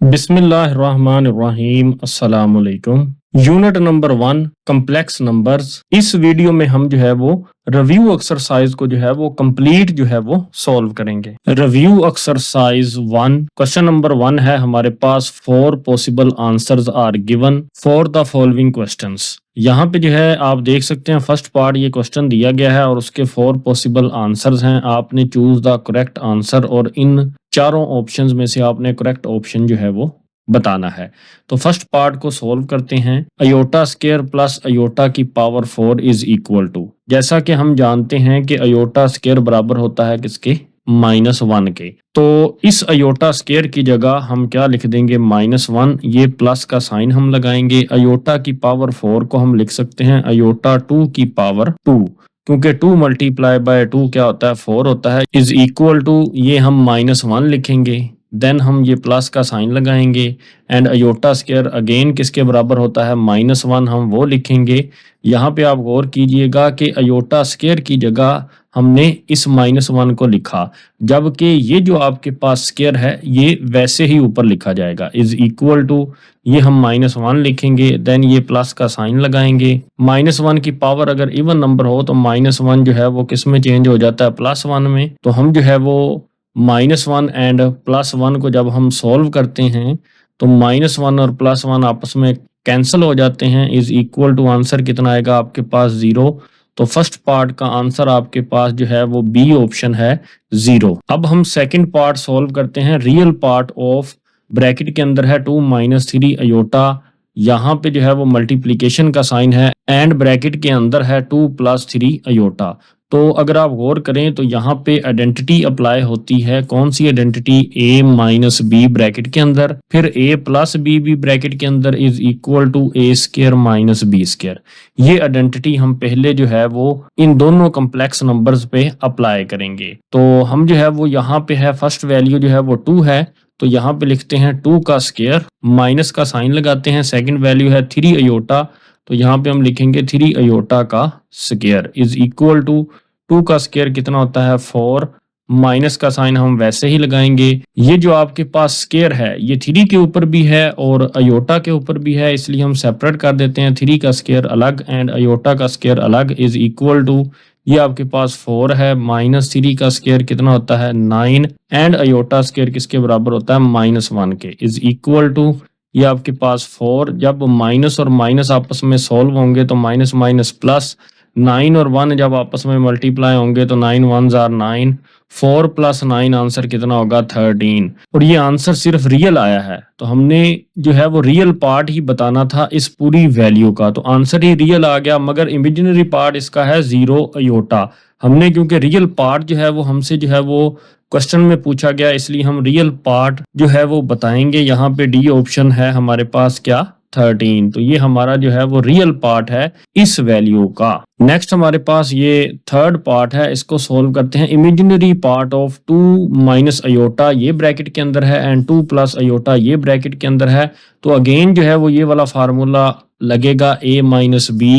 बिस्मिल्लाहिर्रहमानिर्रहीम अस्सलाम वालेकुम। Unit number 1 complex numbers. इस वीडियो में हम जो है वो रिव्यू एक्सरसाइज को जो है वो कंप्लीट जो है वो सॉल्व करेंगे। रिव्यू एक्सरसाइज 1 क्वेश्चन नंबर 1 है हमारे पास 4 possible answers are given for the following questions. यहाँ पे जो है आप देख सकते हैं फर्स्ट पार्ट ये क्वेश्चन दिया गया है और उसके 4 पॉसिबल आंसर्स हैं। आपने चूज द करेक्ट आंसर और इन चारों ऑप्शंस में से आपने करेक्ट ऑप्शन जो है वो बताना है। तो फर्स्ट पार्ट को सॉल्व करते हैं। अयोटा स्क्वायर प्लस अयोटा की पावर 4 इज इक्वल टू, जैसा कि हम जानते हैं कि अयोटा स्क्वायर बराबर होता है किसके, -1 के। तो इस अयोटा स्क्वायर की जगह हम क्या लिख देंगे, -1। ये प्लस का साइन हम लगाएंगे। अयोटा की पावर 4 को हम लिख सकते हैं अयोटा 2 की पावर 2, क्योंकि 2 मल्टीप्लाई बाय 2 क्या होता है, 4 होता है, इज इक्वल टू, ये हम -1 लिखेंगे, देन हम ये प्लस का साइन लगाएंगे एंड अयोटा स्क्वायर अगेन किसके बराबर होता है, -1, हम वो लिखेंगे। यहाँ पे आप गौर कीजिएगा कि अयोटा स्क्वायर की जगह हमने इस -1 को लिखा, जबकि ये जो आपके पास स्क्वायर है ये वैसे ही ऊपर लिखा जाएगा, इज इक्वल टू, ये हम -1 लिखेंगे, देन ये प्लस का साइन लगाएंगे। -1 की पावर अगर इवन नंबर हो तो -1 जो है वो किस में चेंज हो जाता है, +1 में। तो हम जो है वो -1 एंड +1 को जब हम सॉल्व करते हैं तो -1 और +1 आपस में कैंसिल हो जाते हैं, इज इक्वल टू, आंसर कितना आएगा आपके पास, 0। तो फर्स्ट पार्ट का आंसर आपके पास जो है वो बी ऑप्शन है, 0। अब हम सेकंड पार्ट सॉल्व करते हैं। रियल पार्ट ऑफ, ब्रैकेट के अंदर है 2 - 3 अयोटा, यहाँ पे जो है वो मल्टीप्लीकेशन का साइन है एंड ब्रैकेट के अंदर है 2 + 3 अयोटा। तो अगर आप गौर करें तो यहाँ पे आइडेंटिटी अप्लाई होती है, कौन सी आइडेंटिटी, a - b ब्रैकेट के अंदर, फिर a + b भी ब्रैकेट के अंदर, is equal to a² - b²। ये आइडेंटिटी हम पहले जो है वो इन दोनों कम्प्लेक्स नंबर्स पे अप्लाई करेंगे। तो हम जो है वो यहाँ पे है, फर्स्ट वैल्यू जो है वो 2 है, तो यहाँ पे लिखते हैं 2 का स्क्वायर, माइनस का साइन लगाते हैं। सेकंड वैल्यू है 3 अयोटा, तो यहाँ पे हम लिखेंगे 3 अयोटा का स्क्वायर, इज इक्वल टू 2 का स्क्वायर कितना होता है, 4, माइनस का साइन हम वैसे ही लगाएंगे। ये जो आपके पास स्क्वायर है ये 3 के ऊपर भी है और अयोटा के ऊपर भी है, इसलिए हम सेपरेट कर देते हैं, 3 का स्क्वायर अलग एंड अयोटा का स्क्वायर अलग, इज इक्वल टू, ये आपके पास 4 है, -3 का स्क्वायर कितना होता है, 9 एंड अयोटा स्क्वायर किसके बराबर होता है, -1 के, इज इक्वल टू, ये आपके पास 4। जब माइनस और माइनस आपस में सॉल्व होंगे तो माइनस माइनस प्लस, 9 और 1 जब आपस में मल्टीप्लाई होंगे तो 9 1s are 9, 4 + 9 आंसर कितना होगा, 13। और ये आंसर सिर्फ रियल आया है, तो हमने जो है वो रियल पार्ट ही बताना था इस पूरी वैल्यू का, तो आंसर ही रियल आ गया, मगर इमेजिनरी पार्ट इसका है 0 अयोटा। हमने क्योंकि रियल पार्ट जो है वो हमसे जो है वो क्वेश्चन में पूछा गया, इसलिए हम रियल पार्ट जो है वो बताएंगे। यहाँ पे डी ऑप्शन है हमारे पास क्या, 13। तो ये हमारा जो है वो रियल पार्ट है इस वैल्यू का। नेक्स्ट हमारे पास ये थर्ड पार्ट है, इसको सॉल्व करते हैं। इमेजिनरी पार्ट ऑफ 2 - अयोटा ये ब्रैकेट के अंदर है एंड 2 + अयोटा ये ब्रैकेट के अंदर है, तो अगेन जो है वो ये वाला फार्मूला लगेगा, a - b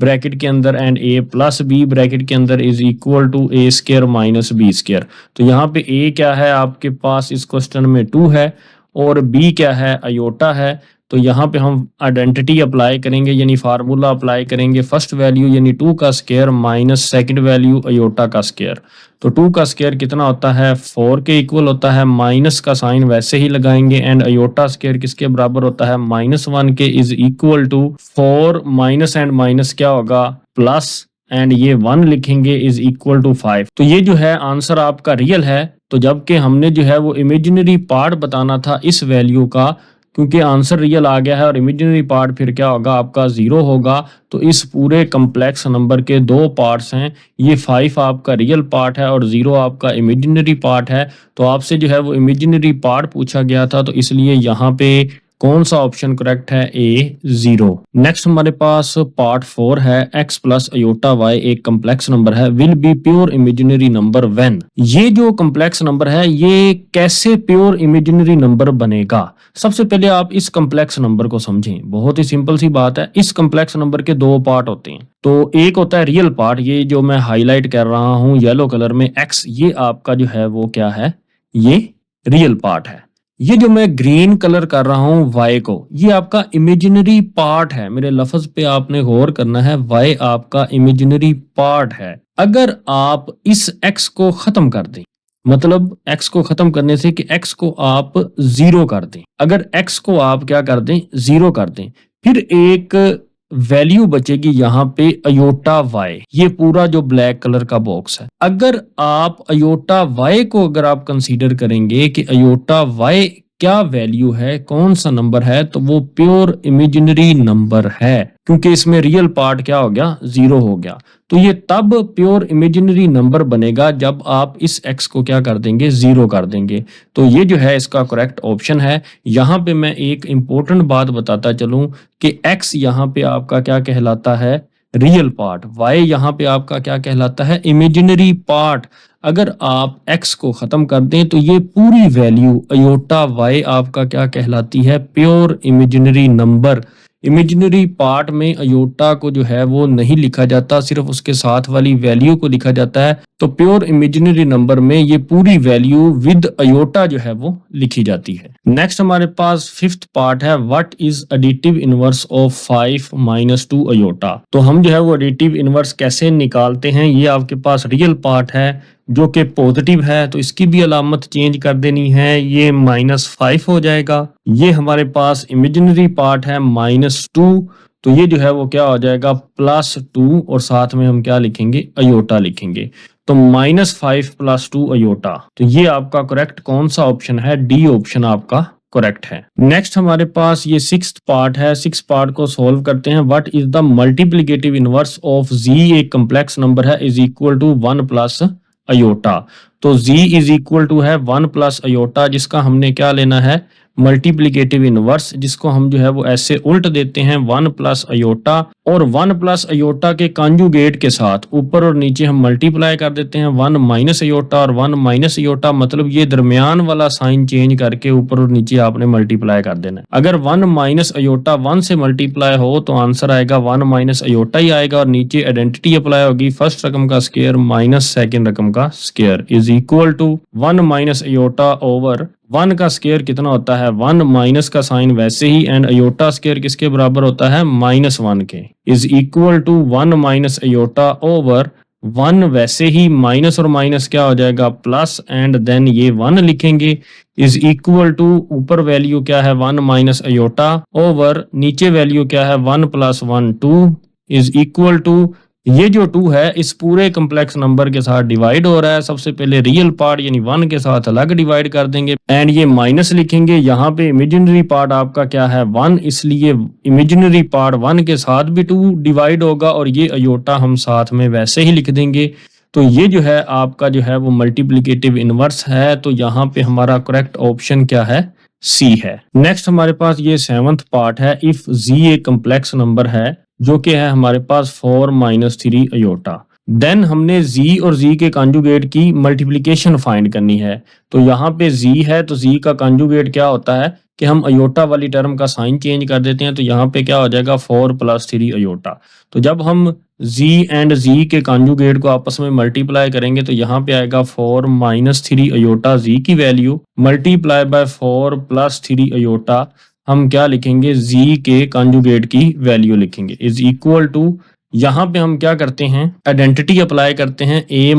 ब्रैकेट के अंदर एंड a + b ब्रैकेट के अंदर, is equal to a² - b²। तो यहाँ पे a क्या है आपके पास इस क्वेश्चन में 2 है और b क्या है, अयोटा है। तो यहाँ पे हम आइडेंटिटी अप्लाई करेंगे, यानी फार्मूला अप्लाई करेंगे। फर्स्ट वैल्यू यानी 2 का square minus second value iota का स्क्वायर, तो 2 का स्क्वायर कितना होता है, 4 के इक्वल होता है, माइनस का साइन वैसे ही लगाएंगे एंड अयोटा स्क्वायर किसके बराबर होता है, -1 के, is equal to 4 minus and minus क्या होगा, प्लस एंड ये 1 लिखेंगे, इज इक्वल टू 5। तो ये जो है आंसर आपका रियल है। तो जबकि हमने जो है वो इमेजिनरी पार्ट बताना था इस वैल्यू का, क्योंकि आंसर रियल आ गया है और इमेजिनरी पार्ट फिर क्या होगा आपका, 0 होगा। तो इस पूरे कम्प्लेक्स नंबर के 2 पार्ट्स हैं, ये 5 आपका रियल पार्ट है और 0 आपका इमेजिनरी पार्ट है। तो आपसे जो है वो इमेजिनरी पार्ट पूछा गया था, तो इसलिए यहाँ पे कौन सा ऑप्शन करेक्ट है, A0। नेक्स्ट हमारे पास पार्ट 4 है, x + अयोटा y एक कम्प्लेक्स नंबर है, will be pure imaginary number when. ये जो कम्प्लेक्स नंबर है ये कैसे प्योर इमेजिनरी नंबर बनेगा। सबसे पहले आप इस कम्प्लेक्स नंबर को समझें, बहुत ही सिंपल सी बात है। इस कम्प्लेक्स नंबर के 2 पार्ट होते हैं, तो एक होता है रियल पार्ट, ये जो मैं हाईलाइट कर रहा हूं येलो कलर में, x, ये आपका जो है वो क्या है, ये रियल पार्ट है। ये जो मैं ग्रीन कलर कर रहा हूं y को, ये आपका इमेजिनरी पार्ट है। मेरे लफ्ज पे आपने गौर करना है, y आपका इमेजिनरी पार्ट है। अगर आप इस x को खत्म कर दें, मतलब x को खत्म करने से कि x को आप जीरो कर दें, अगर x को आप क्या कर दें, जीरो कर दें, फिर एक वैल्यू बचेगी यहाँ पे अयोटा y, ये पूरा जो ब्लैक कलर का बॉक्स है। अगर आप अयोटा y को अगर आप कंसीडर करेंगे कि अयोटा y क्या वैल्यू है, कौन सा नंबर है, तो वो प्योर इमेजिनरी नंबर है, क्योंकि इसमें रियल पार्ट क्या हो गया, जीरो हो गया। तो ये तब प्योर इमेजिनरी नंबर बनेगा जब आप इस x को क्या कर देंगे, जीरो कर देंगे। तो ये जो है इसका करेक्ट ऑप्शन है। यहाँ पे मैं एक इंपॉर्टेंट बात बताता चलूं कि x यहाँ पे आपका क्या कहलाता है, रियल पार्ट, y यहाँ पे आपका क्या कहलाता है, इमेजिनरी पार्ट। अगर आप x को खत्म कर दें तो ये पूरी वैल्यू अयोटा y आपका क्या कहलाती है, pure imaginary number. Imaginary part में अयोटा को जो है वो नहीं लिखा जाता, सिर्फ उसके साथ वाली वैल्यू को लिखा जाता है। तो प्योर इमेजिनरी नंबर में ये पूरी वैल्यू विद अयोटा जो है वो लिखी जाती है। नेक्स्ट हमारे पास फिफ्थ पार्ट है, what is additive inverse of 5 - 2 iota. तो हम जो है वो एडिटिव इनवर्स कैसे निकालते हैं, ये आपके पास रियल पार्ट है जो कि पॉजिटिव है, तो इसकी भी अलामत चेंज कर देनी है, ये -5 हो जाएगा। ये हमारे पास इमेजिनरी पार्ट है -2, तो ये जो है वो क्या हो जाएगा, +2, और साथ में हम क्या लिखेंगे, अयोटा लिखेंगे। तो -5 + 2 अयोटा। तो ये आपका करेक्ट कौन सा ऑप्शन है, डी ऑप्शन आपका करेक्ट है। नेक्स्ट हमारे पास ये सिक्स्थ पार्ट है, सिक्स पार्ट को सॉल्व करते हैं। What is the multiplicative inverse of z, एक कम्प्लेक्स नंबर है, इज इक्वल टू 1 + अयोटा। तो z इज इक्वल टू है 1 + अयोटा, जिसका हमने क्या लेना है, मल्टीप्लिकेटिव इनवर्स, जिसको हम जो है वो ऐसे उल्ट देते हैं 1 + अयोटा, और 1 + अयोटा के कॉन्जुगेट के साथ ऊपर और नीचे हम मल्टीप्लाई कर देते हैं 1 - अयोटा और 1 - अयोटा, मतलब ये दरमियान वाला साइन चेंज करके ऊपर और नीचे आपने मल्टीप्लाई कर देना है। अगर 1 - अयोटा 1 से मल्टीप्लाई हो तो आंसर आएगा 1 - अयोटा ही आएगा, और नीचे आइडेंटिटी अप्लाई होगी, फर्स्ट रकम का स्क्वायर माइनस सेकंड रकम का square is equal to 1 - iota over 1 का स्क्वायर कितना होता है, 1 माइनस का साइन वैसे ही, एंड अयोटा स्क्वायर किसके बराबर होता है, -1 के, is equal to 1 - iota over 1 वैसे ही, माइनस और माइनस क्या हो जाएगा, प्लस, एंड देन ये 1 लिखेंगे, इज इक्वल टू ऊपर वैल्यू क्या है 1 - अयोटा ओवर नीचे वैल्यू क्या है 1 + 1 2, इज इक्वल टू ये जो 2 है इस पूरे कम्प्लेक्स नंबर के साथ डिवाइड हो रहा है। सबसे पहले रियल पार्ट यानी 1 के साथ अलग डिवाइड कर देंगे, एंड ये माइनस लिखेंगे। यहाँ पे इमेजिनरी पार्ट आपका क्या है 1, इसलिए इमेजिनरी पार्ट 1 के साथ भी 2 डिवाइड होगा, और ये अयोटा हम साथ में वैसे ही लिख देंगे। तो ये जो है आपका जो है वो मल्टीप्लिकेटिव इनवर्स है। तो यहाँ पे हमारा करेक्ट ऑप्शन क्या है, सी है। नेक्स्ट हमारे पास ये 7th पार्ट है, इफ z एक कम्प्लेक्स नंबर है जो कि है हमारे पास 4 - 3 अयोटा, देन हमने z और z के कॉन्जुगेट की मल्टीप्लिकेशन फाइंड करनी है। तो यहाँ पे z है तो z का कॉन्जुगेट क्या होता है कि हम अयोटा वाली टर्म का साइन चेंज कर देते हैं, तो यहाँ पे क्या हो जाएगा 4 + 3 अयोटा। तो जब हम z एंड z के कॉन्जुगेट को आपस में मल्टीप्लाई करेंगे तो यहाँ पे आएगा 4 - 3 अयोटा z की वैल्यू मल्टीप्लाई बाय 4 + 3 अयोटा, हम क्या लिखेंगे, z के कॉन्जुगेट की वैल्यू लिखेंगे, इज इक्वल टू, यहाँ पे हम क्या करते हैं, आइडेंटिटी अप्लाई करते हैं, a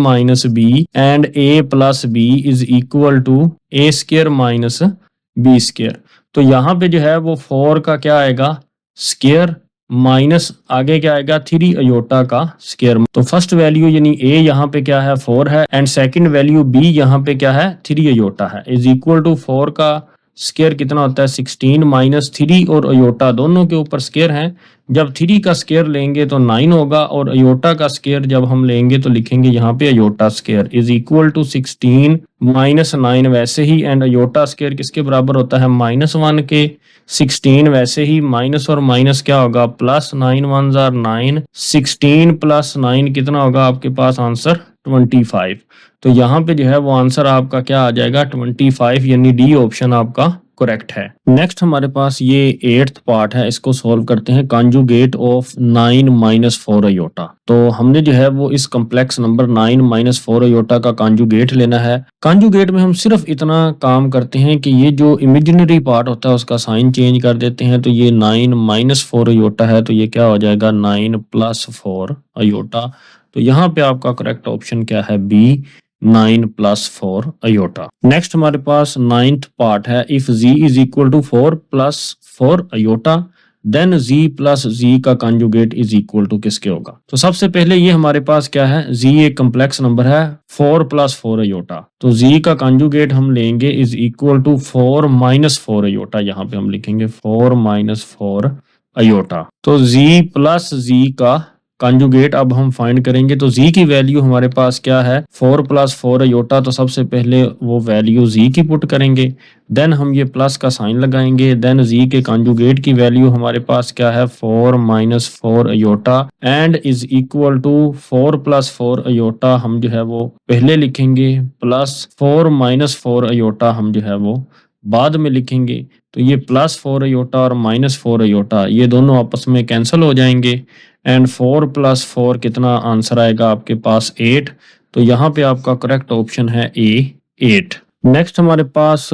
- b and a + b is equal to a² - b²। तो यहाँ पे जो है वो 4 का क्या आएगा, स्क्वायर, माइनस आगे क्या आएगा 3 अयोटा का स्क्वायर। तो फर्स्ट वैल्यू यानी a यहाँ पे क्या है 4 है, एंड सेकंड वैल्यू b यहाँ पे क्या है 3 अयोटा है, इज इक्वल टू 4 का स्क्वायर कितना होता है 16 - 3 और अयोटा दोनों के ऊपर स्क्वायर हैं। जब 3 का स्क्वायर लेंगे तो 9 होगा, और अयोटा का स्क्वायर जब हम लेंगे तो लिखेंगे यहाँ पे iota square is equal to 16 - 9 वैसे ही, एंड अयोटा स्क्वायर किसके बराबर होता है -1 के, 16 वैसे ही, माइनस और माइनस क्या होगा प्लस, 9 1s are 9, 16 + 9 कितना होगा आपके पास आंसर 25। तो यहाँ पे जो है वो आंसर आपका क्या आ जाएगा 25, यानी डी ऑप्शन आपका करेक्ट है। नेक्स्ट हमारे पास ये 8th पार्ट है, इसको सॉल्व करते हैं। Conjugate of 9 minus 4 iota. तो हमने जो है वो इस कॉम्प्लेक्स नंबर 9 माइनस 4 अयोटा का कॉन्जुगेट लेना है। कॉन्जुगेट में हम सिर्फ इतना काम करते हैं कि ये जो इमेजिनरी पार्ट होता है उसका साइन चेंज कर देते हैं। तो ये 9 माइनस 4 अयोटा है, तो ये क्या हो जाएगा 9 प्लस 4 अयोटा। तो यहाँ पे आपका करेक्ट ऑप्शन क्या है, बी 9 प्लस 4 अयोटा। नेक्स्ट हमारे पास 9th पार्ट है। If z is equal to 4 plus 4 iota then z plus z का कॉन्जुगेट इज इक्वल टू किसके होगा। तो सबसे पहले ये हमारे पास क्या है, z एक कॉम्प्लेक्स नंबर है 4 प्लस 4 अयोटा। तो z का कॉन्जुगेट हम लेंगे is equal to 4 minus 4 iota. यहाँ पे हम लिखेंगे 4 माइनस 4 अयोटा। तो z प्लस z का कॉन्जुगेट अब हम फाइंड करेंगे। तो z की वैल्यू हमारे पास क्या है, 4 प्लस 4 अयोटा। तो सबसे पहले वो वैल्यू z की पुट करेंगे, देन हम ये प्लस का साइन लगाएंगे, देन z के कॉन्जुगेट की वैल्यू हमारे पास क्या है 4 minus 4 iota and is equal to 4 plus 4 iota हम जो है वो पहले लिखेंगे, प्लस 4 माइनस 4 अयोटा हम जो है वो बाद में लिखेंगे। तो ये प्लस 4 अयोटा और माइनस 4 अयोटा ये दोनों आपस में कैंसिल हो जाएंगे एंड 4 प्लस 4 कितना आंसर आएगा आपके पास 8। तो यहाँ पे आपका करेक्ट ऑप्शन है ए 8। नेक्स्ट हमारे पास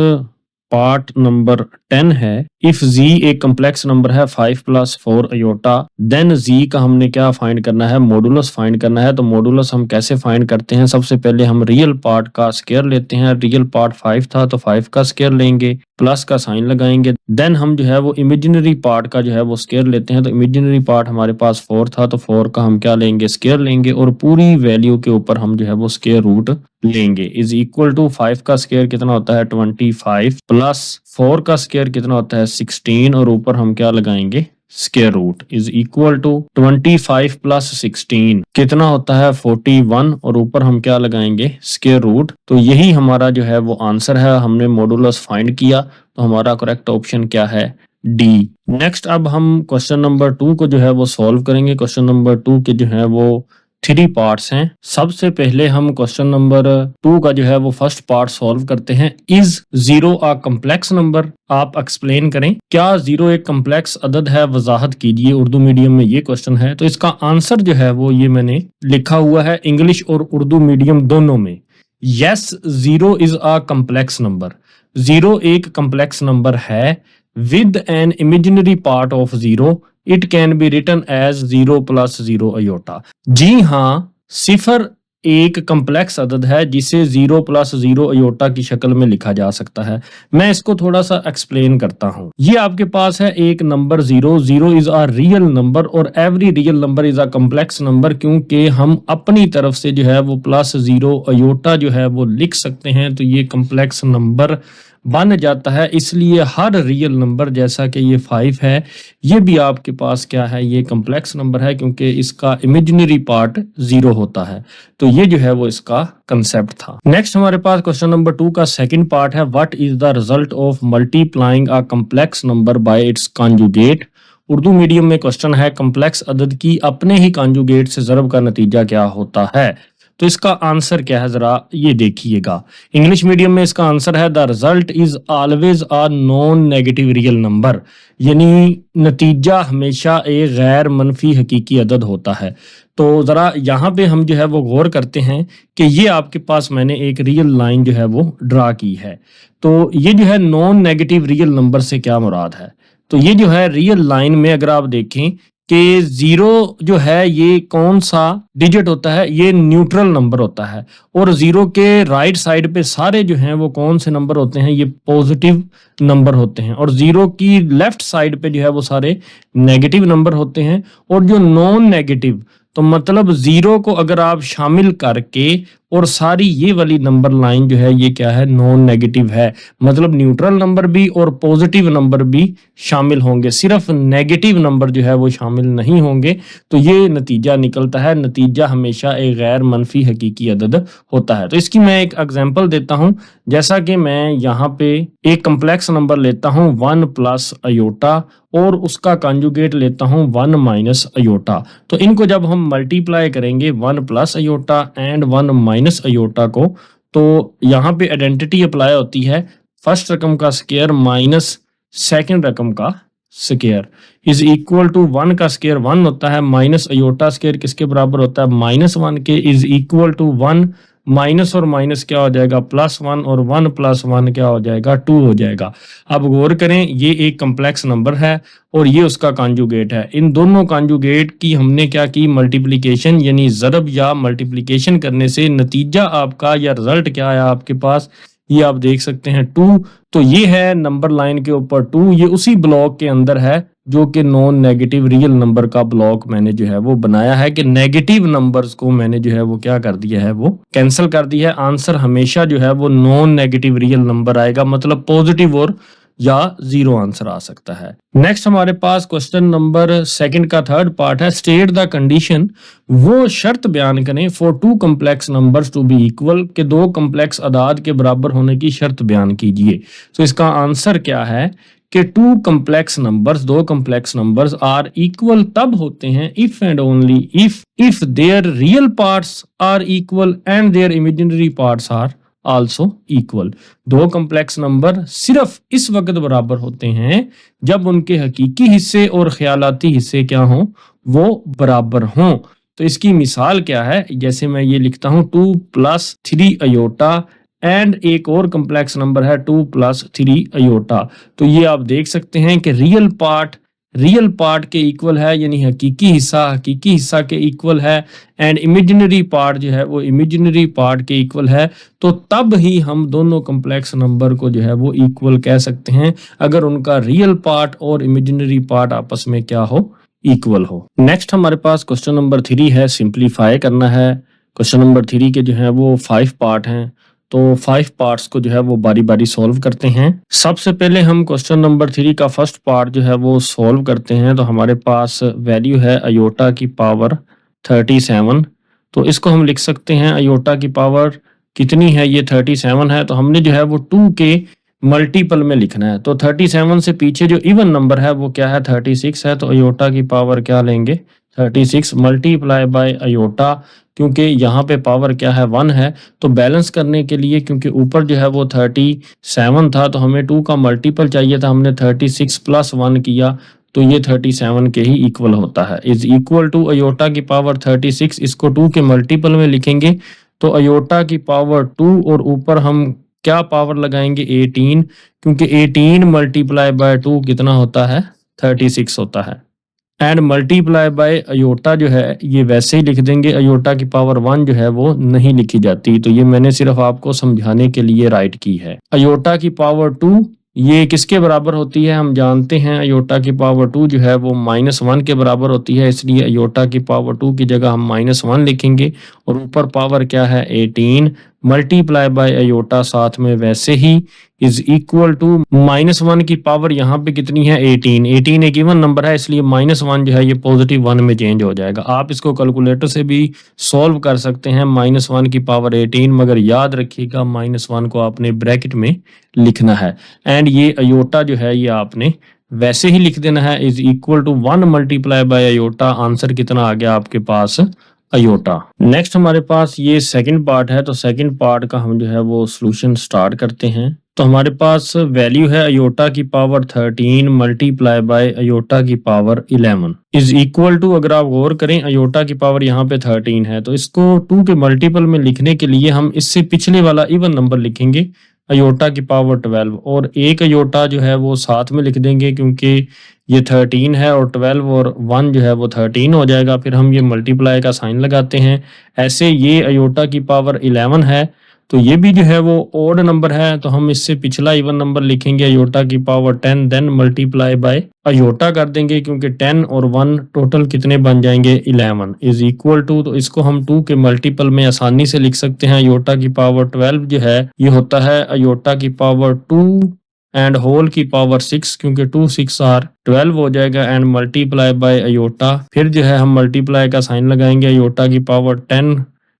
पार्ट नंबर 10 है। इफ z एक कॉम्प्लेक्स नंबर है 5 प्लस 4 अयोटा देन z का हमने क्या फाइंड करना है, मॉडुलस फाइंड करना है। तो मॉडुलस हम कैसे फाइंड करते हैं, सबसे पहले हम रियल पार्ट का स्क्वायर लेते हैं। रियल पार्ट 5 था तो 5 का स्क्वायर लेंगे, प्लस का साइन लगाएंगे, देन हम जो है वो इमेजिनरी पार्ट का जो है वो स्क्वायर लेते हैं। तो इमेजिनरी पार्ट हमारे पास 4 था तो 4 का हम क्या लेंगे, स्क्वायर लेंगे और पूरी वैल्यू के ऊपर हम जो है वो स्क्वायर रूट लेंगे। इज इक्वल टू 5 का स्क्वायर कितना होता है 25 प्लस 4 का स्क्वायर कितना होता है 16 और ऊपर हम क्या लगाएंगे square root. Is equal to 25 plus 16 कितना होता है 41 और ऊपर हम क्या लगाएंगे स्क्वायर रूट। तो यही हमारा जो है वो आंसर है, हमने मॉडुलस फाइंड किया। तो हमारा करेक्ट ऑप्शन क्या है, डी। नेक्स्ट अब हम क्वेश्चन नंबर 2 को जो है वो सॉल्व करेंगे। क्वेश्चन नंबर 2 के जो है वो 3 पार्ट्स हैं। सबसे पहले हम क्वेश्चन नंबर 2 का जो है वो फर्स्ट पार्ट सॉल्व करते हैं। Is 0 a complex number. आप एक्सप्लेन करें क्या 0 एक कॉम्प्लेक्स अदद है, वजाहत कीजिए। उर्दू मीडियम में ये क्वेश्चन है। तो इसका आंसर जो है वो ये मैंने लिखा हुआ है इंग्लिश और उर्दू मीडियम दोनों में। Yes 0 is a complex number. 0 एक कॉम्प्लेक्स नंबर है with an imaginary part of 0 it can be written as 0 plus 0 iota. जी हाँ, सिफर एक कॉम्प्लेक्स अदद है जिसे 0 प्लस 0 अयोटा की शक्ल में लिखा जा सकता है। मैं इसको थोड़ा सा एक्सप्लेन करता हूँ। ये आपके पास है एक number 0। 0 is a real number और every real number is a complex number, क्योंकि हम अपनी तरफ से जो है वो प्लस 0 अयोटा जो है वो लिख सकते हैं। तो ये कॉम्प्लेक्स नंबर बन जाता है। इसलिए हर रियल नंबर जैसा कि ये 5 है, ये भी आपके पास क्या है, ये कॉम्प्लेक्स नंबर है क्योंकि इसका इमेजिनरी पार्ट 0 होता है। तो ये जो है वो इसका कंसेप्ट था। नेक्स्ट हमारे पास क्वेश्चन नंबर 2 का सेकंड पार्ट है। What is the result of multiplying a complex number by it's conjugate. Urdu medium में क्वेश्चन है कॉम्प्लेक्स अदद की अपने ही कॉन्जुगेट से ज़रब का नतीजा क्या होता है। तो इसका आंसर क्या है जरा ये देखिएगा। इंग्लिश मीडियम में इसका आंसर है the result is always a non negative real number, यानी नतीजा हमेशा एक गैर मनफी हकीकी अदद होता है। तो जरा यहाँ पे हम जो है वो गौर करते हैं कि ये आपके पास मैंने एक रियल लाइन जो है वो ड्रा की है। तो ये जो है नॉन नेगेटिव रियल नंबर से क्या मुराद है। तो ये जो है रियल लाइन में अगर आप देखें कि 0 जो है ये कौन सा डिजिट होता है, ये न्यूट्रल नंबर होता है और 0 के राइट साइड पे सारे जो हैं वो कौन से नंबर होते हैं, ये पॉजिटिव नंबर होते हैं और 0 की लेफ्ट साइड पे जो है वो सारे नेगेटिव नंबर होते हैं। और जो नॉन नेगेटिव, तो मतलब 0 को अगर आप शामिल करके और सारी ये वाली नंबर लाइन जो है ये क्या है, नॉन नेगेटिव है। मतलब न्यूट्रल नंबर भी और पॉजिटिव नंबर भी शामिल होंगे, सिर्फ नेगेटिव नंबर जो है वो शामिल नहीं होंगे। तो ये नतीजा निकलता है। नतीजा हमेशा एक गैर मनफी हकीकी अदद होता है। तो इसकी मैं एक एग्जांपल देता हूं। जैसा कि मैं यहाँ पे एक कॉम्प्लेक्स नंबर लेता हूं 1 प्लस अयोटा और उसका कॉन्जुगेट लेता हूं 1 माइनस अयोटा। तो इनको जब हम मल्टीप्लाई करेंगे 1 plus iota and 1 minus iota को, तो यहाँ पे आइडेंटिटी अप्लाई होती है फर्स्ट रकम का स्क्वायर माइनस सेकंड रकम का स्क्वायर इज इक्वल टू 1 का स्क्वायर 1 होता है, माइनस अयोटा स्क्वायर किसके बराबर होता है, -1 के, इज इक्वल टू 1 माइनस और माइनस क्या हो जाएगा, +1 और 1 + 1 क्या हो जाएगा, 2 हो जाएगा। अब गौर करें, ये एक कम्प्लेक्स नंबर है और ये उसका कॉन्जुगेट है। इन दोनों कॉन्जुगेट की हमने क्या की, मल्टीप्लिकेशन यानी ज़रब या मल्टीप्लिकेशन करने से नतीजा आपका या रिजल्ट क्या आया आपके पास, ये आप देख सकते हैं 2। तो ये है नंबर लाइन के ऊपर 2, ये उसी ब्लॉक के अंदर है जो कि नॉन नेगेटिव रियल नंबर का ब्लॉक मैंने जो है वो बनाया है कि नेगेटिव नंबर्स को मैंने जो है वो क्या कर दिया है, वो कैंसिल कर दिया है। आंसर हमेशा जो है वो नॉन नेगेटिव रियल नंबर आएगा, मतलब पॉजिटिव और या 0 आंसर आ सकता है। नेक्स्ट हमारे पास क्वेश्चन नंबर सेकंड का थर्ड पार्ट है, स्टेट द कंडीशन, वो शर्त बयान करें for 2 complex numbers to be equal, के 2 कॉम्प्लेक्स अदाद के बराबर होने की शर्त बयान कीजिए। तो इसका आंसर क्या है कि 2 complex numbers, 2 complex numbers are equal तब होते हैं if and only if their real parts are equal and their imaginary parts are also equal. 2 complex number सिर्फ इस वक्त बराबर होते हैं जब उनके हकीकी हिस्से और ख्यालाती हिस्से क्या हों, वो बराबर हों। तो इसकी मिसाल क्या है, जैसे मैं ये लिखता हूं 2 + 3 अयोटा एंड एक और कॉम्प्लेक्स नंबर है 2 + 3 अयोटा। तो ये आप देख सकते हैं कि रियल पार्ट के इक्वल है, यानी हकीकी हिस्सा के इक्वल है, एंड इमेजिनरी पार्ट जो है वो इमेजिनरी पार्ट के इक्वल है। तो तब ही हम दोनों कॉम्प्लेक्स नंबर को जो है वो इक्वल कह सकते हैं, अगर उनका रियल पार्ट और इमेजिनरी पार्ट आपस में क्या हो, इक्वल हो। नेक्स्ट हमारे पास क्वेश्चन नंबर 3 है, सिंप्लीफाई करना है। क्वेश्चन नंबर 3 के जो है वो 5 पार्ट हैं, तो 5 पार्ट्स को जो है वो बारी बारी सॉल्व करते हैं। सबसे पहले हम क्वेश्चन नंबर 3 का फर्स्ट पार्ट जो है वो सॉल्व करते हैं। तो हमारे पास वैल्यू है अयोटा की पावर 37। तो इसको हम लिख सकते हैं, अयोटा की पावर कितनी है, ये 37 है। तो हमने जो है वो 2 के मल्टीपल में लिखना है। तो 37 से पीछे जो इवन नंबर है वो क्या है, 36 है। तो अयोटा की पावर क्या लेंगे, 36 मल्टीप्लाई बाय अयोटा, क्योंकि यहाँ पे पावर क्या है, 1 है। तो बैलेंस करने के लिए, क्योंकि ऊपर जो है वो 37 था तो हमें 2 का मल्टीपल चाहिए था, हमने 36 + 1 किया, तो ये 37 के ही इक्वल होता है। इज इक्वल टू अयोटा की पावर 36, इसको 2 के मल्टीपल में लिखेंगे। तो अयोटा की पावर 2 और ऊपर हम क्या पावर लगाएंगे, 18, क्योंकि 18 मल्टीप्लाई बाय 2 कितना होता है, 36 होता है। एंड मल्टीप्लाई बाय अयोटा जो है ये वैसे ही लिख देंगे, अयोटा की पावर 1 जो है वो नहीं लिखी जाती। तो ये मैंने सिर्फ आपको समझाने के लिए राइट की है। अयोटा की पावर 2 ये किसके बराबर होती है, हम जानते हैं अयोटा की पावर 2 जो है वो -1 के बराबर होती है, इसलिए अयोटा की पावर 2 की जगह हम -1 लिखेंगे। और ऊपर पावर क्या है, 18 मल्टीप्लाई बाय अयोटा साथ में वैसे ही इज इक्वल टू -1 की पावर यहाँ पे कितनी है, 18 एक इवन नंबर है, इसलिए -1 जो है ये +1 में चेंज हो जाएगा। आप इसको कैलकुलेटर से भी सॉल्व कर सकते हैं, -1 की पावर 18, मगर याद रखिएगा -1 को आपने ब्रैकेट में लिखना है। एंड ये अयोटा जो है ये आपने वैसे ही लिख देना है, is equal to 1 multiply by iota. Answer कितना आ गया आपके पास, अयोटा। नेक्स्ट हमारे पास ये सेकंड पार्ट है, तो सेकंड पार्ट का हम जो है वो सॉल्यूशन स्टार्ट करते हैं। तो हमारे पास वैल्यू है अयोटा की पावर 13 मल्टीप्लाई बाय अयोटा की पावर 11 इज इक्वल टू, अगर आप गौर करें अयोटा की पावर यहाँ पे 13 है, तो इसको 2 के मल्टीपल में लिखने के लिए हम इससे पिछले वाला इवन नंबर लिखेंगे, अयोटा की पावर 12, और एक अयोटा जो है वो साथ में लिख देंगे, क्योंकि ये 13 है और 12 और 1 जो है वो 13 हो जाएगा। फिर हम ये मल्टीप्लाई का साइन लगाते हैं। ऐसे ये अयोटा की पावर 11 है, तो ये भी जो है वो ओड नंबर है, तो हम इससे पिछला इवन नंबर लिखेंगे अयोटा की power 10, then multiply by iota कर देंगे, क्योंकि 10 और 1 टोटल कितने बन जाएंगे, 11 इज इक्वल टू। तो इसको हम 2 के मल्टीपल में आसानी से लिख सकते हैं। अयोटा की पावर 12 जो है ये होता है अयोटा की पावर 2 एंड होल की पावर 6, क्योंकि 2 6 आर 12 हो जाएगा, एंड मल्टीप्लाई बाय अयोटा। फिर जो है हम मल्टीप्लाई का साइन लगाएंगे, अयोटा की पावर 10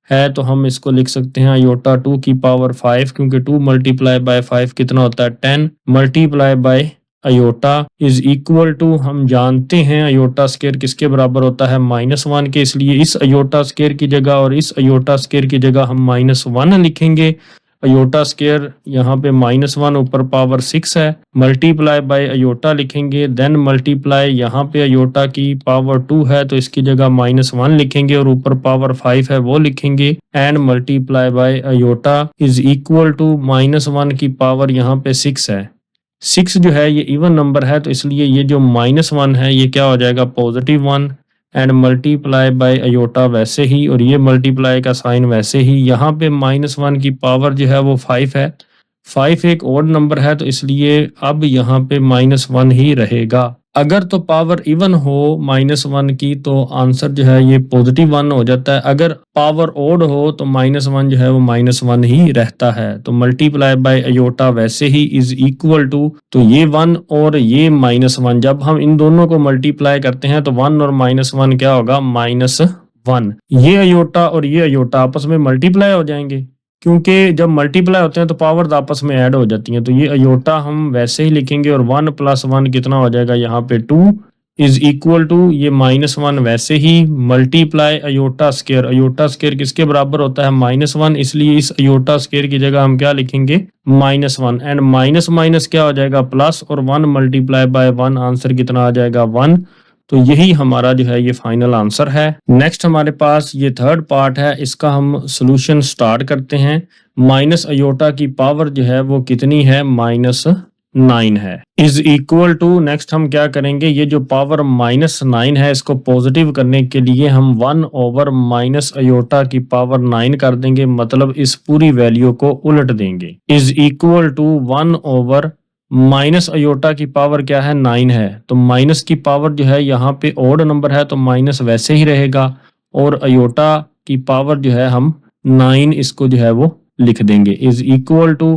है तो हम इसको लिख सकते हैं अयोटा 2 की पावर 5, क्योंकि 2 मल्टीप्लाई बाय 5 कितना होता है, 10 multiply by iota is equal to, हम जानते हैं अयोटा स्क्वायर किसके बराबर होता है, -1 के, इसलिए इस अयोटा स्क्वायर की जगह और इस अयोटा स्क्वायर की जगह हम -1 लिखेंगे। अयोटा स्क्वायर यहाँ पे -1 ऊपर पावर 6 है, मल्टीप्लाई बाय अयोटा लिखेंगे, देन मल्टीप्लाई यहाँ पे अयोटा की पावर 2 है तो इसकी जगह -1 लिखेंगे और ऊपर पावर 5 है वो लिखेंगे, and multiply by iota is equal to -1 की पावर यहाँ पे 6 है। 6 जो है ये इवन नंबर है तो इसलिए ये जो -1 है ये क्या हो जाएगा +1, एंड मल्टीप्लाई बाय अयोटा वैसे ही, और ये मल्टीप्लाई का साइन वैसे ही। यहाँ पे -1 की पावर जो है वो 5 है, 5 एक ओड नंबर है तो इसलिए अब यहाँ पे -1 ही रहेगा। अगर तो पावर इवन हो -1 की तो आंसर जो है ये +1 हो जाता है, अगर पावर ओड हो तो -1 जो है वो -1 ही रहता है। तो मल्टीप्लाई बाय अयोटा वैसे ही इज इक्वल टू, तो ये 1 और ये -1, जब हम इन दोनों को मल्टीप्लाई करते हैं तो 1 और -1 क्या होगा -1। ये अयोटा और ये अयोटा आपस में मल्टीप्लाई हो जाएंगे, क्योंकि जब मल्टीप्लाई होते हैं तो पावर्स आपस में ऐड हो जाती हैं। तो ये अयोटा हम वैसे ही लिखेंगे और 1 + 1 कितना हो जाएगा यहाँ पे 2 इज इक्वल टू ये -1 वैसे ही multiply iota square. Iota square किसके बराबर होता है -1, इसलिए इस अयोटा स्क्वायर की जगह हम क्या लिखेंगे -1, एंड माइनस माइनस क्या हो जाएगा प्लस, और 1 मल्टीप्लाई बाय 1 आंसर कितना आ जाएगा 1। तो यही हमारा जो है ये फाइनल आंसर है। नेक्स्ट हमारे पास ये थर्ड पार्ट है, इसका हम सॉल्यूशन स्टार्ट करते हैं। माइनस अयोटा की पावर जो है वो कितनी है -9 है, इज इक्वल टू, नेक्स्ट हम क्या करेंगे, ये जो पावर -9 है इसको पॉजिटिव करने के लिए हम 1 ओवर माइनस अयोटा की पावर 9 कर देंगे, मतलब इस पूरी वैल्यू को उलट देंगे। Is equal to 1 over minus iota की पावर क्या है 9 है, तो माइनस की पावर जो है यहाँ पे ओड नंबर है तो माइनस वैसे ही रहेगा, और अयोटा की पावर जो है हम 9 इसको जो है वो लिख देंगे। Is equal to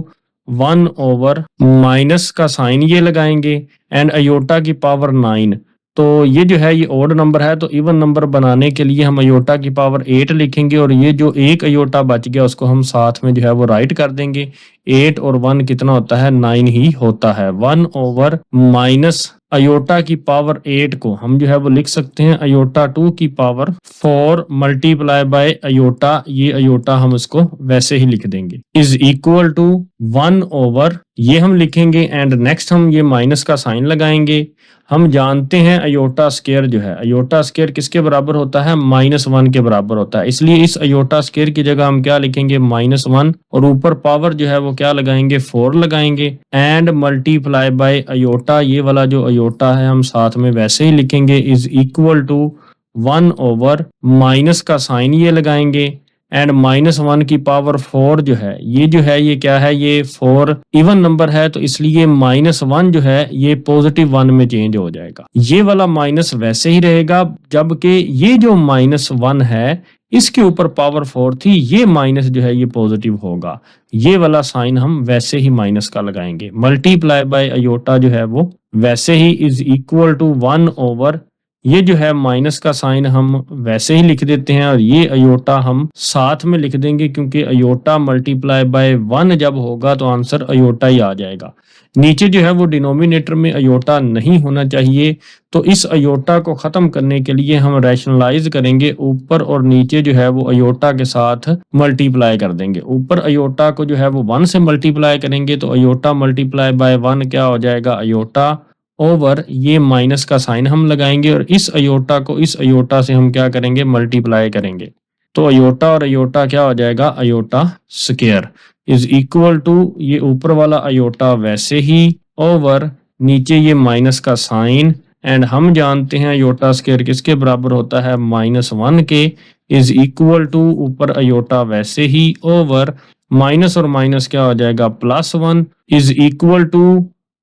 1 over minus का साइन ये लगाएंगे एंड अयोटा की पावर 9, तो ये जो है ये ओड नंबर है तो इवन नंबर बनाने के लिए हम अयोटा की पावर 8 लिखेंगे, और ये जो एक अयोटा बच गया उसको हम साथ में जो है वो राइट कर देंगे। 8 और 1 कितना होता है 9 ही होता है। 1 ओवर माइनस अयोटा की पावर 8 को हम जो है वो लिख सकते हैं अयोटा 2 की पावर 4 मल्टीप्लाई बाय अयोटा, ये अयोटा हम इसको वैसे ही लिख देंगे। इज इक्वल टू 1 ओवर ये हम लिखेंगे एंड नेक्स्ट हम ये माइनस का साइन लगाएंगे। हम जानते हैं अयोटा स्क्वायर जो है, अयोटा स्क्वायर किसके बराबर होता है -1 के बराबर होता है, इसलिए इस अयोटा स्क्वायर की जगह हम क्या लिखेंगे -1, और ऊपर पावर जो है वो क्या लगाएंगे 4 लगाएंगे, एंड मल्टीप्लाई बाय अयोटा, ये वाला जो अयोटा है हम साथ में वैसे ही लिखेंगे। Is equal to 1 over minus का साइन ये लगाएंगे एंड -1 की पावर 4 जो है ये क्या है, ये 4 इवन नंबर है तो इसलिए -1 जो है ये +1 में चेंज हो जाएगा। ये वाला माइनस वैसे ही रहेगा, जबकि ये जो -1 है इसके ऊपर पावर 4 थी, ये माइनस जो है ये पॉजिटिव होगा। ये वाला साइन हम वैसे ही माइनस का लगाएंगे। मल्टीप्लाई बाय अयोटा जो है वो वैसे ही इज इक्वल टू 1 ओवर ये जो है माइनस का साइन हम वैसे ही लिख देते हैं, और ये अयोटा हम साथ में लिख देंगे, क्योंकि अयोटा मल्टीप्लाई बाय 1 जब होगा तो आंसर अयोटा ही आ जाएगा। नीचे जो है वो डिनोमिनेटर में अयोटा नहीं होना चाहिए, तो इस अयोटा को खत्म करने के लिए हम रैशनलाइज करेंगे, ऊपर और नीचे जो है वो अयोटा के साथ मल्टीप्लाई कर देंगे। ऊपर अयोटा को जो है वो 1 से मल्टीप्लाई करेंगे तो अयोटा मल्टीप्लाई बाय 1 क्या हो जाएगा अयोटा ओवर ये माइनस का साइन हम लगाएंगे, और इस अयोटा को इस अयोटा से हम क्या करेंगे मल्टीप्लाई करेंगे, तो अयोटा और अयोटा क्या हो जाएगा iota square. Is equal to ये ऊपर वाला अयोटा वैसे ही ओवर नीचे ये माइनस का साइन, एंड हम जानते हैं अयोटा स्क्वायर किसके बराबर होता है -1 के। इज इक्वल टू ऊपर अयोटा वैसे ही ओवर माइनस और माइनस क्या हो जाएगा +1। इज इक्वल टू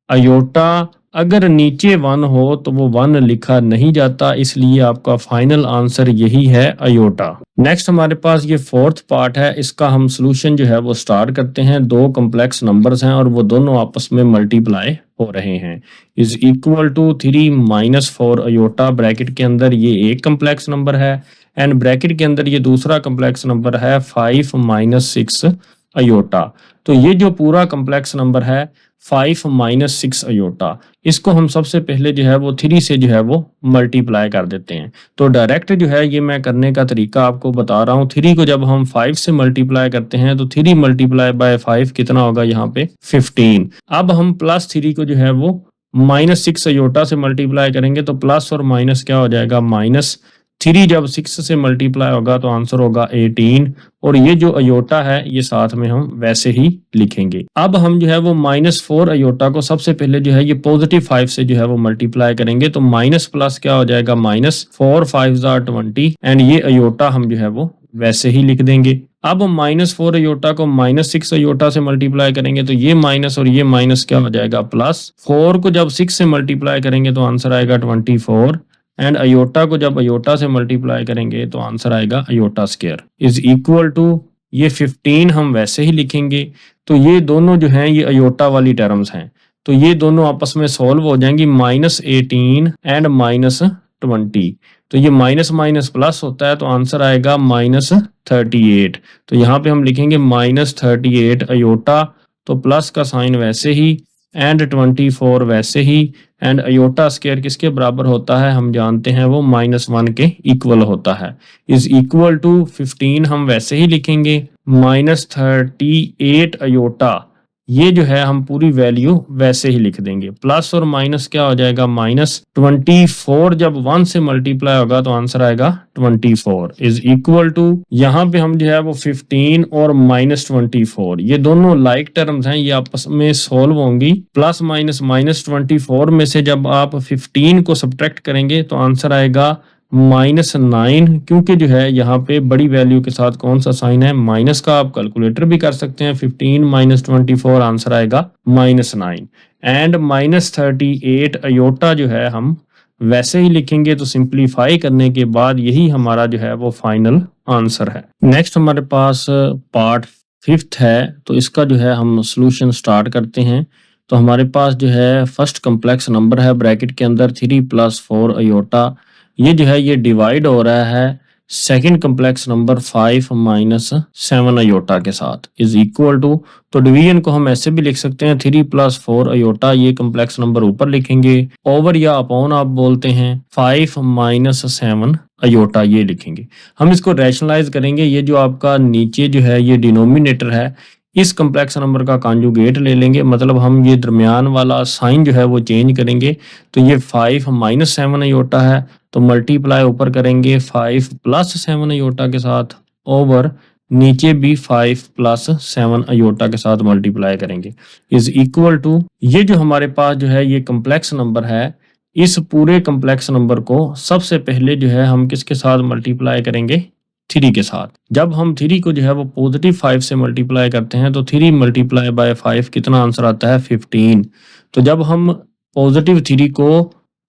अयोटा अगर नीचे 1 हो तो वो 1 लिखा नहीं जाता, इसलिए आपका फाइनल आंसर यही है अयोटा। नेक्स्ट हमारे पास ये फोर्थ पार्ट है, इसका हम सॉल्यूशन जो है वो स्टार्ट करते हैं। दो कॉम्प्लेक्स नंबर्स हैं और वो दोनों आपस में मल्टीप्लाई हो रहे हैं। Is equal to 3 - 4 iota, bracket के अंदर ये एक कॉम्प्लेक्स नंबर है एंड ब्रैकेट के अंदर ये दूसरा कॉम्प्लेक्स नंबर है 5 - 6 अयोटा। तो ये जो पूरा कम्प्लेक्स नंबर है 5 माइनस 6 अयोटा, इसको हम सबसे पहले जो है वो 3 से जो है वो मल्टीप्लाई कर देते हैं। तो डायरेक्ट जो है ये मैं करने का तरीका आपको बता रहा हूँ। 3 को जब हम 5 से मल्टीप्लाई करते हैं तो 3 मल्टीप्लाई बाय 5 कितना होगा यहाँ पे 15। अब हम प्लस 3 को जो है वो माइनस 6 अयोटा से मल्टीप्लाई करेंगे तो प्लस और माइनस क्या हो जाएगा माइनस 3 जब 6 से मल्टीप्लाई होगा तो आंसर होगा 18 और ये जो अयोटा है ये साथ में हम वैसे ही लिखेंगे। अब हम जो है वो -4 अयोटा को सबसे पहले जो है ये पॉजिटिव 5 से जो है वो मल्टीप्लाई करेंगे तो माइनस प्लस क्या हो जाएगा -4 5 20 एंड ये अयोटा हम जो है वो वैसे ही लिख देंगे। अब हम -4 अयोटा को -6 अयोटा से मल्टीप्लाई करेंगे तो ये माइनस और ये माइनस क्या हो जाएगा प्लस। 4 को जब 6 से मल्टीप्लाई करेंगे तो आंसर आएगा 24 एंड अयोटा को जब अयोटा से मल्टीप्लाई करेंगे तो आंसर आएगा iota square is equal to ये 15 हम वैसे ही लिखेंगे। तो ये दोनों जो हैं ये अयोटा वाली टर्म्स हैं तो ये दोनों आपस में सॉल्व हो जाएंगी -18 एंड -20। तो ये माइनस माइनस प्लस होता है तो आंसर आएगा -38। तो यहाँ पे हम लिखेंगे -38 अयोटा तो प्लस का साइन वैसे ही एंड 24 वैसे ही एंड अयोटा स्क्वायर किसके बराबर होता है हम जानते हैं वो -1 के इक्वल होता है इज इक्वल टू 15 हम वैसे ही लिखेंगे -38 अयोटा ये जो है हम पूरी वैल्यू वैसे ही लिख देंगे। प्लस और माइनस क्या हो जाएगा -24 जब 1 से मल्टीप्लाई होगा तो आंसर आएगा 24 इज इक्वल टू यहाँ पे हम जो है वो 15 और -24 ये दोनों लाइक टर्म्स हैं ये आपस में सॉल्व होंगी। प्लस माइनस -24 में से जब आप 15 को सब्ट्रैक्ट करेंगे तो आंसर आएगा -9 क्योंकि जो है यहाँ पे बड़ी वैल्यू के साथ कौन सा साइन है माइनस का। आप कैलकुलेटर भी कर सकते हैं 15 -24 आंसर आएगा -9 एंड -38 अयोटा जो है हम वैसे ही लिखेंगे। तो सिंप्लीफाई करने के बाद यही हमारा जो है वो फाइनल आंसर है। नेक्स्ट हमारे पास पार्ट 5th है तो इसका जो है हम सॉल्यूशन स्टार्ट करते हैं। तो हमारे पास जो है फर्स्ट कम्प्लेक्स नंबर है ब्रैकेट के अंदर 3 + 4 अयोटा ये जो है ये डिवाइड हो रहा है सेकंड कम्प्लेक्स नंबर 5 - 7 अयोटा के साथ इज इक्वल टू। तो डिवीजन को हम ऐसे भी लिख सकते हैं 3 + 4 अयोटा ये कम्प्लेक्स नंबर ऊपर लिखेंगे ओवर या अपॉन आप बोलते हैं 5 - 7 अयोटा ये लिखेंगे। हम इसको रैशनलाइज करेंगे ये जो आपका नीचे जो है ये डिनोमिनेटर है इस कम्प्लेक्स नंबर का कॉन्जुगेट ले लेंगे मतलब हम ये दरमियान वाला साइन जो है वो चेंज करेंगे। तो ये 5 - 7 अयोटा है तो मल्टीप्लाई ऊपर करेंगे 5 + 7 अयोटा के साथ ओवर नीचे भी 5 + 7 अयोटा के साथ मल्टीप्लाई करेंगे इज इक्वल टू ये जो हमारे पास जो है ये कम्प्लेक्स नंबर है इस पूरे कम्प्लेक्स नंबर को सबसे पहले जो है हम किसके साथ मल्टीप्लाई करेंगे 3 के साथ। जब हम 3 को जो है वो पॉजिटिव 5 से मल्टीप्लाई करते हैं तो 3 मल्टीप्लाई बाय 5 कितना आंसर आता है 15। तो जब हम पॉजिटिव 3 को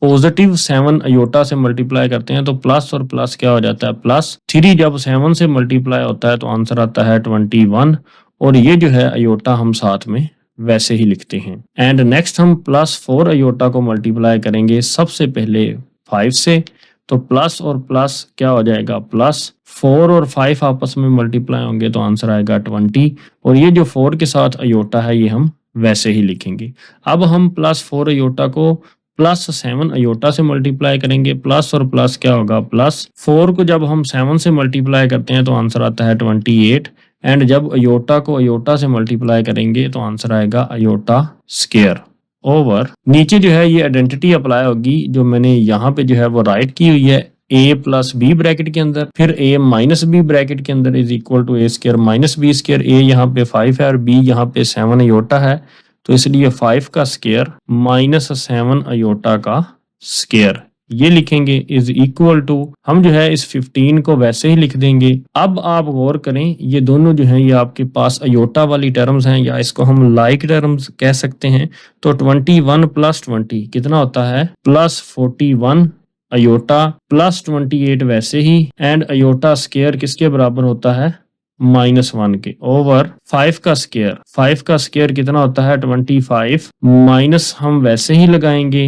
पॉजिटिव 7 अयोटा से मल्टीप्लाई करते हैं तो प्लस और प्लस क्या हो जाता है +3 जब 7 से मल्टीप्लाई होता है तो आंसर आता है 21 और ये जो है अयोटा हम साथ में वैसे ही लिखते हैं। एंड नेक्स्ट हम +4 अयोटा को मल्टीप्लाई करेंगे सबसे पहले 5 से तो प्लस और प्लस क्या हो जाएगा +4 और 5 आपस में मल्टीप्लाई होंगे तो आंसर आएगा 20 और ये जो 4 के साथ अयोटा है ये हम वैसे ही लिखेंगे। अब हम +4 अयोटा को +7 अयोटा से मल्टीप्लाई करेंगे प्लस और प्लस क्या होगा +4 को जब हम 7 से मल्टीप्लाई करते हैं तो आंसर आता है 28 एंड जब अयोटा को अयोटा से मल्टीप्लाई करेंगे तो आंसर आएगा अयोटा स्क्वायर ओवर नीचे जो है ये आइडेंटिटी अप्लाई होगी जो मैंने यहाँ पे जो है वो राइट की हुई है a + b ब्रैकेट के अंदर फिर a - b ब्रैकेट के अंदर is equal to a² - b square. a यहाँ पे 5 है और b यहाँ पे 7 अयोटा है तो इसलिए 5 का स्क्वायर -7 अयोटा का स्क्वायर ये लिखेंगे इज इक्वल टू हम जो है इस 15 को वैसे ही लिख देंगे। अब आप गौर करें ये दोनों जो हैं ये आपके पास अयोटा वाली टर्म्स हैं या इसको हम लाइक टर्म्स कह सकते हैं। तो 21 + 20 कितना होता है +41 अयोटा +28 वैसे ही एंड अयोटा स्क्वायर किसके बराबर होता है -1 के ओवर 5 का स्क्वायर कितना होता है 25 माइनस हम वैसे ही लगाएंगे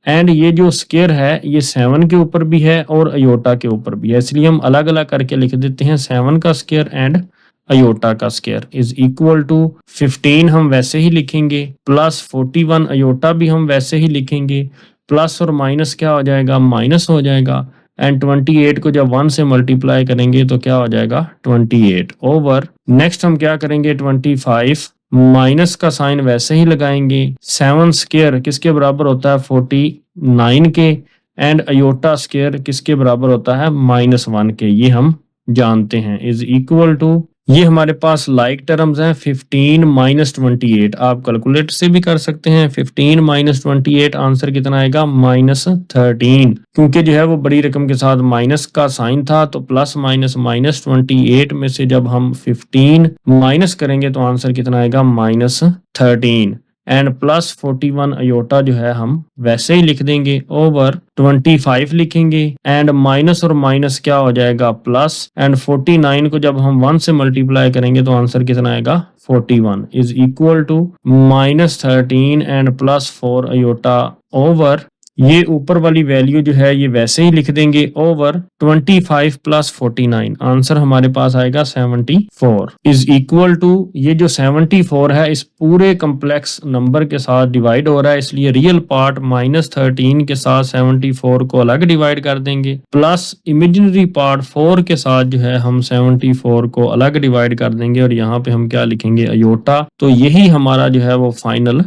एंड ये जो स्क्वायर है ये 7 के ऊपर भी है और अयोटा के ऊपर भी है इसलिए हम अलग अलग करके लिख देते हैं 7 का स्क्वायर एंड अयोटा का स्क्वायर इज इक्वल टू 15 हम वैसे ही लिखेंगे, प्लस 41 अयोटा भी हम वैसे ही लिखेंगे, प्लस और माइनस क्या हो जाएगा, माइनस हो जाएगा, एंड 28 को जब 1 से मल्टीप्लाई करेंगे तो क्या हो जाएगा 28 ओवर, नेक्स्ट हम क्या करेंगे 25, माइनस का साइन वैसे ही लगाएंगे, 7 स्क्वायर किसके बराबर होता है 49 के, एंड अयोटा स्क्वायर किसके बराबर होता है -1 के, ये हम जानते हैं, इज इक्वल टू, ये हमारे पास लाइक टर्म्स हैं 15 माइनस 28, आप कैलकुलेटर से भी कर सकते हैं, 15 माइनस 28 आंसर कितना आएगा -13, क्योंकि जो है वो बड़ी रकम के साथ माइनस का साइन था, तो प्लस माइनस -28 में से जब हम 15 माइनस करेंगे तो आंसर कितना आएगा -13, एंड प्लस 41 अयोटा जो है हम वैसे ही लिख देंगे ओवर 25 लिखेंगे, एंड माइनस और माइनस क्या हो जाएगा प्लस, एंड 49 को जब हम 1 से मल्टीप्लाई करेंगे तो आंसर कितना आएगा 41 is equal to -13 and +4 iota over, ये ऊपर वाली वैल्यू जो है ये वैसे ही लिख देंगे ओवर 25 + 49, आंसर हमारे पास आएगा 74 इज इक्वल टू, ये जो 74 है इस पूरे कम्प्लेक्स नंबर के साथ डिवाइड हो रहा है, इसलिए रियल पार्ट -13 के साथ 74 को अलग डिवाइड कर देंगे, प्लस इमेजिनरी पार्ट 4 के साथ जो है हम 74 को अलग डिवाइड कर देंगे, और यहाँ पे हम क्या लिखेंगे अयोटा, तो यही हमारा जो है वो फाइनल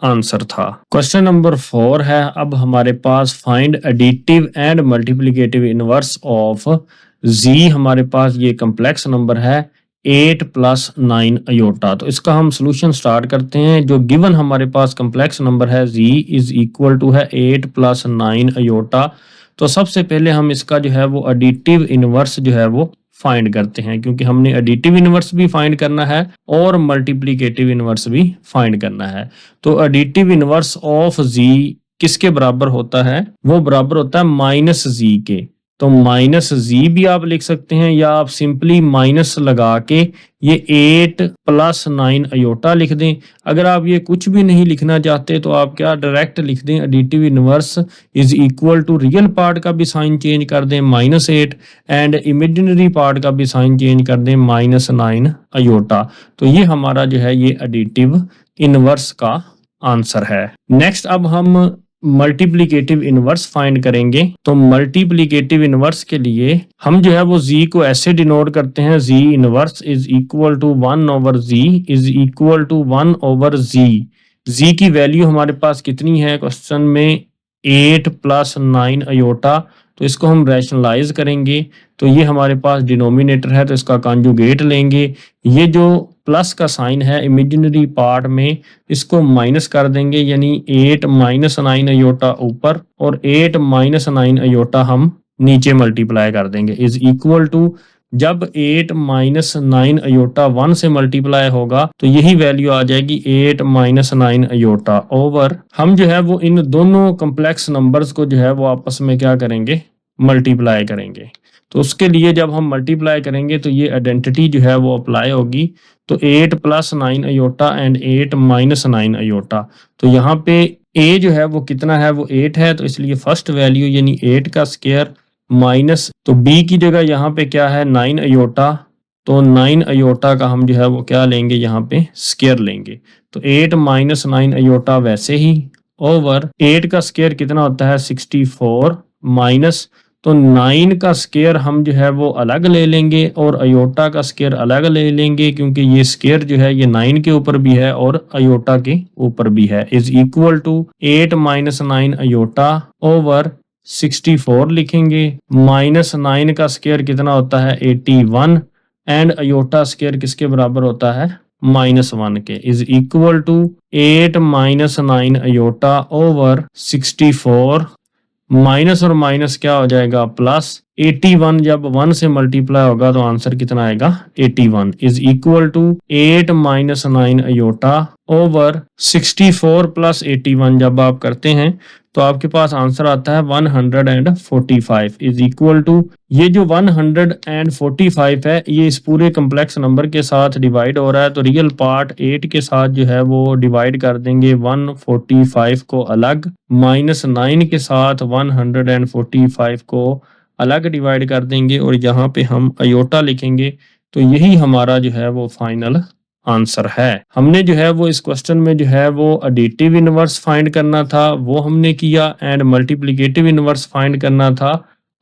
आंसर था। क्वेश्चन नंबर 4 है, अब हमारे पास find additive and multiplicative inverse of z, हमारे पास ये कम्प्लेक्स नंबर है 8 + 9 अयोटा, तो इसका हम सोल्यूशन स्टार्ट करते हैं। जो गिवन हमारे पास कम्प्लेक्स नंबर है जी इज इक्वल टू है 8 + 9 अयोटा, तो सबसे पहले हम इसका जो है वो एडिटिव इनवर्स जो है वो फाइंड करते हैं, क्योंकि हमने एडिटिव इनवर्स भी फाइंड करना है और मल्टीप्लिकेटिव इनवर्स भी फाइंड करना है। तो एडिटिव इनवर्स ऑफ जी किसके बराबर होता है, वो बराबर होता है -जी के, तो -जी भी आप लिख सकते हैं, या आप सिंपली माइनस लगा के ये 8 + 9 अयोटा लिख दें। अगर आप ये कुछ भी नहीं लिखना चाहते तो आप क्या डायरेक्ट लिख दें additive inverse is equal to, real part का भी साइन चेंज कर दें -8 एंड इमेजिनरी पार्ट का भी साइन चेंज कर दें -9 अयोटा, तो ये हमारा जो है ये एडिटिव इनवर्स का आंसर है। नेक्स्ट अब हम मल्टीप्लिकेटिव इनवर्स फाइंड करेंगे, तो मल्टीप्लिकेटिव इनवर्स के लिए हम जो है वो जी को ऐसे डिनोट करते हैं, z inverse is equal to 1/जी इज इक्वल टू 1/जी। जी की वैल्यू हमारे पास कितनी है क्वेश्चन में 8 + 9 अयोटा, तो इसको हम रैशनलाइज करेंगे, तो ये हमारे पास डिनोमिनेटर है तो इसका कॉन्जुगेट लेंगे, ये जो प्लस का साइन है इमेजिनरी पार्ट में इसको माइनस कर देंगे, यानी 8 - 9 अयोटा ऊपर और 8 - 9 अयोटा हम नीचे मल्टीप्लाई कर देंगे, इज इक्वल टू, जब 8 - 9 अयोटा 1 से मल्टीप्लाई होगा तो यही वैल्यू आ जाएगी 8 - 9 अयोटा ओवर, हम जो है वो इन दोनों कम्प्लेक्स नंबर्स को जो है वो आपस में क्या करेंगे मल्टीप्लाई करेंगे, तो उसके लिए जब हम मल्टीप्लाई करेंगे तो ये आइडेंटिटी जो है वो अप्लाई होगी, तो 8 + 9 अयोटा एंड 8 - 9 अयोटा, तो यहाँ पे a जो है वो कितना है वो 8 है, तो इसलिए फर्स्ट वैल्यू यानी 8 का स्क्वायर माइनस, तो b की जगह यहाँ पे क्या है 9 अयोटा, तो 9 अयोटा का हम जो है वो क्या लेंगे यहाँ पे स्क्वायर लेंगे, तो 8 - 9 अयोटा वैसे ही ओवर 8 का स्क्वायर कितना होता है 64 माइनस, तो 9 का स्क्वायर हम जो है वो अलग ले लेंगे और अयोटा का स्क्वायर अलग ले लेंगे, क्योंकि ये स्क्वायर जो है ये 9 के ऊपर भी है और अयोटा के ऊपर भी है, is equal to 8 - 9 iota over 64 लिखेंगे, -9 का स्क्वायर कितना होता है 81 एंड अयोटा स्क्वायर किसके बराबर होता है -1 के, is equal to 8 - 9 iota over 64, minus और माइनस क्या हो जाएगा प्लस, 81 जब 1 से मल्टीप्लाई होगा तो आंसर कितना आएगा 81 is equal to 8 - 9 iota over 64 + 81 जब आप करते हैं तो आपके पास आंसर आता है 145 इज इक्वल टू, ये जो 145 है ये इस पूरे कम्प्लेक्स नंबर के साथ डिवाइड हो रहा है, तो रियल पार्ट 8 के साथ जो है वो डिवाइड कर देंगे 145 को अलग, -9 के साथ 145 को अलग डिवाइड कर देंगे और यहाँ पे हम अयोटा लिखेंगे, तो यही हमारा जो है वो फाइनल आंसर है। हमने जो है वो इस क्वेश्चन में जो है वो एडिटिव इनवर्स फाइंड करना था, वो हमने किया, एंड मल्टीप्लिकेटिव इनवर्स फाइंड करना था।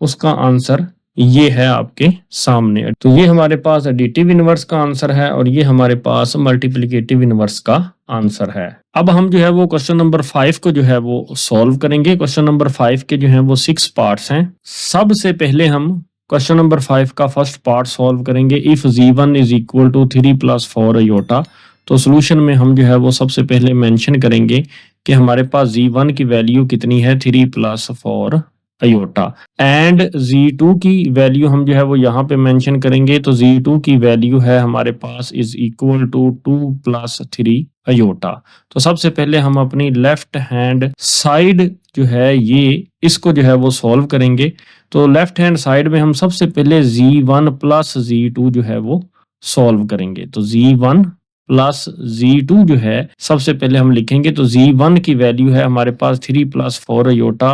उसका आंसर ये है आपके सामने। तो ये हमारे पास एडिटिव इनवर्स का आंसर है और ये हमारे पास मल्टीप्लिकेटिव इनवर्स का आंसर है। अब हम जो है वो क्वेश्चन नंबर 5 को जो है वो सॉल्व करेंगे। क्वेश्चन नंबर 5 के जो है वो 6 पार्ट्स हैं। सबसे पहले हम क्वेश्चन नंबर 5 का फर्स्ट पार्ट सॉल्व करेंगे। If z1 is equal to 3 + 4 iota, तो सोल्यूशन में हम जो है वो सबसे पहले मेंशन करेंगे कि हमारे पास z1 की वैल्यू कितनी है, 3 + 4 अयोटा, एंड z2 की वैल्यू हम जो है वो यहाँ पे मेंशन करेंगे। तो z2 की वैल्यू है हमारे पास इज इक्वल टू 2 + 3 अयोटा। तो सबसे पहले हम अपनी लेफ्ट हैंड साइड जो है ये इसको जो है वो सॉल्व करेंगे। तो लेफ्ट हैंड साइड में हम सबसे पहले z1 + z2 जो है वो सॉल्व करेंगे। तो z1 + z2 जो है सबसे पहले हम लिखेंगे। तो z1 की वैल्यू है हमारे पास 3 + 4 अयोटा,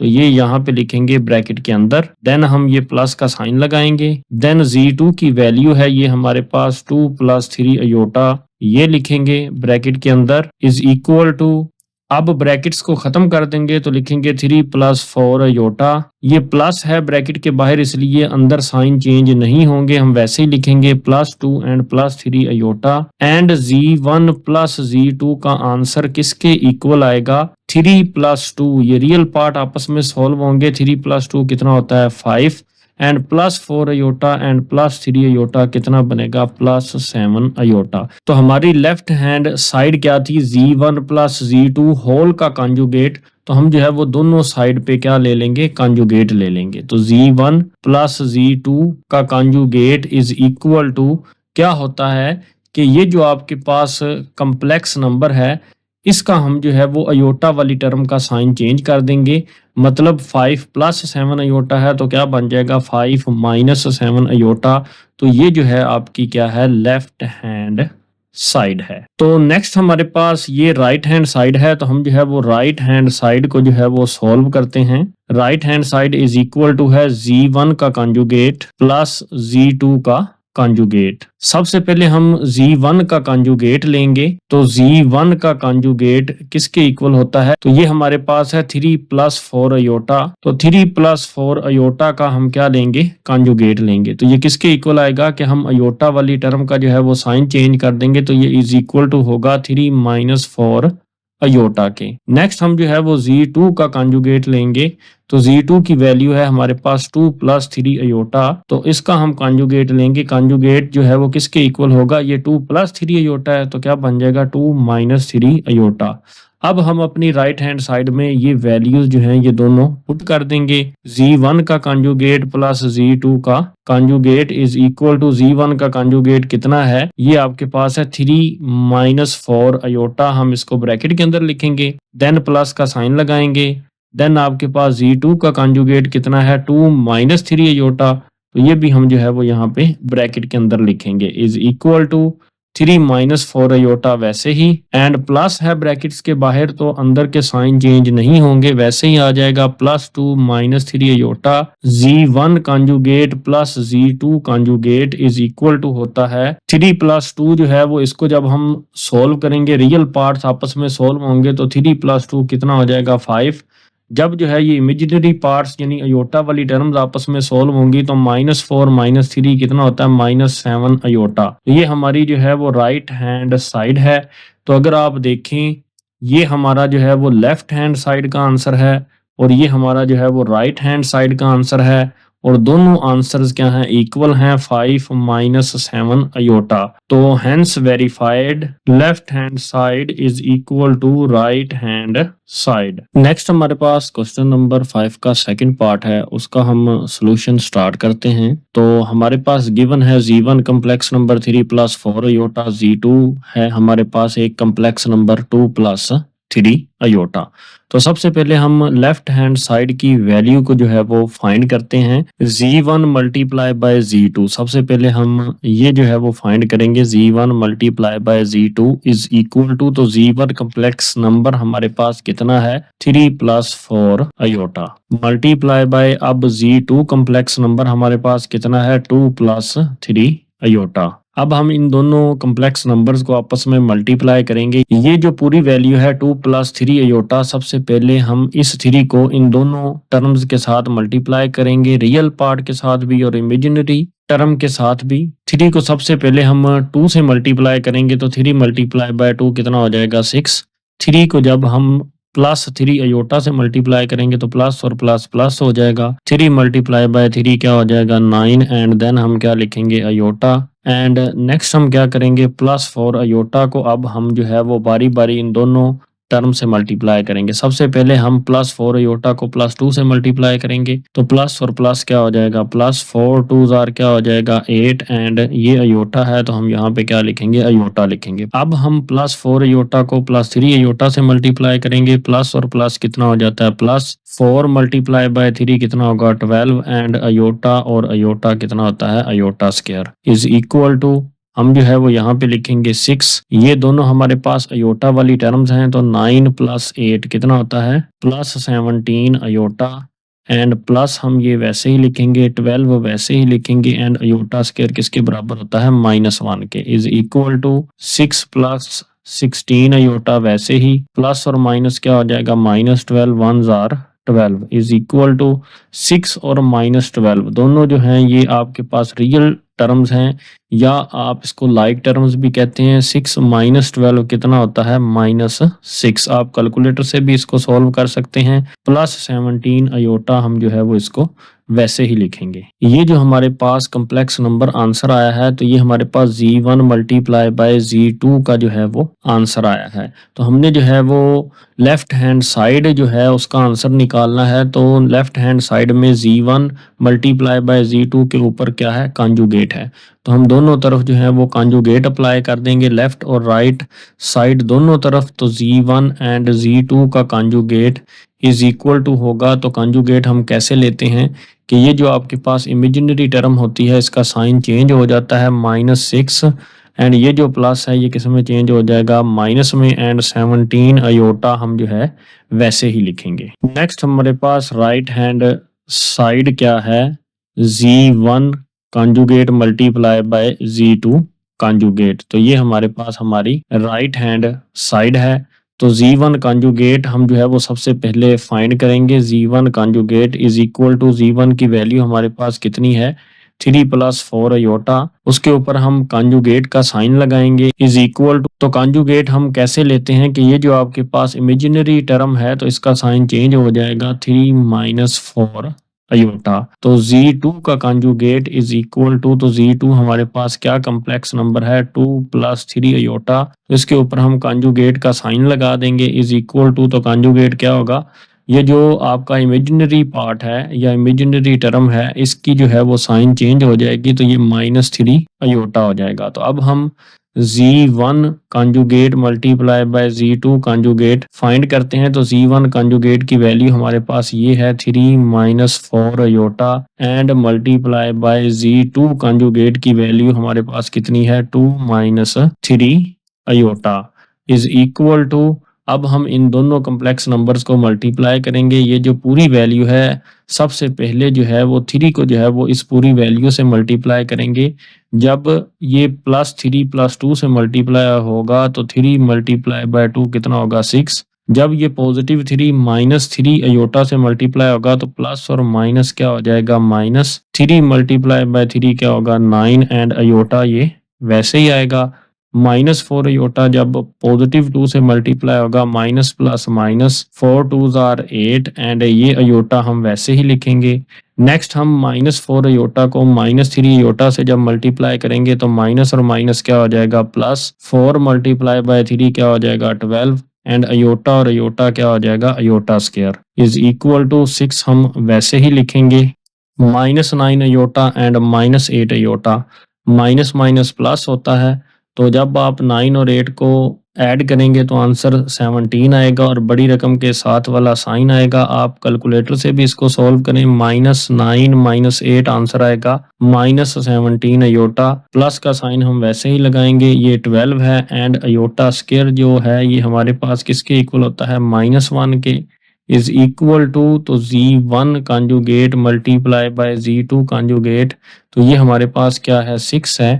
तो ये यहाँ पे लिखेंगे ब्रैकेट के अंदर। देन हम ये प्लस का साइन लगाएंगे। देन z2 की वैल्यू है ये हमारे पास 2 + 3 अयोटा, ये लिखेंगे ब्रैकेट के अंदर, इज इक्वल टू, अब ब्रैकेट्स को खत्म कर देंगे तो लिखेंगे 3 + 4 अयोटा। ये प्लस है ब्रैकेट के बाहर इसलिए अंदर साइन चेंज नहीं होंगे, हम वैसे ही लिखेंगे +2 and +3 iota. And z1 + z2 का आंसर किसके इक्वल आएगा, 3 + 2। ये रियल पार्ट आपस में सॉल्व होंगे। 3 + 2 कितना होता है 5, एंड +4 अयोटा एंड +3 अयोटा कितना बनेगा +7 अयोटा। तो हमारी लेफ्ट हैंड साइड क्या थी, z1 + z2 होल का कॉन्जुगेट। तो हम जो है वो दोनों साइड पे क्या ले लेंगे, कॉन्जुगेट ले लेंगे। तो z1 + z2 का कॉन्जुगेट इज इक्वल टू क्या होता है कि ये जो आपके पास कम्प्लेक्स नंबर है इसका हम जो है वो अयोटा वाली टर्म का साइन चेंज कर देंगे। मतलब 5 + 7 अयोटा है तो क्या बन जाएगा 5 - 7 अयोटा। तो ये जो है आपकी क्या है, लेफ्ट हैंड साइड है। तो नेक्स्ट हमारे पास ये राइट हैंड साइड है। तो हम जो है वो राइट हैंड साइड को जो है वो सॉल्व करते हैं। Right hand side is equal to है z1 का कॉन्जुगेट प्लस z2 का कॉन्जुगेट। सबसे पहले हम z1 का कॉन्जुगेट लेंगे। तो z1 का कॉन्जुगेट किसके इक्वल होता है, तो ये हमारे पास है 3 + 4 अयोटा। तो 3 + 4 अयोटा का हम क्या लेंगे, कॉन्जुगेट लेंगे। तो ये किसके इक्वल आएगा कि हम अयोटा वाली टर्म का जो है वो साइन चेंज कर देंगे। तो ये इज इक्वल टू होगा 3 - 4 अयोटा के। नेक्स्ट हम जो है वो z2 का कॉन्जुगेट लेंगे। तो z2 की वैल्यू है हमारे पास 2 + 3 अयोटा। तो इसका हम कॉन्जुगेट लेंगे। कॉन्जुगेट जो है वो किसके इक्वल होगा, ये 2 + 3 अयोटा है तो क्या बन जाएगा 2 - 3 अयोटा। अब हम अपनी राइट हैंड साइड में ये वैल्यूज जो हैं ये दोनों पुट कर देंगे। z1 का कॉन्जुगेट प्लस z2 का conjugate is equal to, z1 का कॉन्जुगेट कितना है, ये आपके पास है 3 - 4 अयोटा। हम इसको ब्रैकेट के अंदर लिखेंगे, देन प्लस का साइन लगाएंगे। देन आपके पास z2 का कॉन्जुगेट कितना है 2 - 3 अयोटा। तो ये भी हम जो है वो यहाँ पे ब्रैकेट के अंदर लिखेंगे, इज इक्वल टू 3 - 4 अयोटा वैसे ही, एंड प्लस है ब्रैकेट्स के बाहर तो अंदर के साइन चेंज नहीं होंगे, वैसे ही आ जाएगा +2 - 3 iota. z1 conjugate plus z2 conjugate is equal to होता है 3 + 2 जो है वो, इसको जब हम सोल्व करेंगे रियल पार्ट्स आपस में सोल्व होंगे तो 3 + 2 कितना हो जाएगा 5। जब जो है ये इमेजिनरी पार्ट्स यानी अयोटा वाली टर्म्स आपस में सोल्व होंगी तो -4 - 3 कितना होता है -7 अयोटा। तो ये हमारी जो है वो राइट हैंड साइड है। तो अगर आप देखें ये हमारा जो है वो लेफ्ट हैंड साइड का आंसर है और ये हमारा जो है वो राइट हैंड साइड का आंसर है, और दोनों आंसर्स क्या हैं, इक्वल हैं 5 - 7 अयोटा। तो hence verified left hand side is equal to right hand side. Next हमारे पास क्वेश्चन नंबर 5 का सेकंड पार्ट है, उसका हम सॉल्यूशन स्टार्ट करते हैं। तो हमारे पास गिवन है z1 complex number 3 + 4 aorta, z2 है हमारे पास एक कम्प्लेक्स नंबर 2 + 3 अयोटा। तो सबसे पहले हम लेफ्ट हैंड साइड की वैल्यू को जो है वो फाइंड करते हैं। z1 × z2, सबसे पहले हम ये जो है वो फाइंड करेंगे। z1 × z2 is equal to, तो z1 कम्प्लेक्स नंबर हमारे पास कितना है 3 + 4 अयोटा, मल्टीप्लाई बाय अब z2 कम्प्लेक्स नंबर हमारे पास कितना है 2 + 3 अयोटा। अब हम इन दोनों कम्प्लेक्स नंबर्स को आपस में मल्टीप्लाई करेंगे। ये जो पूरी वैल्यू है 2 + 3 अयोटा, सबसे पहले हम इस 3 को इन दोनों टर्म्स के साथ मल्टीप्लाई करेंगे, रियल पार्ट के साथ भी और इमेजिनरी टर्म के साथ भी। 3 को सबसे पहले हम 2 से मल्टीप्लाई करेंगे तो 3 मल्टीप्लाई बाय 2 कितना हो जाएगा 6। 3 को जब हम +3 अयोटा से मल्टीप्लाई करेंगे तो प्लस और प्लस प्लस हो जाएगा। 3 मल्टीप्लाई बाय 3 क्या हो जाएगा 9 एंड देन हम क्या लिखेंगे अयोटा। एंड नेक्स्ट हम क्या करेंगे +4 अयोटा को अब हम जो है वो बारी बारी इन दोनों टर्म से मल्टीप्लाई करेंगे। सबसे पहले हम +4 अयोटा को +2 से मल्टीप्लाई करेंगे तो प्लस और प्लस क्या हो जाएगा +4 2 जार क्या हो जाएगा 8 एंड ये अयोटा है तो हम यहाँ पे क्या लिखेंगे अयोटा लिखेंगे। अब हम +4 अयोटा को +3 अयोटा से मल्टीप्लाई करेंगे, प्लस और प्लस कितना हो जाता है +4 मल्टीप्लाई बाय 3 कितना होगा 12 एंड अयोटा और अयोटा कितना होता है iota square is equal to हम जो है वो यहाँ पे लिखेंगे 6। ये दोनों हमारे पास अयोटा वाली टर्म्स हैं तो 9 + 8 कितना होता है +17 अयोटा एंड प्लस हम ये वैसे ही लिखेंगे 12 वैसे ही लिखेंगे एंड अयोटा स्क्वायर किसके बराबर होता है -1 के इज इक्वल टू 6 + 16 अयोटा वैसे ही प्लस और माइनस क्या हो जाएगा -12 1 जार 12 इज इक्वल टू 6 और -12 दोनों जो हैं ये आपके पास रियल टर्म्स हैं या आप इसको लाइक टर्म्स भी कहते हैं। 6 - 12 कितना होता है -6। आप कैलकुलेटर से भी इसको सॉल्व कर सकते हैं। +17 अयोटा हम जो है वो इसको वैसे ही लिखेंगे। ये जो हमारे पास कम्प्लेक्स नंबर आंसर आया है तो ये हमारे पास Z1 मल्टीप्लाई बाय Z2 का जो है वो आंसर आया है। तो हमने जो है वो लेफ्ट हैंड साइड जो है उसका आंसर निकालना है तो लेफ्ट हैंड साइड में Z1 मल्टीप्लाई बाय Z2 के ऊपर क्या है कॉन्जुगेट है तो हम दोनों तरफ जो है वो कॉन्जुगेट अप्लाई कर देंगे लेफ्ट और राइट साइड दोनों तरफ। तो Z1 एंड Z2 का कॉन्जुगेट इज इक्वल टू होगा। तो कॉन्जुगेट हम कैसे लेते हैं कि ये जो आपके पास इमेजिनरी टर्म होती है इसका साइन चेंज हो जाता है -6 एंड ये जो प्लस है ये किस में चेंज हो जाएगा माइनस में एंड 17 अयोटा हम जो है वैसे ही लिखेंगे। नेक्स्ट हमारे पास राइट हैंड साइड क्या है Z1 conjugate multiply by Z2 conjugate. तो ये हमारे पास हमारी राइट हैंड साइड है तो Z1 कॉन्जुगेट हम जो है वो सबसे पहले फाइंड करेंगे। Z1 conjugate is equal to Z1 की वैल्यू हमारे पास कितनी है 3 + 4 अयोटा, उसके ऊपर हम कॉन्जुगेट का साइन लगाएंगे इज इक्वल टू। तो कॉन्जुगेट हम कैसे लेते हैं कि ये जो आपके पास इमेजिनरी टर्म है तो इसका साइन चेंज हो जाएगा 3 - 4 अयोटा। तो Z2 का कॉन्जुगेट इज इक्वल टू तो Z2 हमारे पास क्या कम्प्लेक्स नंबर है 2 + 3 अयोटा, तो इसके ऊपर हम कॉन्जुगेट का साइन लगा देंगे इज इक्वल टू। तो कॉन्जुगेट क्या होगा ये जो आपका इमेजिनरी पार्ट है या इमेजिनरी टर्म है इसकी जो है वो साइन चेंज हो जाएगी तो ये -3 अयोटा हो जाएगा। तो अब हम Z1 conjugate multiply by Z2 conjugate find करते हैं। तो Z1 कॉन्जुगेट की वैल्यू हमारे पास ये है 3 - 4 iota and multiply by Z2 conjugate की वैल्यू हमारे पास कितनी है 2 - 3 अयोटा इज इक्वल टू। अब हम इन दोनों कम्प्लेक्स नंबर्स को मल्टीप्लाई करेंगे। ये जो पूरी वैल्यू है सबसे पहले जो है वो 3 को जो है वो इस पूरी वैल्यू से मल्टीप्लाई करेंगे। जब ये +3 + 2 से मल्टीप्लाई होगा तो 3 मल्टीप्लाई बाय 2 कितना होगा 6। जब ये +3 - 3 अयोटा से मल्टीप्लाई होगा तो प्लस और माइनस क्या हो जाएगा -3 मल्टीप्लाई बाय 3 क्या होगा 9 एंड अयोटा ये वैसे ही आएगा। -4 अयोटा जब +2 से मल्टीप्लाई होगा minus plus minus 4 2 jar 8 and ये अयोटा हम वैसे ही लिखेंगे। नेक्स्ट हम -4 अयोटा को -3 अयोटा से जब मल्टीप्लाई करेंगे तो माइनस और माइनस क्या हो जाएगा +4 मल्टीप्लाई बाय 3 क्या हो जाएगा 12 एंड अयोटा और अयोटा क्या हो जाएगा iota square is equal to 6 हम वैसे ही लिखेंगे। -9 iota and -8 iota minus minus plus होता है तो जब आप 9 और 8 को ऐड करेंगे तो आंसर 17 आएगा और बड़ी रकम के साथ वाला साइन आएगा। आप कैलकुलेटर से भी इसको सॉल्व करें -9 - 8 आंसर आएगा -17 अयोटा। प्लस का साइन हम वैसे ही लगाएंगे ये 12 है एंड अयोटा स्क्वायर जो है ये हमारे पास किसके इक्वल होता है -1 के इज इक्वल टू। तो Z1 conjugate multiply by Z2 conjugate तो ये हमारे पास क्या है 6 है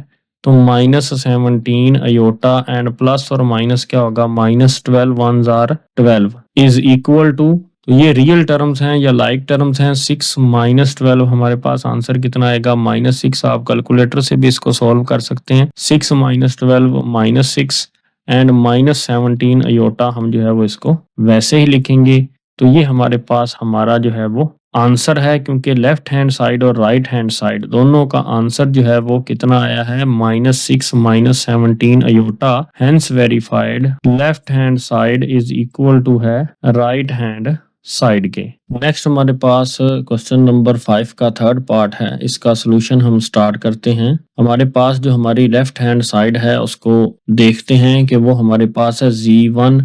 तो -17 अयोटा एंड प्लस और माइनस क्या होगा, -12 1s are 12 is equal to, तो ये रियल टर्म्स हैं या लाइक टर्म्स हैं, 6 -12 हमारे पास आंसर कितना आएगा -6। आप कैलकुलेटर से भी इसको सॉल्व कर सकते हैं। 6 -12 -6 एंड -17 अयोटा हम जो है वो इसको वैसे ही लिखेंगे। तो ये हमारे पास हमारा जो है वो आंसर है, क्योंकि लेफ्ट हैंड साइड और राइट हैंड साइड दोनों का आंसर जो है वो कितना आया है -6 -17 iota, hence verified left hand side is equal to है राइट हैंड साइड के। नेक्स्ट हमारे पास क्वेश्चन नंबर 5 का थर्ड पार्ट है, इसका सोल्यूशन हम स्टार्ट करते हैं। हमारे पास जो हमारी लेफ्ट हैंड साइड है उसको देखते हैं कि वो हमारे पास है Z1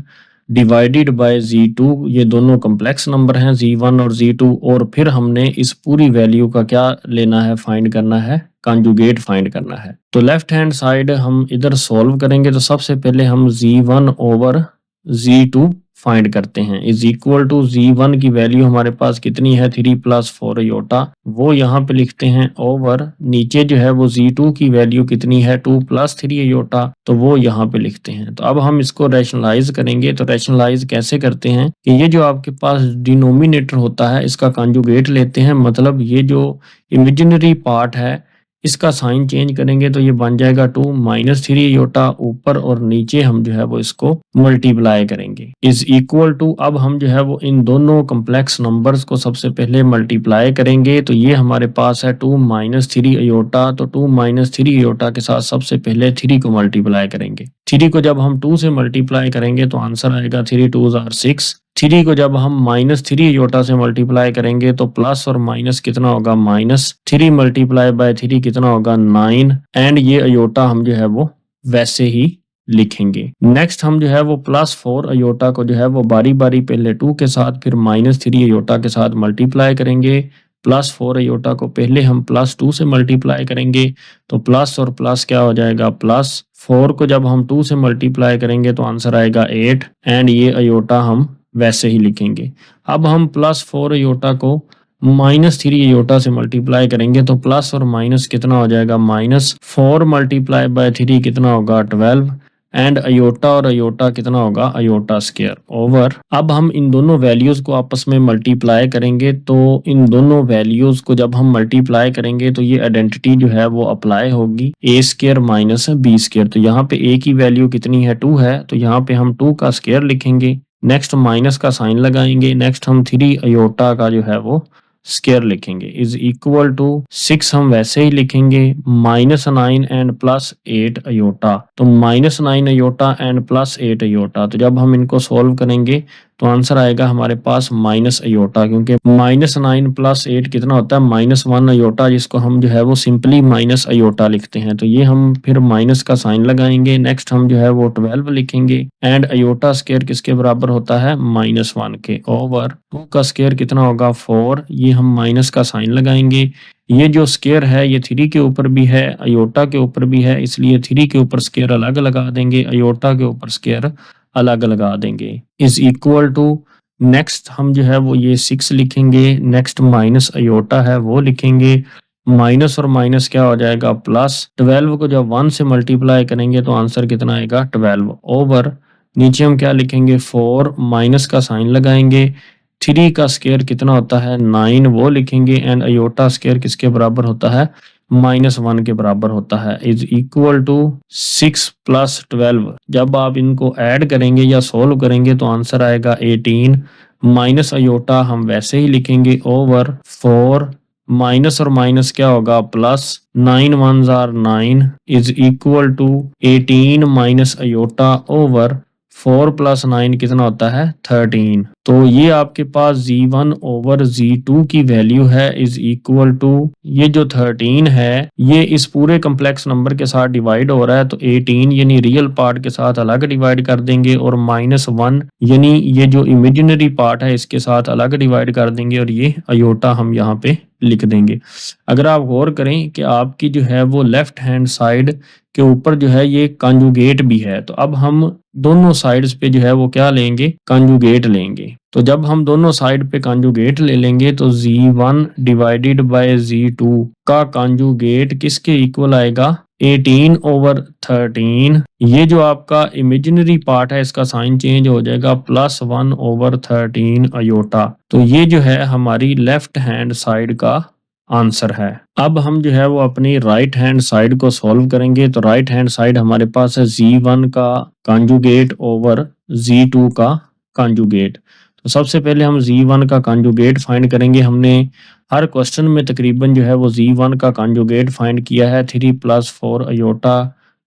डिवाइडेड बाय Z2, ये दोनों कम्प्लेक्स नंबर हैं Z1 और Z2, और फिर हमने इस पूरी वैल्यू का क्या लेना है, फाइंड करना है, कॉन्जुगेट फाइंड करना है। तो लेफ्ट हैंड साइड हम इधर सॉल्व करेंगे, तो सबसे पहले हम Z1 ओवर Z2 फाइंड करते हैं, इज इक्वल टू Z1 की वैल्यू हमारे पास कितनी है 3 + 4 अयोटा, वो यहाँ पे लिखते हैं, ओवर नीचे जो है वो Z2 की वैल्यू कितनी है 2 + 3 अयोटा, तो वो यहाँ पे लिखते हैं। तो अब हम इसको रैशनलाइज करेंगे। तो रैशनलाइज कैसे करते हैं कि ये जो आपके पास डिनोमिनेटर होता है इसका कॉन्जुगेट लेते हैं, मतलब ये जो इमेजिनरी पार्ट है इसका साइन चेंज करेंगे तो ये बन जाएगा 2 -3 अयोटा ऊपर, और नीचे हम जो है वो इसको मल्टीप्लाई करेंगे, इज इक्वल टू, अब हम जो है वो इन दोनों कम्प्लेक्स नंबर्स को सबसे पहले मल्टीप्लाई करेंगे। तो ये हमारे पास है 2 -3 अयोटा, तो 2 -3 अयोटा के साथ सबसे पहले 3 को मल्टीप्लाई करेंगे। 3 को जब हम 2 से मल्टीप्लाई करेंगे तो आंसर आएगा 3 2s आर 6। 3 को जब हम -3 अयोटा से मल्टीप्लाई करेंगे तो प्लस और माइनस कितना होगा, -3 मल्टीप्लाई बाय 3 कितना होगा 9, एंड ये अयोटा हम जो है वो वैसे ही लिखेंगे। नेक्स्ट हम जो है वो +4 अयोटा को जो है वो बारी बारी पहले 2 के साथ फिर -3 अयोटा के साथ मल्टीप्लाई करेंगे। +4 अयोटा को पहले हम +2 से मल्टीप्लाई करेंगे, तो प्लस और प्लस क्या हो जाएगा +4 को जब हम 2 से मल्टीप्लाई करेंगे तो आंसर आएगा 8, एंड ये अयोटा हम वैसे ही लिखेंगे। अब हम +4 अयोटा को -3 अयोटा से मल्टीप्लाई करेंगे तो प्लस और माइनस कितना हो जाएगा, -4 मल्टीप्लाई बाय 3 कितना होगा 12, एंड अयोटा और अयोटा कितना होगा, अयोटा स्क्वायर ओवर। अब हम इन दोनों वैल्यूज को आपस में मल्टीप्लाई करेंगे, तो इन दोनों वैल्यूज को जब हम मल्टीप्लाई करेंगे तो ये आइडेंटिटी जो है वो अप्लाई होगी, a² - b²। तो यहाँ पे a की वैल्यू कितनी है 2 है, तो यहाँ पे हम 2 का स्क्वायर लिखेंगे, नेक्स्ट माइनस का साइन लगाएंगे, नेक्स्ट हम 3 अयोटा का जो है वो स्क्वायर लिखेंगे, इज इक्वल टू 6 हम वैसे ही लिखेंगे, -9 एंड +8 अयोटा, तो -9 अयोटा एंड +8 अयोटा। तो जब हम इनको सॉल्व करेंगे तो आंसर आएगा हमारे पास माइनस अयोटा, क्योंकि -9 + 8 कितना होता है -1 अयोटा, जिसको हम जो है वो सिंपली माइनस अयोटा लिखते हैं। तो ये हम फिर माइनस का साइन लगाएंगे, नेक्स्ट हम जो है वो 12 लिखेंगे, एंड अयोटा स्क्वायर किसके बराबर होता है -1 के, ओवर 2 का स्क्वायर कितना होगा 4, ये हम माइनस का साइन लगाएंगे। ये जो स्क्वायर है ये 3 के ऊपर भी है, अयोटा के ऊपर भी है, इसलिए 3 के ऊपर स्क्वायर अलग लगा देंगे, अयोटा के ऊपर स्क्वायर अलग लगा देंगे, इज इक्वल टू, नेक्स्ट हम जो है वो ये 6 लिखेंगे, नेक्स्ट माइनस अयोटा है वो लिखेंगे, माइनस और माइनस क्या हो जाएगा प्लस, 12 को जब 1 से मल्टीप्लाई करेंगे तो आंसर कितना आएगा 12, ओवर नीचे हम क्या लिखेंगे 4, माइनस का साइन लगाएंगे, 3 का स्क्वायर कितना होता है 9 वो लिखेंगे, एंड अयोटा स्क्वायर किसके बराबर होता है -1 के बराबर होता है, इज इक्वल टू 6 + 12। जब आप इनको ऐड करेंगे या सोल्व करेंगे तो आंसर आएगा 18, माइनस अयोटा हम वैसे ही लिखेंगे, ओवर 4, माइनस और माइनस क्या होगा plus, 9 1s are 9 is equal to 18 minus iota over 4 + 9 कितना होता है 13। तो ये आपके पास Z1 ओवर Z2 की वैल्यू है, इज इक्वल टू, ये जो 13 है ये इस पूरे कम्प्लेक्स नंबर के साथ डिवाइड हो रहा है, तो 18 यानी रियल पार्ट के साथ अलग डिवाइड कर देंगे, और -1 यानी ये जो इमेजिनरी पार्ट है इसके साथ अलग डिवाइड कर देंगे, और ये अयोटा हम यहाँ पे लिख देंगे। अगर आप गौर करें कि आपकी जो है वो लेफ्ट हैंड साइड के ऊपर जो है ये कॉन्जुगेट भी है, तो अब हम दोनों साइड्स पे जो है वो क्या लेंगे, कॉन्जुगेट लेंगे। तो जब हम दोनों साइड पे कॉन्जुगेट ले लेंगे तो Z1 डिवाइडेड बाय Z2 का कॉन्जुगेट किसके इक्वल आएगा, 18 ओवर 13, ये जो आपका इमेजिनरी पार्ट है इसका साइन चेंज हो जाएगा +1 ओवर 13 अयोटा। तो ये जो है हमारी लेफ्ट हैंड साइड का आंसर है। अब हम जो है वो अपनी राइट हैंड साइड को सॉल्व करेंगे। तो राइट हैंड साइड हमारे पास है z1 का कॉन्जुगेट ओवर z2 का कॉन्जुगेट। तो सबसे पहले हम z1 का कॉन्जुगेट फाइंड करेंगे। हमने हर क्वेश्चन में तकरीबन जो है वो z1 का कॉन्जुगेट फाइंड किया है। 3 + 4 अयोटा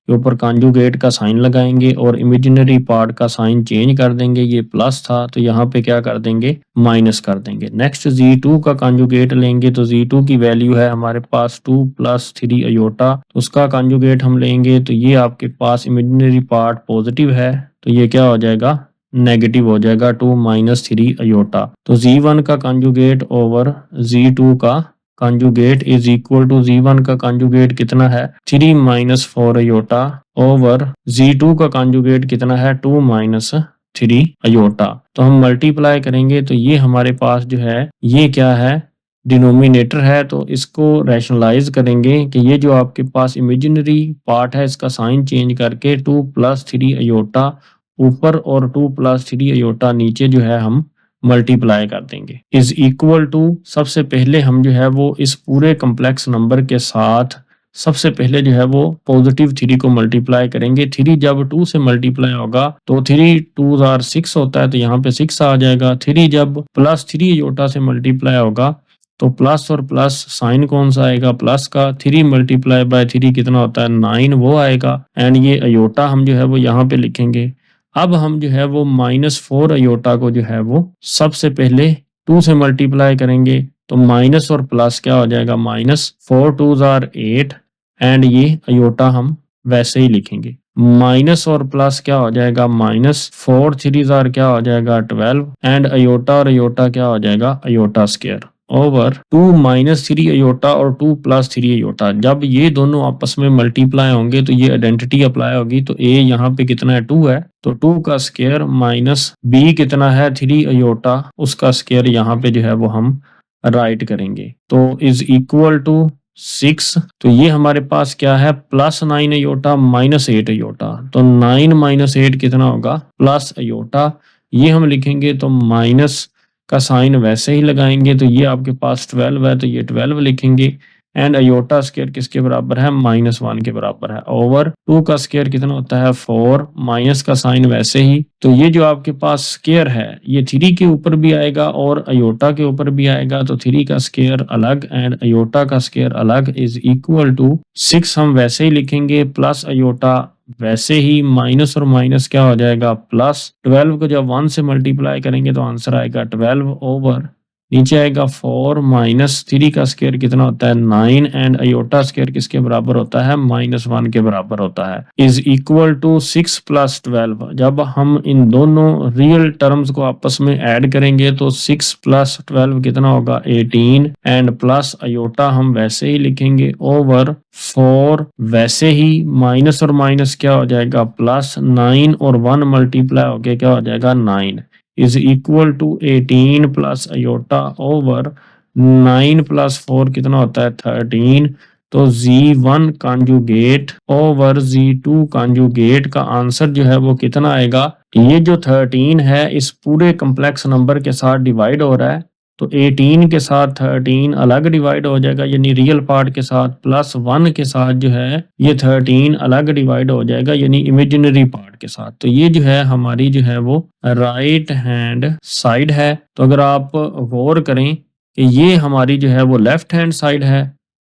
के ऊपर कॉन्जुगेट का साइन लगाएंगे और इमेजिनरी पार्ट का साइन चेंज कर देंगे। ये प्लस था तो यहाँ पे क्या कर देंगे, माइनस कर देंगे। नेक्स्ट z2 का कॉन्जुगेट लेंगे। तो z2 की वैल्यू है हमारे पास 2 + 3 अयोटा, उसका कॉन्जुगेट हम लेंगे। तो ये आपके पास इमेजिनरी पार्ट पॉजिटिव है तो ये क्या हो जाएगा, नेगेटिव हो जाएगा, 2 - 3 अयोटा। तो z1 का कॉन्जुगेट ओवर z2 का conjugate is equal to z1 का कॉन्जुगेट कितना है, 3 - 4 अयोटा ओवर z2 का कॉन्जुगेट कितना है, 2 - 3 अयोटा। तो हम मल्टीप्लाई करेंगे तो ये हमारे पास जो है ये क्या है, डिनोमिनेटर है। तो इसको रैशनलाइज करेंगे कि ये जो आपके पास इमेजिनरी पार्ट है इसका साइन चेंज करके 2 + 3 अयोटा ऊपर और 2 + 3 अयोटा नीचे जो है हम मल्टीप्लाई कर देंगे इज इक्वल टू, सबसे पहले हम जो है वो इस पूरे कम्प्लेक्स नंबर के साथ सबसे पहले जो है वो पॉजिटिव 3 को मल्टीप्लाई करेंगे। 3 जब 2 से मल्टीप्लाई होगा तो 3 2 आर 6 होता है तो यहाँ पे 6 आ जाएगा। 3 जब +3 अयोटा से मल्टीप्लाई होगा तो प्लस और प्लस साइन कौन सा आएगा, प्लस का। 3 × 3 कितना होता है, 9 वो आएगा। एंड ये अयोटा हम जो है वो यहाँ पे लिखेंगे। अब हम जो है वो -4 अयोटा को जो है वो सबसे पहले 2 से मल्टीप्लाई करेंगे तो माइनस और प्लस क्या हो जाएगा, -4 2 आर 8 एंड ये अयोटा हम वैसे ही लिखेंगे। माइनस और प्लस क्या हो जाएगा, -4 3 आर क्या हो जाएगा 12 एंड अयोटा और अयोटा क्या हो जाएगा, अयोटा स्क्वायर ओवर 2 - 3 अयोटा और 2 + 3 अयोटा। जब ये दोनों आपस में मल्टीप्लाई होंगे तो ये आइडेंटिटी अप्लाई होगी। तो a यहाँ पे कितना है, 2 है तो 2 का स्क्वायर माइनस b कितना है, 3 अयोटा, उसका स्क्वायर यहाँ पे जो है वो हम राइट करेंगे। तो इज इक्वल टू 6। तो ये हमारे पास क्या है, +9 अयोटा -8 अयोटा। तो 9 - 8 कितना होगा, प्लस अयोटा। ये हम लिखेंगे तो माइनस का साइन वैसे ही लगाएंगे। तो ये आपके पास 12 है तो ये 12 लिखेंगे एंड अयोटा स्क्वायर किसके बराबर है, -1 के बराबर है ओवर 2 का स्क्वायर कितना होता है 4, माइनस का साइन वैसे ही। तो ये जो आपके पास स्क्वायर है ये 3 के ऊपर भी आएगा और अयोटा के ऊपर भी आएगा। तो 3 का स्क्वायर अलग एंड अयोटा का स्क्वायर अलग इज इक्वल टू 6 हम वैसे ही लिखेंगे, प्लस अयोटा वैसे ही, माइनस और माइनस क्या हो जाएगा प्लस। 12 को जब 1 से मल्टीप्लाई करेंगे तो आंसर आएगा 12 ओवर नीचे आएगा 4 - 3 का स्क्वायर कितना होता है 9 एंड अयोटा स्क्वायर किसके बराबर होता है, -1 के बराबर होता है इज इक्वल टू 6 + 12। जब हम इन दोनों रियल टर्म्स को आपस में ऐड करेंगे तो 6 + 12 कितना होगा 18 एंड प्लस अयोटा हम वैसे ही लिखेंगे ओवर 4 वैसे ही, माइनस और माइनस क्या हो जाएगा प्लस, 9 और 1 मल्टीप्लाई होके क्या हो जाएगा 9 is equal to 18 plus iota over 9 + 4 कितना होता है 13। तो z1 conjugate over z2 conjugate का आंसर जो है वो कितना आएगा, ये जो 13 है इस पूरे कम्प्लेक्स नंबर के साथ डिवाइड हो रहा है तो 18 के साथ 13 अलग डिवाइड हो जाएगा यानी रियल पार्ट के साथ, +1 के साथ जो है ये 13 अलग डिवाइड हो जाएगा यानी इमेजिनरी पार्ट के साथ। तो ये जो है हमारी जो है वो राइट हैंड साइड है। तो अगर आप गौर करें कि ये हमारी जो है वो लेफ्ट हैंड साइड है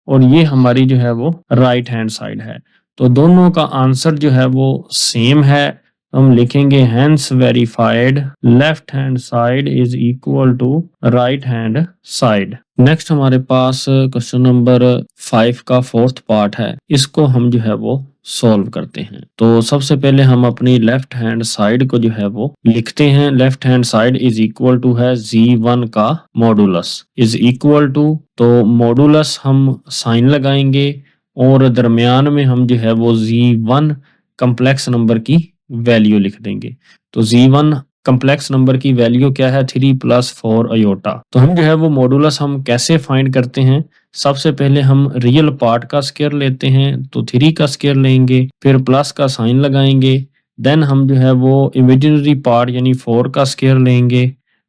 और ये हमारी जो है वो राइट हैंड साइड है। तो दोनों का आंसर जो है वो सेम है। हम लिखेंगे hence verified left hand side is equal to right hand side. Next हमारे पास क्वेश्चन नंबर 5 का 4th पार्ट है, इसको हम जो है वो सॉल्व करते हैं। तो सबसे पहले हम अपनी लेफ्ट हैंड साइड को जो है वो लिखते हैं। Left hand side is equal to है z1 का मॉडुलस इज इक्वल टू, तो मॉडुलस हम साइन लगाएंगे और दरमियान में हम जो है वो z1 कम्प्लेक्स नंबर की वैल्यू लिख देंगे। तो z1 कम्प्लेक्स नंबर की वैल्यू क्या है, 3 + 4 अयोटा। तो हम जो है वो मॉडुलस हम कैसे फाइंड करते हैं, सबसे पहले हम रियल पार्ट का स्क्वायर लेते हैं, तो 3 का स्क्वायर लेंगे, फिर प्लस का साइन लगाएंगे, देन हम जो है वो इमेजिनरी पार्ट यानी 4 का स्क्वायर लेंगे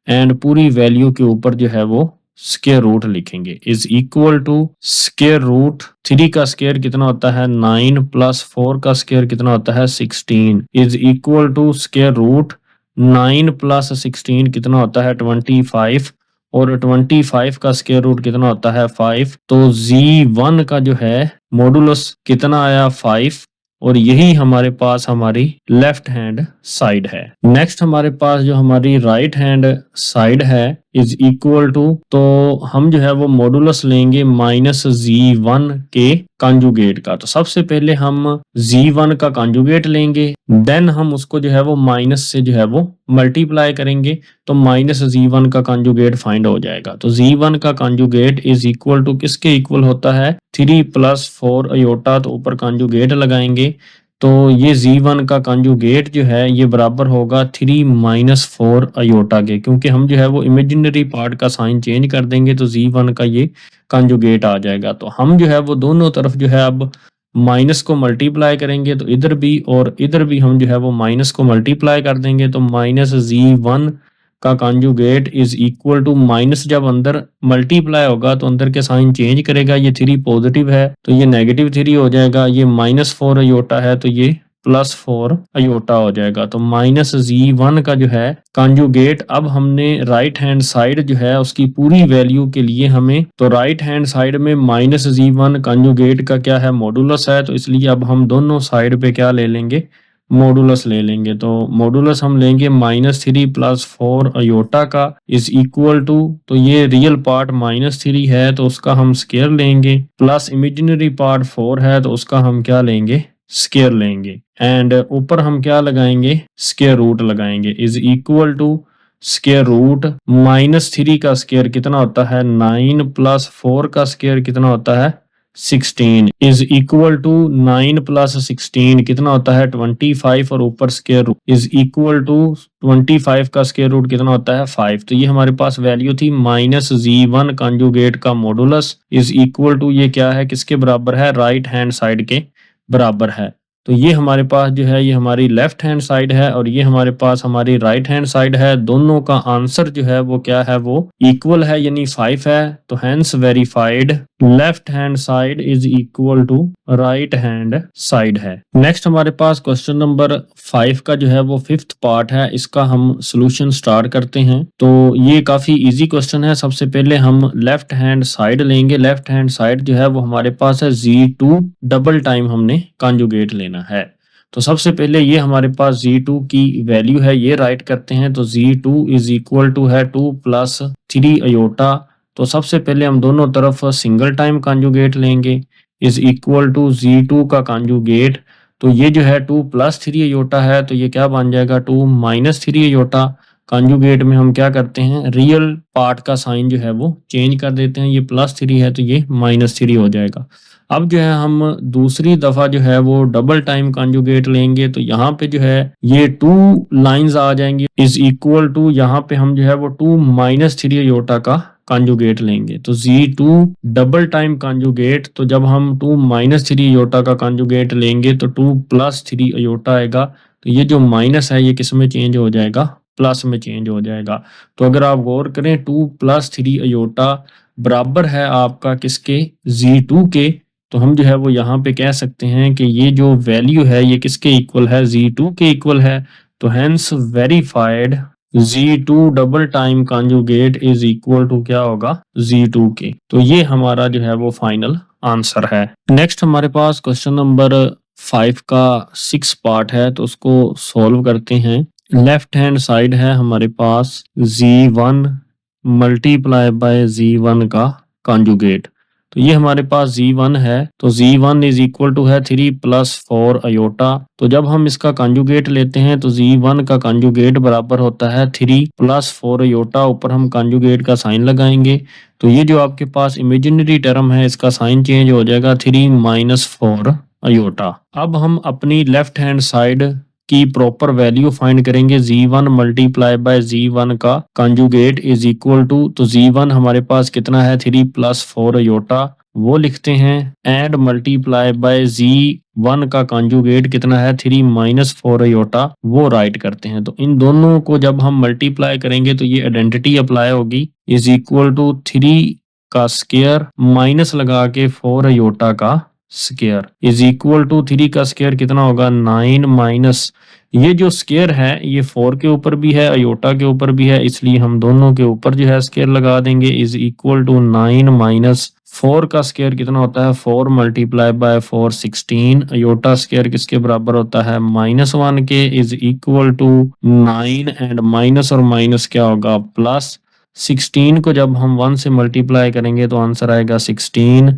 एंड पूरी वैल्यू के ऊपर जो है वो स्क्वायर रूट लिखेंगे is equal to square root 3 का स्क्वायर कितना होता है 9 प्लस 4 का स्क्वायर कितना होता है 16 is equal to square root 9 plus 16 कितना होता है 25 और 25 का स्क्वायर रूट कितना होता है 5। तो z1 का जो है मॉडुलस कितना आया 5 और यही हमारे पास हमारी लेफ्ट हैंड साइड है। नेक्स्ट हमारे पास जो हमारी राइट हैंड साइड है इज इक्वल टू, तो हम जो है वो मॉडुलस लेंगे माइनस z1 के कॉन्जुगेट का। तो सबसे पहले हम z1 का कॉन्जुगेट लेंगे, देन हम उसको जो है वो माइनस से जो है वो मल्टीप्लाई करेंगे, तो माइनस z1 का कॉन्जुगेट फाइंड हो जाएगा। तो z1 का कॉन्जुगेट इज इक्वल टू किसके इक्वल होता है 3 प्लस 4 अयोटा, तो ऊपर कॉन्जुगेट लगाएंगे, तो ये z1 का कॉन्जुगेट जो है ये बराबर होगा 3 माइनस 4 अयोटा के, क्योंकि हम जो है वो इमेजिनरी पार्ट का साइन चेंज कर देंगे तो z1 का ये कॉन्जुगेट आ जाएगा। तो हम जो है वो दोनों तरफ जो है अब माइनस को मल्टीप्लाई करेंगे, तो इधर भी और इधर भी हम जो है वो माइनस को मल्टीप्लाई कर देंगे, तो माइनस z1 का conjugate is equal to minus जब अंदर मल्टीप्लाई होगा तो अंदर के साइन चेंज करेगा, ये 3 पॉजिटिव है तो ये नेगेटिव 3 हो जाएगा, ये माइनस 4 अयोटा है तो ये प्लस 4 अयोटा हो जाएगा। तो माइनस z1 का जो है कॉन्जुगेट, अब हमने राइट हैंड साइड जो है उसकी पूरी वैल्यू के लिए हमें, तो राइट हैंड साइड में माइनस z1 कॉन्जुगेट का क्या है मॉडुलस है, तो इसलिए अब हम दोनों साइड पे क्या ले लेंगे मॉडुलस ले लेंगे। तो मॉडुलस हम लेंगे माइनस 3 प्लस 4 अयोटा का इज इक्वल टू, तो ये रियल पार्ट माइनस 3 है तो उसका हम स्क्वायर लेंगे, प्लस इमेजिनरी पार्ट 4 है तो उसका हम क्या लेंगे स्क्वायर लेंगे, एंड ऊपर हम क्या लगाएंगे स्क्वायर रूट लगाएंगे is equal to square root minus 3 का स्क्वायर कितना होता है 9 प्लस 4 का स्क्वायर कितना होता है 16 इज इक्वल टू 9 प्लस 16 कितना होता है 25 और ऊपर square root is equal to 25 का स्क्वायर रूट कितना होता है 5। तो ये हमारे पास वैल्यू थी माइनस z1 कॉन्जुगेट का मॉडुलस इज इक्वल टू, ये क्या है किसके बराबर है राइट हैंड साइड के बराबर है। तो ये हमारे पास जो है ये हमारी लेफ्ट हैंड साइड है और ये हमारे पास हमारी राइट हैंड साइड है, दोनों का आंसर जो है वो क्या है वो इक्वल है यानी 5 है। तो hence verified left hand side is equal to right hand side है। नेक्स्ट हमारे पास क्वेश्चन नंबर 5 का जो है वो 5th पार्ट है, इसका हम सोल्यूशन स्टार्ट करते हैं। तो ये काफी इजी क्वेश्चन है। सबसे पहले हम लेफ्ट हैंड साइड लेंगे, लेफ्ट हैंड साइड जो है वो हमारे पास है z2 डबल टाइम हमने कॉन्जुगेट लेना है। तो सबसे पहले ये हमारे पास z2 की वैल्यू है ये राइट करते हैं, तो z2 इज इक्वल टू है 2 प्लस 3 अयोटा। तो सबसे पहले हम दोनों तरफ सिंगल टाइम कॉन्जुगेट लेंगे इज इक्वल टू z2 का कॉन्जुगेट, तो ये जो है 2 प्लस 3 अयोटा है तो ये क्या बन जाएगा 2 माइनस 3 अयोटा। कॉन्जुगेट में हम क्या करते हैं रियल पार्ट का साइन जो है वो चेंज कर देते हैं, ये प्लस 3 है तो ये माइनस 3 हो जाएगा। अब जो है हम दूसरी दफा जो है वो डबल टाइम कॉन्जुगेट लेंगे, तो यहाँ पे जो है ये 2 लाइंस आ जाएंगी इज इक्वल टू, यहाँ पे हम जो है वो 2 माइनस 3 अयोटा का कॉन्जुगेट लेंगे। तो z2 डबल टाइम कॉन्जुगेट, तो जब हम 2 माइनस 3 अयोटा का कॉन्जुगेट लेंगे तो 2 प्लस 3 अयोटा आएगा, तो ये जो माइनस है ये किस में चेंज हो जाएगा प्लस में चेंज हो जाएगा। तो अगर आप गौर करें 2 प्लस 3 अयोटा बराबर है आपका किसके z2 के, तो हम जो है वो यहाँ पे कह सकते हैं कि ये जो वैल्यू है ये किसके इक्वल है z2 के इक्वल है। तो hence verified z2 double time conjugate is equal to क्या होगा z2 के। तो ये हमारा जो है वो फाइनल आंसर है। नेक्स्ट हमारे पास क्वेश्चन नंबर 5 का 6 पार्ट है, तो उसको सॉल्व करते हैं। लेफ्ट हैंड साइड है हमारे पास z1 मल्टीप्लाई बाय z1 का कॉन्जुगेट, तो ये हमारे पास z1 है, तो z1 इज इक्वल टू है 3 प्लस 4 अयोटा। तो जब हम इसका कॉन्जुगेट लेते हैं तो z1 का कॉन्जुगेट बराबर होता है 3 प्लस 4 अयोटा, ऊपर हम कॉन्जुगेट का साइन लगाएंगे, तो ये जो आपके पास इमेजिनरी टर्म है इसका साइन चेंज हो जाएगा 3 माइनस 4 अयोटा। अब हम अपनी लेफ्ट हैंड साइड की प्रॉपर वैल्यू फाइंड करेंगे। Z1 मल्टीप्लाई बाय Z1 का कंजुगेट इज इक्वल टू, तो Z1 हमारे पास कितना है 3 + 4 अयोटा, वो लिखते हैं, एंड मल्टीप्लाई बाय Z1 का कंजुगेट कितना है 3 - 4 अयोटा, वो राइट करते हैं। तो इन दोनों को जब हम मल्टीप्लाई करेंगे तो ये आइडेंटिटी अप्लाई होगी, इज इक्वल टू 3 का स्क्वायर माइनस लगा के 4 अयोटा का स्क्वायर इज इक्वल टू 3 का स्क्वायर कितना होगा 9 माइनस, ये जो स्क्वायर है ये 4 के ऊपर भी है अयोटा के ऊपर भी है, इसलिए हम दोनों के ऊपर जो है स्क्वायर लगा देंगे, इज इक्वल टू 9 माइनस 4 का स्क्वायर कितना होता है 4 मल्टीप्लाई बाय 4 16, अयोटा स्क्वायर किसके बराबर होता है -1 के, is equal to 9 and minus और माइनस क्या होगा प्लस, 16 को जब हम 1 से मल्टीप्लाई करेंगे तो आंसर आएगा 16,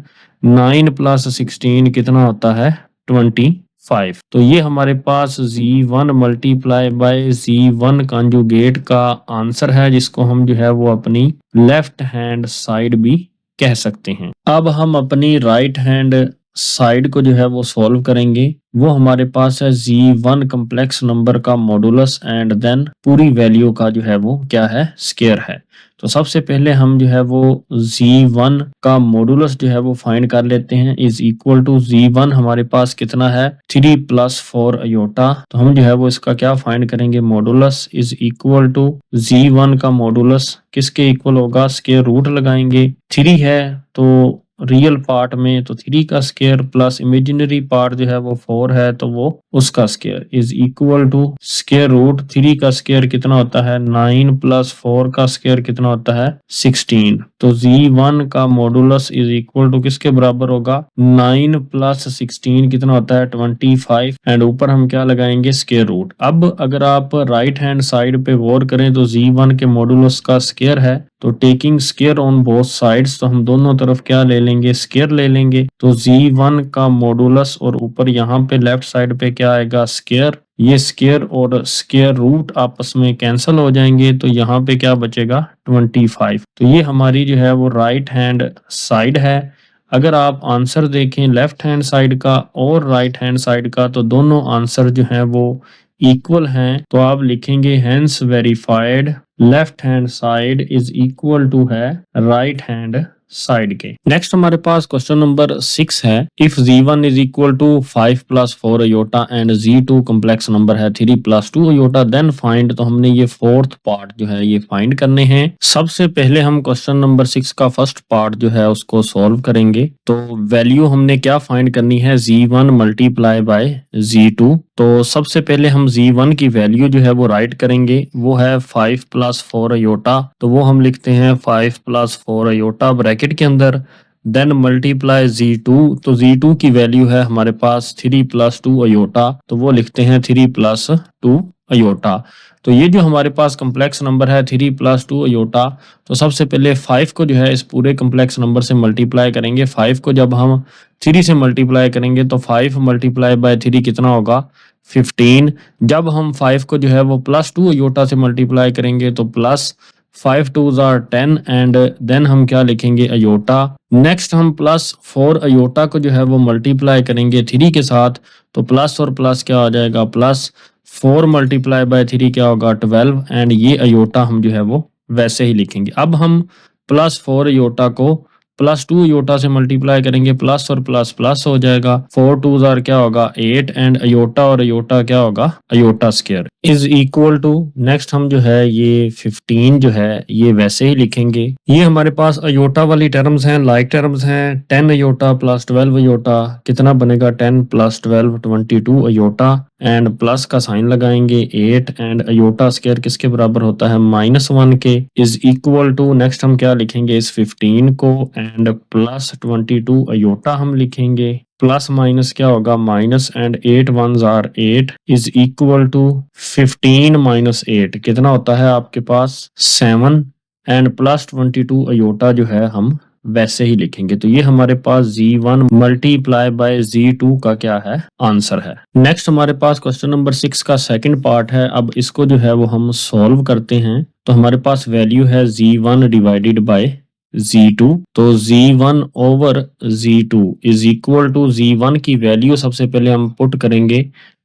9 + 16 कितना होता है 25। तो ये हमारे पास Z1 multiply by Z1 conjugate का आंसर है, जिसको हम जो है वो अपनी लेफ्ट हैंड साइड भी कह सकते हैं। अब हम अपनी राइट हैंड साइड को जो है वो सॉल्व करेंगे। वो हमारे पास है Z1 कम्प्लेक्स नंबर का मॉडुलस एंड देन पूरी वैल्यू का जो है वो क्या है स्क्वायर है। तो सबसे पहले हम जो है वो Z1 का मॉडुलस जो है वो फाइंड कर लेते हैं, इज इक्वल टू Z1 हमारे पास कितना है 3 + 4 अयोटा, तो हम जो है वो इसका क्या फाइंड करेंगे modulus is equal to Z1 का मॉडुलस किसके इक्वल होगा, स्क्वायर रूट लगाएंगे, 3 है तो रियल पार्ट में तो 3 का स्क्वायर प्लस इमेजिनरी पार्ट जो है वो 4 है तो वो उसका square is equal to square root 3 का स्क्वायर कितना होता है 9 + 4 का स्क्वायर कितना होता है 16। तो Z1 का मॉडुलस इज इक्वल टू किसके बराबर होगा 9 + 16 कितना होता है 25 एंड ऊपर हम क्या लगाएंगे स्क्वायर रूट। अब अगर आप राइट हैंड साइड पे गौर करें तो Z1 के मॉडुलस का स्क्वायर है, तो taking square on both sides, तो हम दोनों तरफ क्या ले लेंगे स्क्वायर ले लेंगे। तो Z1 का मॉडुलस और ऊपर यहाँ पे लेफ्ट साइड पे क्या आएगा स्क्वायर, ये स्क्वायर और स्क्वायर रूट आपस में कैंसिल हो जाएंगे, तो यहाँ पे क्या बचेगा 25। तो ये हमारी जो है वो राइट हैंड साइड है। अगर आप आंसर देखें लेफ्ट हैंड साइड का और राइट हैंड साइड का तो दोनों आंसर जो है वो इक्वल हैं, तो आप लिखेंगे hence verified left hand side is equal to है राइट हैंड साइड के। नेक्स्ट हमारे पास क्वेश्चन नंबर 6 है, if Z1 is equal to 5 + 4 iota and Z2 complex number है 3 + 2 अयोटा देन फाइंड, तो हमने ये फोर्थ पार्ट जो है ये फाइंड करने हैं। सबसे पहले हम क्वेश्चन नंबर 6 का फर्स्ट पार्ट जो है उसको सॉल्व करेंगे। तो वैल्यू हमने क्या फाइंड करनी है Z1 मल्टीप्लाई बाय Z2। तो सबसे पहले हम Z1 की वैल्यू जो है वो राइट करेंगे, वो है 5 + 4 अयोटा, तो वो हम लिखते हैं 5 + 4 अयोटा ब्रैकेट के अंदर, देन मल्टीप्लाई Z2, तो Z2 की वैल्यू है हमारे पास 3 + 2 अयोटा, तो वो लिखते हैं 3 + 2 अयोटा। तो ये जो हमारे पास कम्प्लेक्स नंबर है 3 + 2 अयोटा, तो सबसे पहले 5 को जो है इस पूरे कम्प्लेक्स नंबर से मल्टीप्लाई करेंगे। 5 को जब हम 3 से मल्टीप्लाई करेंगे तो 5 मल्टीप्लाई बाय 3 कितना होगा 15। जब हम 5 को जो है वो +2 अयोटा से मल्टीप्लाई करेंगे तो plus 5 2s are 10 and then हम क्या लिखेंगे अयोटा। नेक्स्ट हम +4 अयोटा को जो है वो मल्टीप्लाई करेंगे 3 के साथ, तो प्लस और प्लस क्या हो जाएगा +4 मल्टीप्लाई बाय 3 क्या होगा 12 एंड ये अयोटा हम जो है वो वैसे ही लिखेंगे। अब हम +4 अयोटा को +2 अयोटा से मल्टीप्लाई करेंगे, प्लस और प्लस प्लस हो जाएगा, 4 2s are क्या होगा 8 एंड अयोटा और अयोटा क्या होगा iota square is equal to, next हम जो है ये 15 जो है ये वैसे ही लिखेंगे। ये हमारे पास अयोटा वाली टर्म्स हैं, लाइक टर्म्स हैं, 10 अयोटा + 12 अयोटा कितना बनेगा 10 + 12 22 अयोटा एंड प्लस का साइन लगाएंगे 8 एंड अयोटा स्क्वायर किसके बराबर होता है -1 के, इज इक्वल टू, नेक्स्ट हम क्या लिखेंगे इस 15 को एंड +22 अयोटा हम लिखेंगे, प्लस माइनस क्या होगा minus and 8 1s are 8 is equal to 15 - 8 कितना होता है आपके पास 7 एंड +22 अयोटा जो है हम वैसे ही लिखेंगे। तो ये हमारे पास Z1 मल्टीप्लाई बाय Z2 का क्या है आंसर है। नेक्स्ट हमारे पास क्वेश्चन नंबर 6 का सेकंड पार्ट है। अब इसको जो है वो हम सॉल्व करते हैं। तो हमारे पास वैल्यू है Z1 डिवाइडेड बाय Z2, तो Z1 over Z2 is equal to Z1 की वैल्यू सबसे पहले हम पुट करेंगे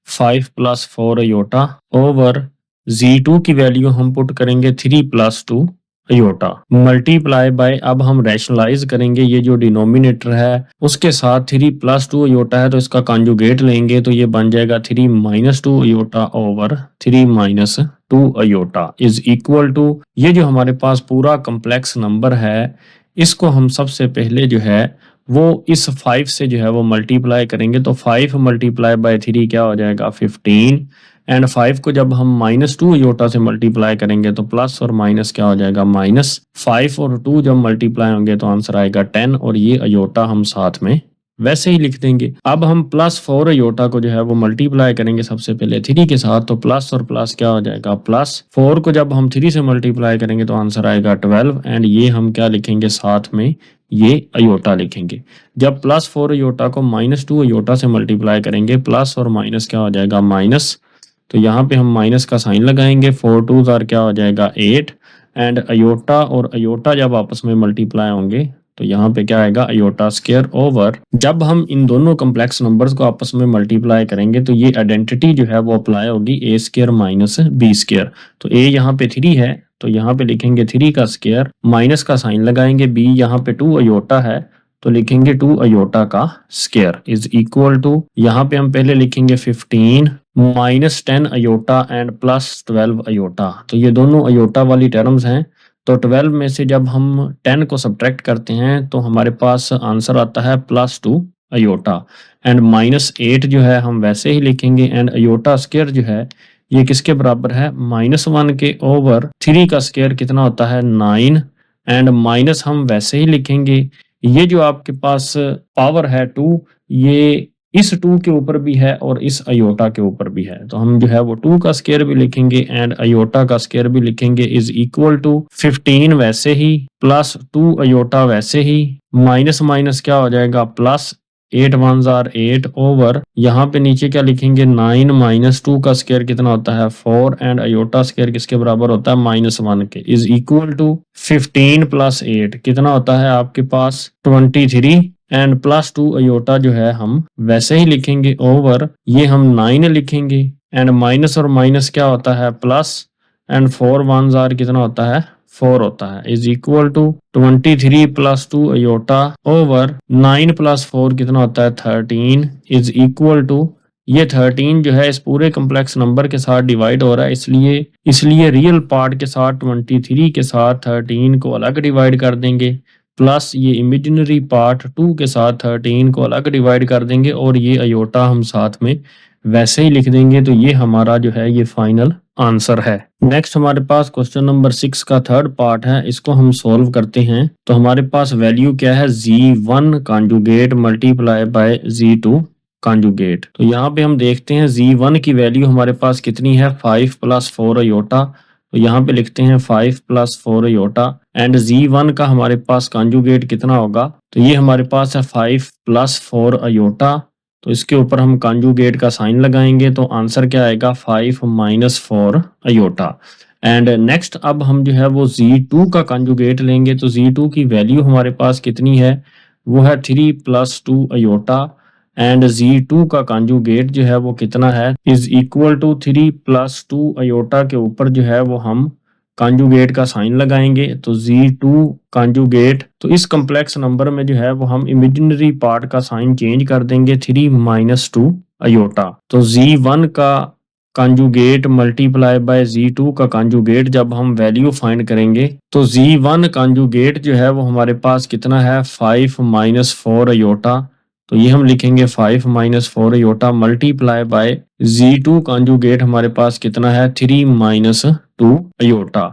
5 प्लस 4 अयोटा ओवर Z2 की वैल्यू हम पुट करेंगे 3 प्लस 2 अयोटा मल्टीप्लाई बाय, अब हम रैशनलाइज करेंगे ये जो डिनोमिनेटर है उसके साथ 3 प्लस 2 अयोटा है तो इसका कॉन्जुगेट लेंगे तो ये बन जाएगा 3 minus 2 iota over 3 minus 2 iota is equal to, ये जो हमारे पास पूरा कम्प्लेक्स नंबर है इसको हम सबसे पहले जो है वो इस 5 से जो है वो मल्टीप्लाई करेंगे तो 5 मल्टीप्लाई बाय 3 क्या हो जाएगा 15 एंड 5 को जब हम -2 अयोटा से मल्टीप्लाई करेंगे तो प्लस और माइनस क्या हो जाएगा -5 और 2 जब मल्टीप्लाई होंगे तो आंसर आएगा 10 और ये अयोटा हम साथ में वैसे ही लिख देंगे। अब हम +4 अयोटा को जो है वो मल्टीप्लाई करेंगे सबसे पहले 3 के साथ तो प्लस और प्लस क्या हो जाएगा +4 को जब हम 3 से मल्टीप्लाई करेंगे तो आंसर आएगा 12 एंड ये हम क्या लिखेंगे साथ में ये अयोटा लिखेंगे। जब +4 अयोटा को -2 अयोटा से मल्टीप्लाई करेंगे प्लस और माइनस क्या हो जाएगा माइनस, तो यहाँ पे हम माइनस का साइन लगाएंगे 4 2 आर क्या हो जाएगा 8 एंड अयोटा और अयोटा जब आपस में मल्टीप्लाई होंगे तो यहाँ पे क्या आएगा अयोटा स्क्वायर ओवर, जब हम इन दोनों कॉम्प्लेक्स नंबर्स को आपस में मल्टीप्लाई करेंगे तो ये आइडेंटिटी जो है वो अप्लाई होगी a square minus b square, तो a यहाँ पे 3 है तो यहाँ पे लिखेंगे 3 का स्क्वायर, माइनस का साइन लगाएंगे, b यहाँ पे 2 अयोटा है तो लिखेंगे 2 अयोटा का स्क्वायर इज इक्वल टू, यहाँ पे हम पहले लिखेंगे 15 -10 अयोटा एंड +12 अयोटा, तो ये दोनों अयोटा वाली टर्म्स हैं तो 12 में से जब हम 10 को सब्ट्रैक्ट करते हैं तो हमारे पास आंसर आता है +2 अयोटा एंड -8 जो है हम वैसे ही लिखेंगे एंड अयोटा स्क्वायर जो है ये किसके बराबर है -1 के ओवर 3 का स्क्वायर कितना होता है 9 एंड माइनस हम वैसे ही लिखेंगे, ये जो आपके पास पावर है 2 ये इस 2 के ऊपर भी है और इस अयोटा के ऊपर भी है तो हम जो है वो 2 का स्क्वायर भी लिखेंगे एंड अयोटा का स्क्वायर भी लिखेंगे इज इक्वल टू 15 वैसे ही +2 अयोटा वैसे ही माइनस माइनस क्या हो जाएगा प्लस 8 1 आर 8 ओवर, यहाँ पे नीचे क्या लिखेंगे 9 -2 का स्क्वायर कितना होता है 4 एंड अयोटा स्क्वायर किसके बराबर होता है -1 के इज इक्वल टू 15 + 8 कितना होता है आपके पास 23 एंड +2 अयोटा जो है हम वैसे ही लिखेंगे ओवर ये हम 9 लिखेंगे एंड माइनस और माइनस क्या होता है प्लस एंड 4 1 आर कितना होता है 4 होता है is equal to 23 + 2 iota over 9 + 4 कितना होता है 13 इज इक्वल टू, ये 13 जो है इस पूरे कम्प्लेक्स नंबर के साथ डिवाइड हो रहा है इसलिए रियल पार्ट के साथ 23 के साथ 13 को अलग डिवाइड कर देंगे प्लस ये इमेजिनरी पार्ट 2 के साथ 13 को अलग डिवाइड कर देंगे और ये अयोटा हम साथ में वैसे ही लिख देंगे तो ये हमारा जो है ये फाइनल आंसर है। नेक्स्ट हमारे पास क्वेश्चन नंबर 6 का थर्ड पार्ट है, इसको हम सॉल्व करते हैं तो हमारे पास वैल्यू क्या है Z1 conjugate multiply by Z2 conjugate, तो यहाँ पे हम देखते हैं Z1 की वैल्यू हमारे पास कितनी है 5 + 4 अयोटा, तो यहाँ पे लिखते हैं 5 + 4 अयोटा एंड Z1 का हमारे पास कॉन्जुगेट कितना होगा तो ये हमारे पास है 5 + 4 अयोटा, तो इसके ऊपर हम कॉन्जुगेट का साइन लगाएंगे तो आंसर क्या आएगा 5 - 4 अयोटा एंड नेक्स्ट अब हम जो है वो Z2 का कॉन्जुगेट लेंगे तो Z2 की वैल्यू हमारे पास कितनी है वो है 3 + 2 अयोटा एंड Z2 का कॉन्जुगेट जो है वो कितना है इज इक्वल टू 3 + 2 अयोटा के ऊपर जो है वो हम कॉन्जुगेट का साइन लगाएंगे तो Z2 कॉन्जुगेट, तो इस कम्प्लेक्स नंबर में जो है वो हम इमेजिनरी पार्ट का साइन चेंज कर देंगे 3 - 2 अयोटा, तो Z1 का कॉन्जुगेट मल्टीप्लाई बाय Z2 का कॉन्जुगेट जब हम वैल्यू फाइंड करेंगे तो Z1 कॉन्जुगेट जो है वो हमारे पास कितना है 5 - 4 अयोटा, तो ये हम लिखेंगे 5 - 4 aorta multiply by Z2 conjugate हमारे पास कितना है 3 - 2 अयोटा,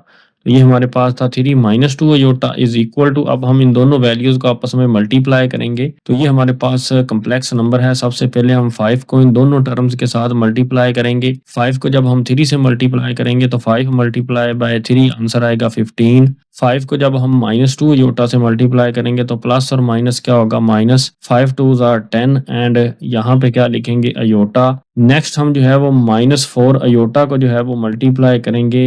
तो ये हमारे पास था 3 - 2 अयोटा इज इक्वल टू, अब हम इन दोनों वैल्यूज को आपस में मल्टीप्लाई करेंगे तो ये हमारे पास कम्प्लेक्स नंबर है। सबसे पहले हम 5 को इन दोनों टर्म्स के साथ मल्टीप्लाई करेंगे, 5 को जब हम 3 से मल्टीप्लाई करेंगे तो 5 मल्टीप्लाई बाय 3 आंसर आएगा 15, 5 को जब हम -2 अयोटा से मल्टीप्लाई करेंगे तो प्लस और माइनस क्या होगा -5 2 आर 10 एंड यहाँ पे क्या लिखेंगे अयोटा, नेक्स्ट हम जो है वो -4 अयोटा को जो है वो मल्टीप्लाई करेंगे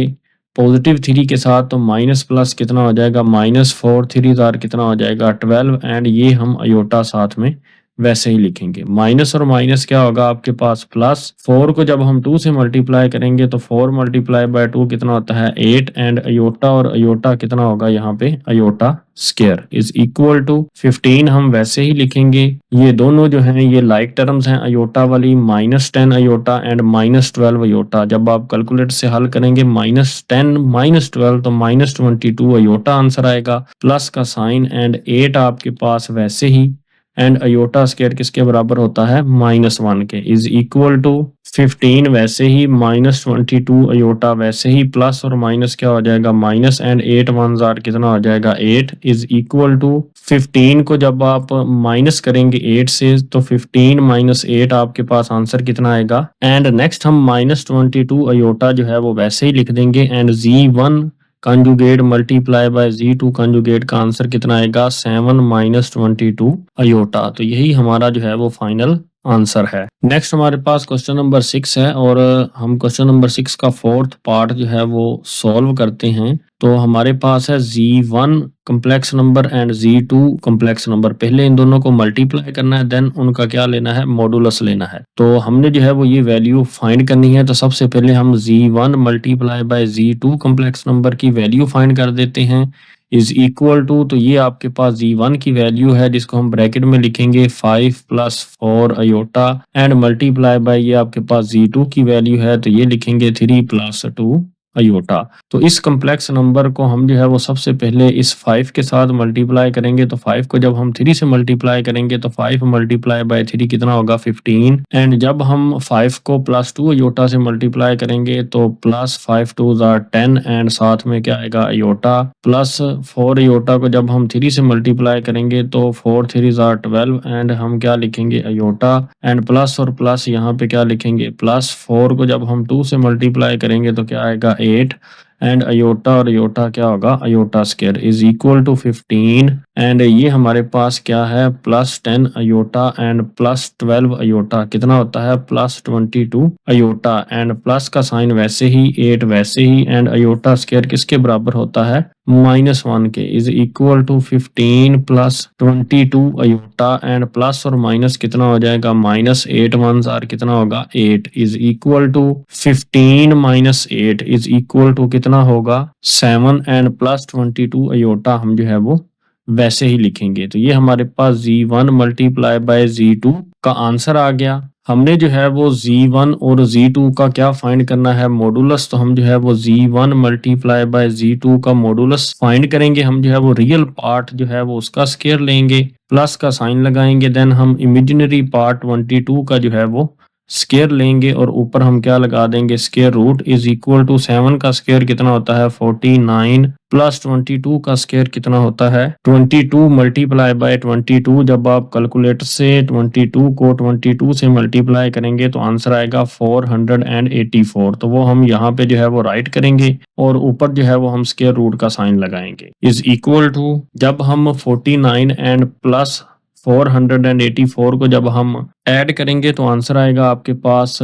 +3 के साथ तो माइनस प्लस कितना हो जाएगा -4 3 आर कितना हो जाएगा 12 एंड ये हम अयोटा साथ में वैसे ही लिखेंगे। माइनस और माइनस क्या होगा आपके पास प्लस, 4 को जब हम 2 से मल्टीप्लाई करेंगे तो 4 मल्टीप्लाई बाय 2 कितना होता है 8, एंड अयोटा और अयोटा कितना होगा यहाँ पे iota square is equal to 15 हम वैसे ही लिखेंगे। ये दोनों जो हैं ये लाइक टर्म्स हैं अयोटा वाली, -10 अयोटा एंड -12 अयोटा। जब आप कैलकुलेटर से हल करेंगे -10 -12 तो -22 अयोटा आंसर आएगा, प्लस का साइन एंड 8 आपके पास वैसे ही, एंड अयोटा स्क्वायर किसके बराबर होता है -1 के, इज इक्वल टू 15 वैसे ही, -22 अयोटा वैसे ही, प्लस और माइनस क्या हो जाएगा माइनस, एंड 8 1 जार कितना हो जाएगा 8, इज इक्वल टू 15 को जब आप माइनस करेंगे 8 से तो 15 - 8 आपके पास आंसर कितना आएगा। एंड नेक्स्ट हम -22 अयोटा जो है वो वैसे ही लिख देंगे, and Z1 conjugate multiply by Z2 conjugate का आंसर कितना आएगा 7 - 22 अयोटा। तो यही हमारा जो है वो फाइनल आंसर है। नेक्स्ट हमारे पास क्वेश्चन नंबर 6 है, और हम क्वेश्चन नंबर 6 का 4th पार्ट जो है वो सॉल्व करते हैं। तो हमारे पास है Z1 complex number and Z2 complex number. पहले इन दोनों को मल्टीप्लाई करना है, देन उनका क्या लेना है मॉडुलस लेना है। तो हमने जो है वो ये वैल्यू फाइंड करनी है। तो सबसे पहले हम Z1 multiply by Z2 complex number की वैल्यू फाइंड कर देते हैं, इज इक्वल टू, तो ये आपके पास Z1 की वैल्यू है जिसको हम ब्रैकेट में लिखेंगे 5 + 4 अयोटा, एंड मल्टीप्लाई बाय ये आपके पास Z2 की वैल्यू है तो ये लिखेंगे 3 + 2 अयोटा। तो इस कम्प्लेक्स नंबर को हम जो है वो सबसे पहले इस 5 के साथ मल्टीप्लाई करेंगे। तो 5 को जब हम 3 से मल्टीप्लाई करेंगे तो 5 मल्टीप्लाई बाय 3 कितना होगा 15, एंड जब हम 5 को +2 अयोटा से मल्टीप्लाई करेंगे तो +5 2 = 10, एंड साथ में क्या आएगा अयोटा, +4 अयोटा को जब हम 3 से मल्टीप्लाई करेंगे तो 4 3 = 12, एंड हम क्या लिखेंगे अयोटा, एंड प्लस और प्लस यहाँ पे क्या लिखेंगे +4 को जब हम 2 से मल्टीप्लाई करेंगे तो क्या आएगा 8, एंड अयोटा और अयोटा क्या होगा iota square is equal to 15, and ये हमारे पास क्या है +10 अयोटा एंड +12 अयोटा कितना होता है +22 अयोटा, एंड प्लस का साइन वैसे ही 8 वैसे ही, एंड अयोटा स्क्वायर किसके बराबर होता है -1 के, is equal to 15 + 22 iota, and plus और माइनस कितना हो जाएगा -8 1 जार कितना होगा 8, is equal to 15 - 8 is equal to कितना होगा 7, एंड +22 अयोटा हम जो है वो वैसे ही लिखेंगे। तो ये हमारे पास Z1 मल्टीप्लाई बाय Z2 का आंसर आ गया। हमने जो है वो Z1 और Z2 का क्या फाइंड करना है मॉडुलस। तो हम जो है वो Z1 मल्टीप्लाई बाय Z2 का मॉडुलस फाइंड करेंगे। हम जो है वो रियल पार्ट जो है वो उसका स्क्वायर लेंगे, प्लस का साइन लगाएंगे, देन हम इमेजिनरी पार्ट 22 का जो है वो स्क्वायर लेंगे, और ऊपर हम क्या लगा देंगे square root, is equal to 7 का स्क्वायर कितना होता है 49 प्लस 22 का स्क्वायर कितना होता है 22 मल्टीप्लाई बाय 22। जब आप कैलकुलेटर से 22 को 22 से मल्टीप्लाई करेंगे तो आंसर आएगा 484। तो वो हम यहाँ पे जो है वो राइट करेंगे, और ऊपर जो है वो हम स्क्वायर रूट का साइन लगाएंगे, इज इक्वल टू जब हम 49 एंड प्लस 484 को जब हम ऐड करेंगे तो आंसर आएगा आपके पास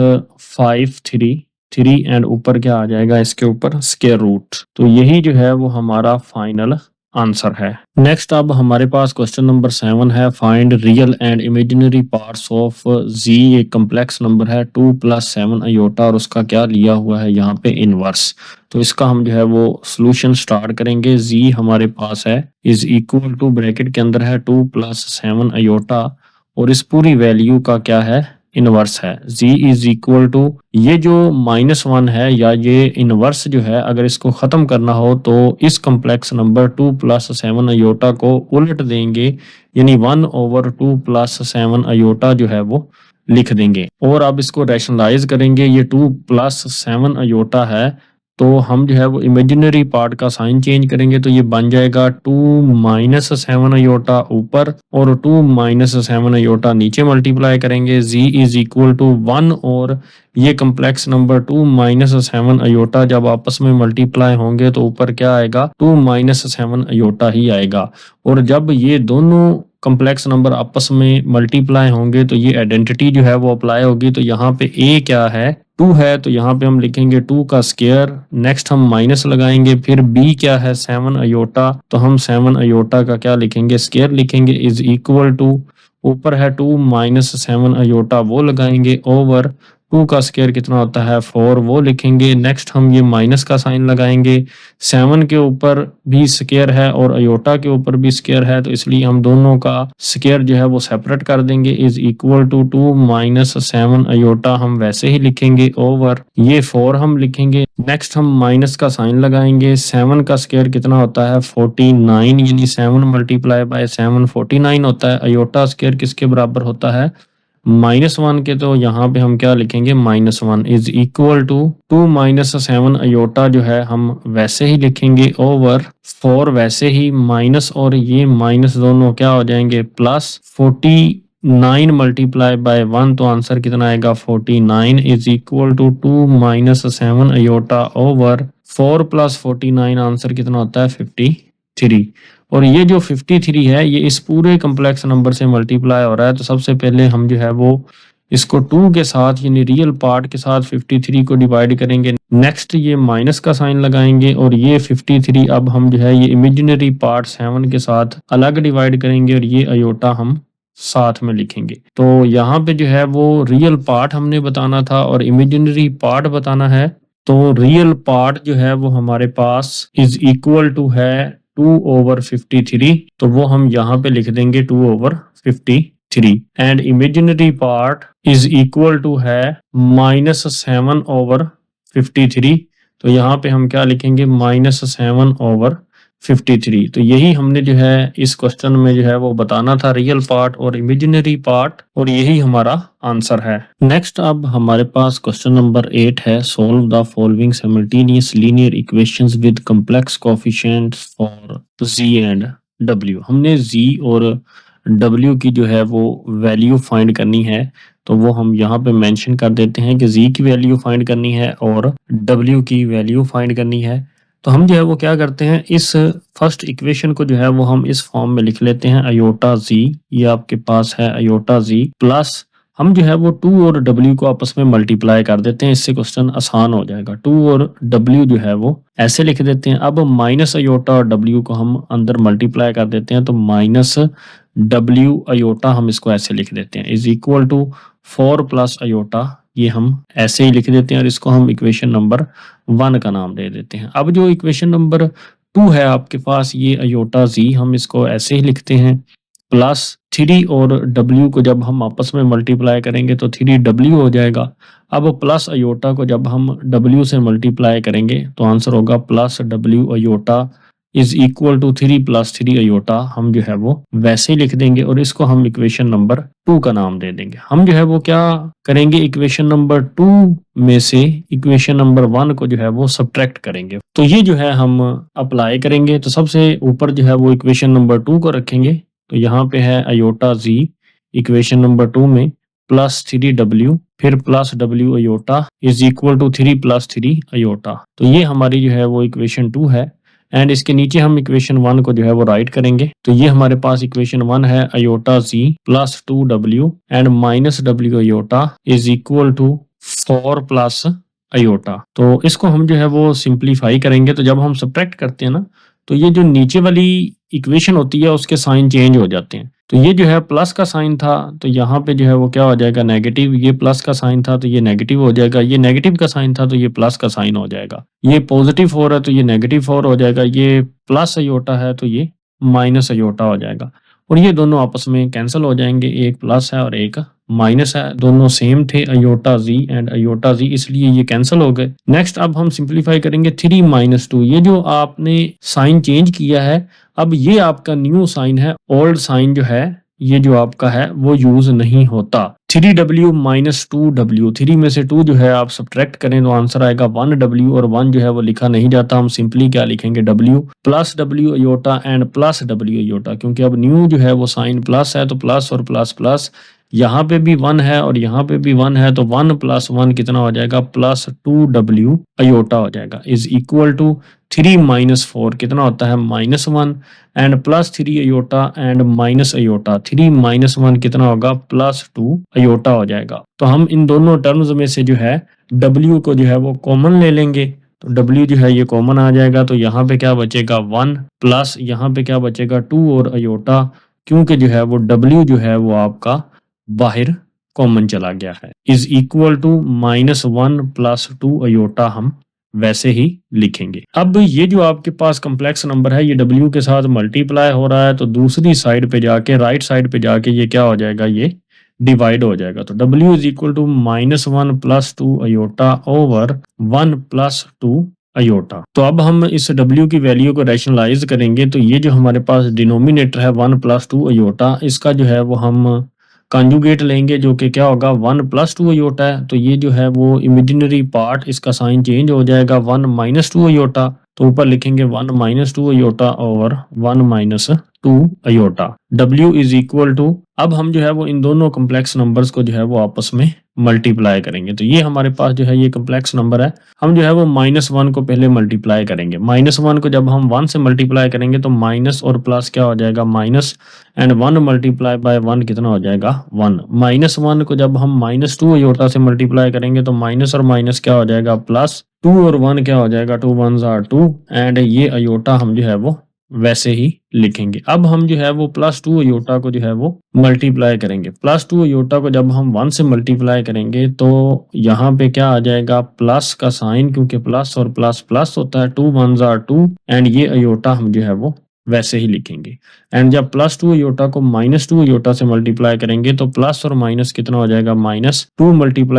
533, एंड ऊपर क्या आ जाएगा इसके ऊपर स्क्वायर रूट। तो यही जो है वो हमारा फाइनल आंसर है। नेक्स्ट अब हमारे पास क्वेश्चन नंबर 7 है, find real and imaginary parts of Z। एक कम्प्लेक्स नंबर है 2 + 7 अयोटा, और उसका क्या लिया हुआ है यहाँ पे इनवर्स। तो इसका हम जो है वो सोल्यूशन स्टार्ट करेंगे। Z हमारे पास है इज इक्वल टू ब्रैकेट के अंदर है 2 + 7 अयोटा, और इस पूरी वैल्यू का क्या है इनवर्स है। Z इज इक्वल टू ये जो -1 है या ये इनवर्स जो है, अगर इसको खत्म करना हो तो इस कम्प्लेक्स नंबर 2 + 7 अयोटा को उलट देंगे, यानी 1/2 + 7 अयोटा जो है वो लिख देंगे, और अब इसको रैशनलाइज करेंगे। ये 2 + 7 अयोटा है, तो हम जो है वो इमेजिनरी पार्ट का साइन चेंज करेंगे, तो ये बन जाएगा 2 - 7 अयोटा ऊपर और 2 - 7 अयोटा नीचे मल्टीप्लाई करेंगे। Z इज इक्वल टू 1, और ये कम्प्लेक्स नंबर 2 - 7 अयोटा जब आपस में मल्टीप्लाई होंगे तो ऊपर क्या आएगा 2 - 7 अयोटा ही आएगा, और जब ये दोनों कम्प्लेक्स नंबर आपस में मल्टीप्लाई होंगे तो ये आइडेंटिटी जो है वो अप्लाई होगी। तो यहाँ पे A क्या है 2 है, तो यहाँ पे हम लिखेंगे 2 का स्क्वायर, नेक्स्ट हम माइनस लगाएंगे, फिर B क्या है 7 अयोटा, तो हम 7 अयोटा का क्या लिखेंगे स्क्वायर लिखेंगे, इज इक्वल टू ऊपर है 2 माइनस 7 अयोटा वो लगाएंगे ओवर 2 का स्क्वायर कितना होता है 4 वो लिखेंगे। नेक्स्ट हम ये माइनस का साइन लगाएंगे, 7 के ऊपर भी स्क्वायर है और अयोटा के ऊपर भी स्क्वायर है, तो इसलिए हम दोनों का स्क्वायर जो है वो सेपरेट कर देंगे। Is equal to 2 minus 7 iota हम वैसे ही लिखेंगे ओवर ये 4 हम लिखेंगे। नेक्स्ट हम माइनस का साइन लगाएंगे, 7 का स्क्वायर कितना होता है 49, यानी 7 मल्टीप्लाई बाय 7 49 होता है। अयोटा स्क्वायर किसके बराबर होता है -1 के, तो यहाँ पे हम क्या लिखेंगे -1 is equal to 2 minus 7 iota जो है हम वैसे ही लिखेंगे ओवर 4 वैसे ही माइनस और ये माइनस दोनों क्या हो जाएंगे प्लस 49 मल्टीप्लाई बाय 1, तो आंसर कितना आएगा 49 is equal to 2 minus 7 iota over 4 plus 49, answer कितना होता है 53। और ये जो 53 है ये इस पूरे कम्प्लेक्स नंबर से मल्टीप्लाई हो रहा है, तो सबसे पहले हम जो है वो इसको 2 के साथ यानी रियल पार्ट के साथ 53 को डिवाइड करेंगे। नेक्स्ट ये माइनस का साइन लगाएंगे और ये 53 अब हम जो है ये इमेजिनरी पार्ट 7 के साथ अलग डिवाइड करेंगे और ये अयोटा हम साथ में लिखेंगे। तो यहाँ पे जो है वो रियल पार्ट हमने बताना था और इमेजिनरी पार्ट बताना है। तो रियल पार्ट जो है वो हमारे पास इज इक्वल टू है 2 ओवर 53, तो वो हम यहाँ पे लिख देंगे 2 over 53 and imaginary part is equal to है -7 ओवर 53, तो यहाँ पे हम क्या लिखेंगे -7 ओवर 53। तो यही हमने जो है इस क्वेश्चन में जो है वो बताना था, रियल पार्ट और इमेजिनरी पार्ट, और यही हमारा आंसर है। नेक्स्ट अब हमारे पास क्वेश्चन नंबर 8 है, solve the following simultaneous linear equations with complex coefficients for z and w। हमने z और w की जो है वो वैल्यू फाइंड करनी है, तो वो हम यहाँ पे मेंशन कर देते हैं कि z की वैल्यू फाइंड करनी है और w की वैल्यू फाइंड करनी है। तो हम जो है वो क्या करते हैं, इस फर्स्ट इक्वेशन को जो है वो हम इस फॉर्म में लिख लेते हैं अयोटा z, ये आपके पास है अयोटा z प्लस हम जो है वो 2 और w को आपस में मल्टीप्लाई कर देते हैं, इससे क्वेश्चन आसान हो जाएगा। 2 और w जो है वो ऐसे लिख देते हैं। अब माइनस अयोटा और w को हम अंदर मल्टीप्लाई कर देते हैं, तो माइनस w अयोटा हम इसको ऐसे लिख देते हैं is equal to 4 plus iota, ये हम ऐसे ही लिख देते हैं और इसको हम इक्वेशन नंबर 1 का नाम दे देते हैं। अब जो इक्वेशन नंबर 2 है आपके पास, ये अयोटा z हम इसको ऐसे ही लिखते हैं प्लस 3 और w को जब हम आपस में मल्टीप्लाई करेंगे तो 3w हो जाएगा। अब प्लस अयोटा को जब हम w से मल्टीप्लाई करेंगे तो आंसर होगा plus w iota is equal to 3 plus 3 iota, हम जो है वो वैसे ही लिख देंगे और इसको हम इक्वेशन नंबर 2 का नाम दे देंगे। हम जो है वो क्या करेंगे, इक्वेशन नंबर 2 में से इक्वेशन नंबर 1 को जो है वो सब्ट्रैक्ट करेंगे। तो ये जो है हम अप्लाई करेंगे, तो सबसे ऊपर जो है वो इक्वेशन नंबर 2 को रखेंगे, तो यहाँ पे है अयोटा z इक्वेशन नंबर 2 में प्लस 3w फिर plus w iota is equal to 3 plus 3 iota. तो ये हमारी जो है वो इक्वेशन 2 है एंड इसके नीचे हम इक्वेशन 1 को जो है वो राइट करेंगे। तो ये हमारे पास इक्वेशन 1 है iota z plus 2w and minus w iota is equal to 4 plus iota. तो इसको हम जो है वो सिंप्लीफाई करेंगे, तो जब हम सब्ट्रैक्ट करते हैं ना, तो ये जो नीचे वाली इक्वेशन होती है उसके साइन चेंज हो जाते हैं। तो ये जो है प्लस का साइन था, तो यहाँ पे जो है वो क्या हो जाएगा नेगेटिव, ये प्लस का साइन था तो ये नेगेटिव हो जाएगा, ये नेगेटिव का साइन था तो ये प्लस का साइन हो जाएगा, ये पॉजिटिव 4 है तो ये नेगेटिव 4 हो जाएगा, ये प्लस अयोटा है तो ये माइनस अयोटा हो जाएगा और ये दोनों आपस में कैंसिल हो जाएंगे, एक प्लस है और एक माइनस है, दोनों सेम थे iota z and iota z, इसलिए ये कैंसिल हो गए। नेक्स्ट अब हम सिंप्लीफाई करेंगे 3 माइनस 2, ये जो आपने साइन चेंज किया है अब ये आपका न्यू साइन है, ओल्ड साइन जो है ये जो आपका है वो यूज नहीं होता। 3w माइनस 2w, 3 में से 2 जो है आप सब्ट्रैक्ट करें तो आंसर आएगा 1w और 1 जो है वो लिखा नहीं जाता, हम सिंपली क्या लिखेंगे w plus w iota and plus w iota, क्योंकि अब न्यू जो है वो साइन प्लस है तो प्लस और प्लस प्लस, यहाँ पे भी 1 है और यहाँ पे भी 1 है, तो 1 प्लस 1 कितना हो जाएगा प्लस 2w अयोटा हो जाएगा इज इक्वल टू 3 माइनस 4 कितना होता है -1 and plus 3 iota and minus iota, 3 minus 1 कितना होगा प्लस 2 अयोटा हो जाएगा। तो हम इन दोनों टर्म्स में से जो है w को जो है वो कॉमन ले लेंगे, तो w जो है ये कॉमन आ जाएगा, तो यहाँ पे क्या बचेगा 1 प्लस यहाँ पे क्या बचेगा 2 और अयोटा, क्योंकि जो है वो W जो है वो आपका बाहर कॉमन चला गया है, इज इक्वल टू -1 + 2 अयोटा हम वैसे ही लिखेंगे। अब ये जो आपके पास कम्प्लेक्स नंबर है ये W के साथ मल्टीप्लाई हो रहा है, तो दूसरी साइड पे जाके राइट साइड पे जाके ये क्या हो जाएगा, ये डिवाइड हो जाएगा। तो W is equal to -1 + 2 iota over 1 + 2 iota. तो अब हम इस W की वैल्यू को रैशनलाइज करेंगे, तो ये जो हमारे पास डिनोमिनेटर है 1 + 2 अयोटा, इसका जो है वो हम कॉन्जुगेट लेंगे, जो कि क्या होगा 1 + 2 अयोटा है। तो ये जो है वो इमेजिनरी पार्ट, इसका साइन चेंज हो जाएगा 1 - 2 अयोटा। तो ऊपर लिखेंगे 1 - 2 iota over 1 - 2 iota. W is equal to, अब हम जो है वो इन दोनों कम्प्लेक्स नंबर्स को जो है वो आपस में मल्टीप्लाई करेंगे। तो ये हमारे पास जो है ये कम्प्लेक्स नंबर है, हम जो है वो -1 को पहले मल्टीप्लाई करेंगे। -1 को जब हम 1 से मल्टीप्लाई करेंगे तो माइनस और प्लस क्या हो जाएगा, माइनस, एंड 1 मल्टीप्लाई बाय 1 कितना हो जाएगा, 1। -1 को जब हम -2 अयोटा से मल्टीप्लाई करेंगे तो माइनस और माइनस क्या हो जाएगा, प्लस, 2 और 1 क्या हो जाएगा, 2 1 = 2, एंड ये अयोटा हम जो है वो वैसे ही लिखेंगे। अब हम जो है वो +2 अयोटा को जो है वो मल्टीप्लाई करेंगे। +2 अयोटा को जब हम 1 से मल्टीप्लाई करेंगे तो यहाँ पे क्या आ जाएगा, प्लस का साइन, क्योंकि प्लस और प्लस प्लस होता है, 2 1 = 2, एंड ये अयोटा हम जो है वो वैसे ही लिखेंगे। एंड जब +2 अयोटा को -2 अयोटा से मल्टीप्लाई करेंगे तो प्लस और माइनस कितना हो जाएगा, -2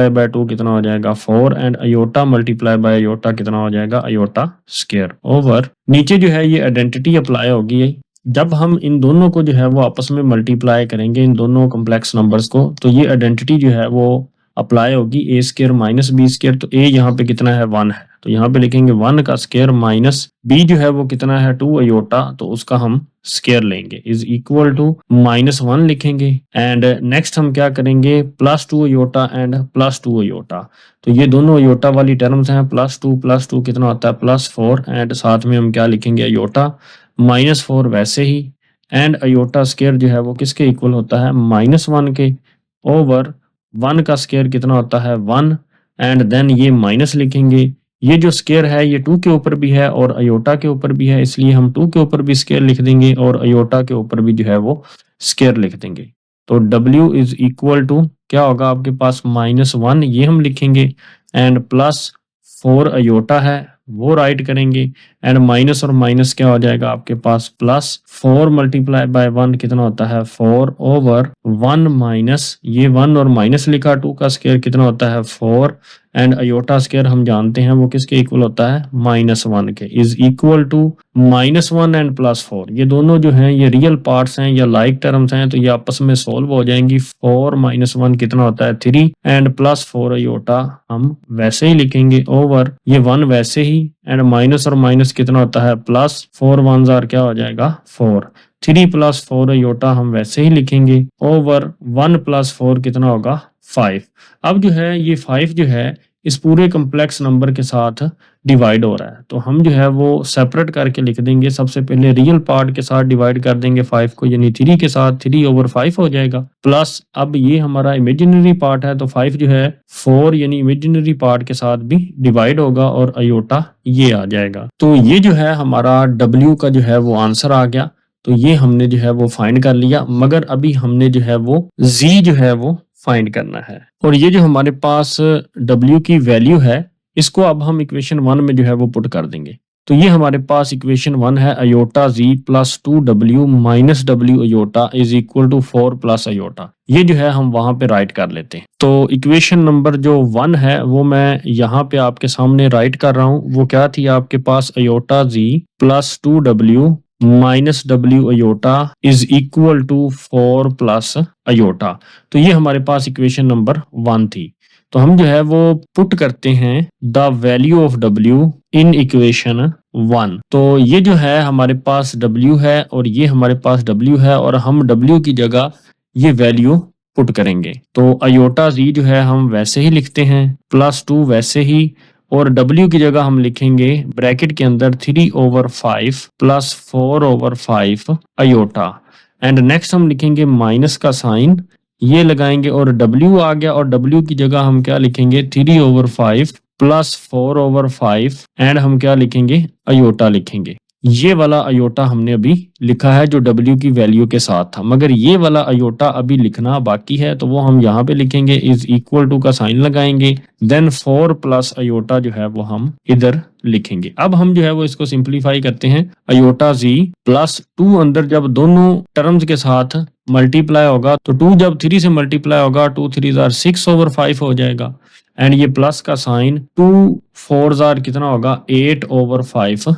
× 2 कितना हो जाएगा, 4, and iota multiply by iota कितना हो जाएगा, अयोटा स्क्वायर ओवर, नीचे जो है ये आइडेंटिटी अप्लाई होगी। जब हम इन दोनों को जो है वो आपस में मल्टीप्लाई करेंगे, इन दोनों कॉम्प्लेक्स नंबर्स को, तो ये आइडेंटिटी जो है वो अप्लाई होगी, A² - B²। तो A यहाँ पे कितना है, 1 है, तो यहाँ पे लिखेंगे 1 का स्क्वायर माइनस B जो है वो कितना है, 2 अयोटा, तो उसका हम स्क्वायर लेंगे, इज इक्वल टू -1 लिखेंगे। एंड नेक्स्ट हम क्या करेंगे, +2 अयोटा एंड +2 अयोटा। तो ये दोनों अयोटा वाली टर्म्स हैं, +2 + 2 कितना होता है, +4, एंड साथ में हम क्या लिखेंगे, अयोटा -4 वैसे ही, एंड अयोटा स्क्वायर जो है वो किसके इक्वल होता है, -1 के, ओवर 1 का स्क्वायर कितना होता है, 1, एंड देन ये माइनस लिखेंगे। ये जो स्क्वायर है ये 2 के ऊपर भी है और अयोटा के ऊपर भी है, इसलिए हम 2 के ऊपर भी स्क्वायर लिख देंगे और अयोटा के ऊपर भी जो है वो स्क्वायर लिख देंगे। तो W इज इक्वल टू क्या होगा आपके पास, -1 ये हम लिखेंगे, एंड +4 अयोटा है वो राइट करेंगे, एंड माइनस और माइनस क्या हो जाएगा आपके पास, +4 × 1 कितना होता है, 4 ओवर 1 माइनस, ये 1 और माइनस लिखा, 2 का स्क्वायर कितना होता है, 4, एंड अयोटा स्क्वायर हम जानते हैं वो किसके इक्वल होता है, -1 के, इज इक्वल टू -1 एंड +4। ये दोनों जो हैं ये रियल पार्ट्स हैं या लाइक टर्म्स हैं, तो ये आपस में सोल्व हो जाएंगी। 4 - 1 कितना होता है, 3, एंड +4 अयोटा हम वैसे ही लिखेंगे, ओवर ये 1 वैसे ही, एंड माइनस और माइनस कितना होता है, +4 1 * क्या हो जाएगा, 4, 3 + 4 अयोटा हम वैसे ही लिखेंगे, ओवर 1 + 4 कितना होगा, 5। अब जो है ये 5 जो है इस पूरे कम्प्लेक्स नंबर के साथ डिवाइड हो रहा है, तो हम जो है वो सेपरेट करके लिख देंगे। सबसे पहले रियल पार्ट के साथ डिवाइड कर देंगे 5 को, यानी 3 के साथ 3/5 हो जाएगा, प्लस अब ये हमारा इमेजिनरी पार्ट है, तो 5 जो है 4 यानी इमेजिनरी पार्ट के साथ भी डिवाइड होगा और अयोटा ये आ जाएगा। तो ये जो है हमारा W का जो है वो आंसर आ गया। तो ये हमने जो है वो फाइंड कर लिया, मगर अभी हमने जो है वो Z जो है वो फाइंड करना है। और ये जो हमारे पास W की वैल्यू है, इसको अब हम इक्वेशन 1 में जो है वो पुट कर देंगे। तो ये हमारे पास इक्वेशन 1 है, iota Z + 2W - W iota is equal to 4 + iota. ये जो है हम वहां पे राइट कर लेते हैं। तो इक्वेशन नंबर जो 1 है वो मैं यहाँ पे आपके सामने राइट कर रहा हूँ। वो क्या थी आपके पास, iota Z + 2W - W iota is equal to 4 + iota. तो ये हमारे पास इक्वेशन नंबर 1 थी। तो हम जो है वो पुट करते हैं the value of W in equation 1। तो ये जो है हमारे पास W है और ये हमारे पास W है, और हम W की जगह ये वैल्यू पुट करेंगे। तो अयोटा Z जो है हम वैसे ही लिखते हैं, +2 वैसे ही, और W की जगह हम लिखेंगे ब्रैकेट के अंदर 3/5 + 4/5 अयोटा, एंड नेक्स्ट हम लिखेंगे माइनस का साइन ये लगाएंगे और W आ गया, और W की जगह हम क्या लिखेंगे 3/5 + 4/5, एंड हम क्या लिखेंगे अयोटा लिखेंगे। ये वाला अयोटा हमने अभी लिखा है जो W की वैल्यू के साथ था, मगर ये वाला अयोटा अभी लिखना बाकी है, तो वो हम यहाँ पे लिखेंगे, इज इक्वल टू का साइन लगाएंगे, देन 4 प्लस अयोटा जो है वो हम इधर लिखेंगे। अब हम जो है वो इसको सिंप्लीफाई करते हैं, अयोटा z प्लस 2 अंदर जब दोनों टर्म्स के साथ मल्टीप्लाई होगा तो 2 जब 3 से मल्टीप्लाई होगा 2 3 6/5 हो जाएगा, एंड ये प्लस का साइन 2 4 कितना होगा 8/5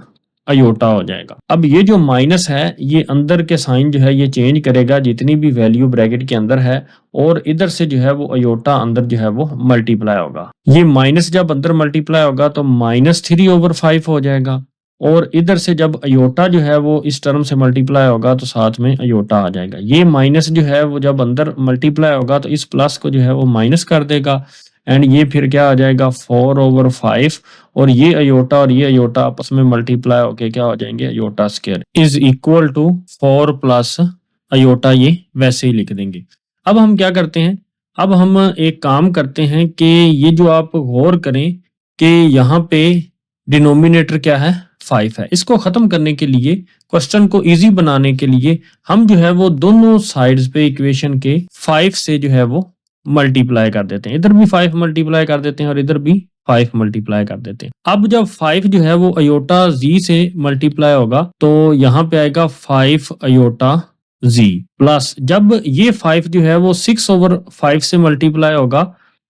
अयोटा हो जाएगा। अब ये जो माइनस है ये अंदर के साइन जो है ये चेंज करेगा जितनी भी वैल्यू ब्रैकेट के अंदर है, और इधर से जो है वो अयोटा अंदर जो है वो मल्टीप्लाई होगा। ये माइनस जब अंदर मल्टीप्लाई होगा तो -3/5 हो जाएगा, और इधर से जब अयोटा जो है वो इस टर्म से मल्टीप्लाई होगा तो साथ में अयोटा आ जाएगा। ये माइनस जो है वो जब अंदर मल्टीप्लाई होगा तो इस प्लस को जो है वो माइनस कर देगा, एंड ये फिर क्या आ जाएगा 4/5, और ये अयोटा और ये अयोटा आपस में मल्टीप्लाई होके क्या हो जाएंगे iota square is equal to 4 plus iota, ये वैसे ही लिख देंगे। अब हम क्या करते हैं, अब हम एक काम करते हैं कि ये जो आप गौर करें कि यहाँ पे डिनोमिनेटर क्या है 5 है, इसको खत्म करने के लिए क्वेश्चन को इजी बनाने के लिए हम जो है वो दोनों साइड्स पे इक्वेशन के 5 से जो है वो मल्टीप्लाई कर देते हैं, इधर भी 5 मल्टीप्लाई कर देते हैं और इधर भी 5 मल्टीप्लाई कर देते हैं। अब जब 5 जो है वो अयोटा z से मल्टीप्लाई होगा तो यहाँ पे आएगा 5 अयोटा z, प्लस जब ये 5 जो है वो 6/5 से मल्टीप्लाई होगा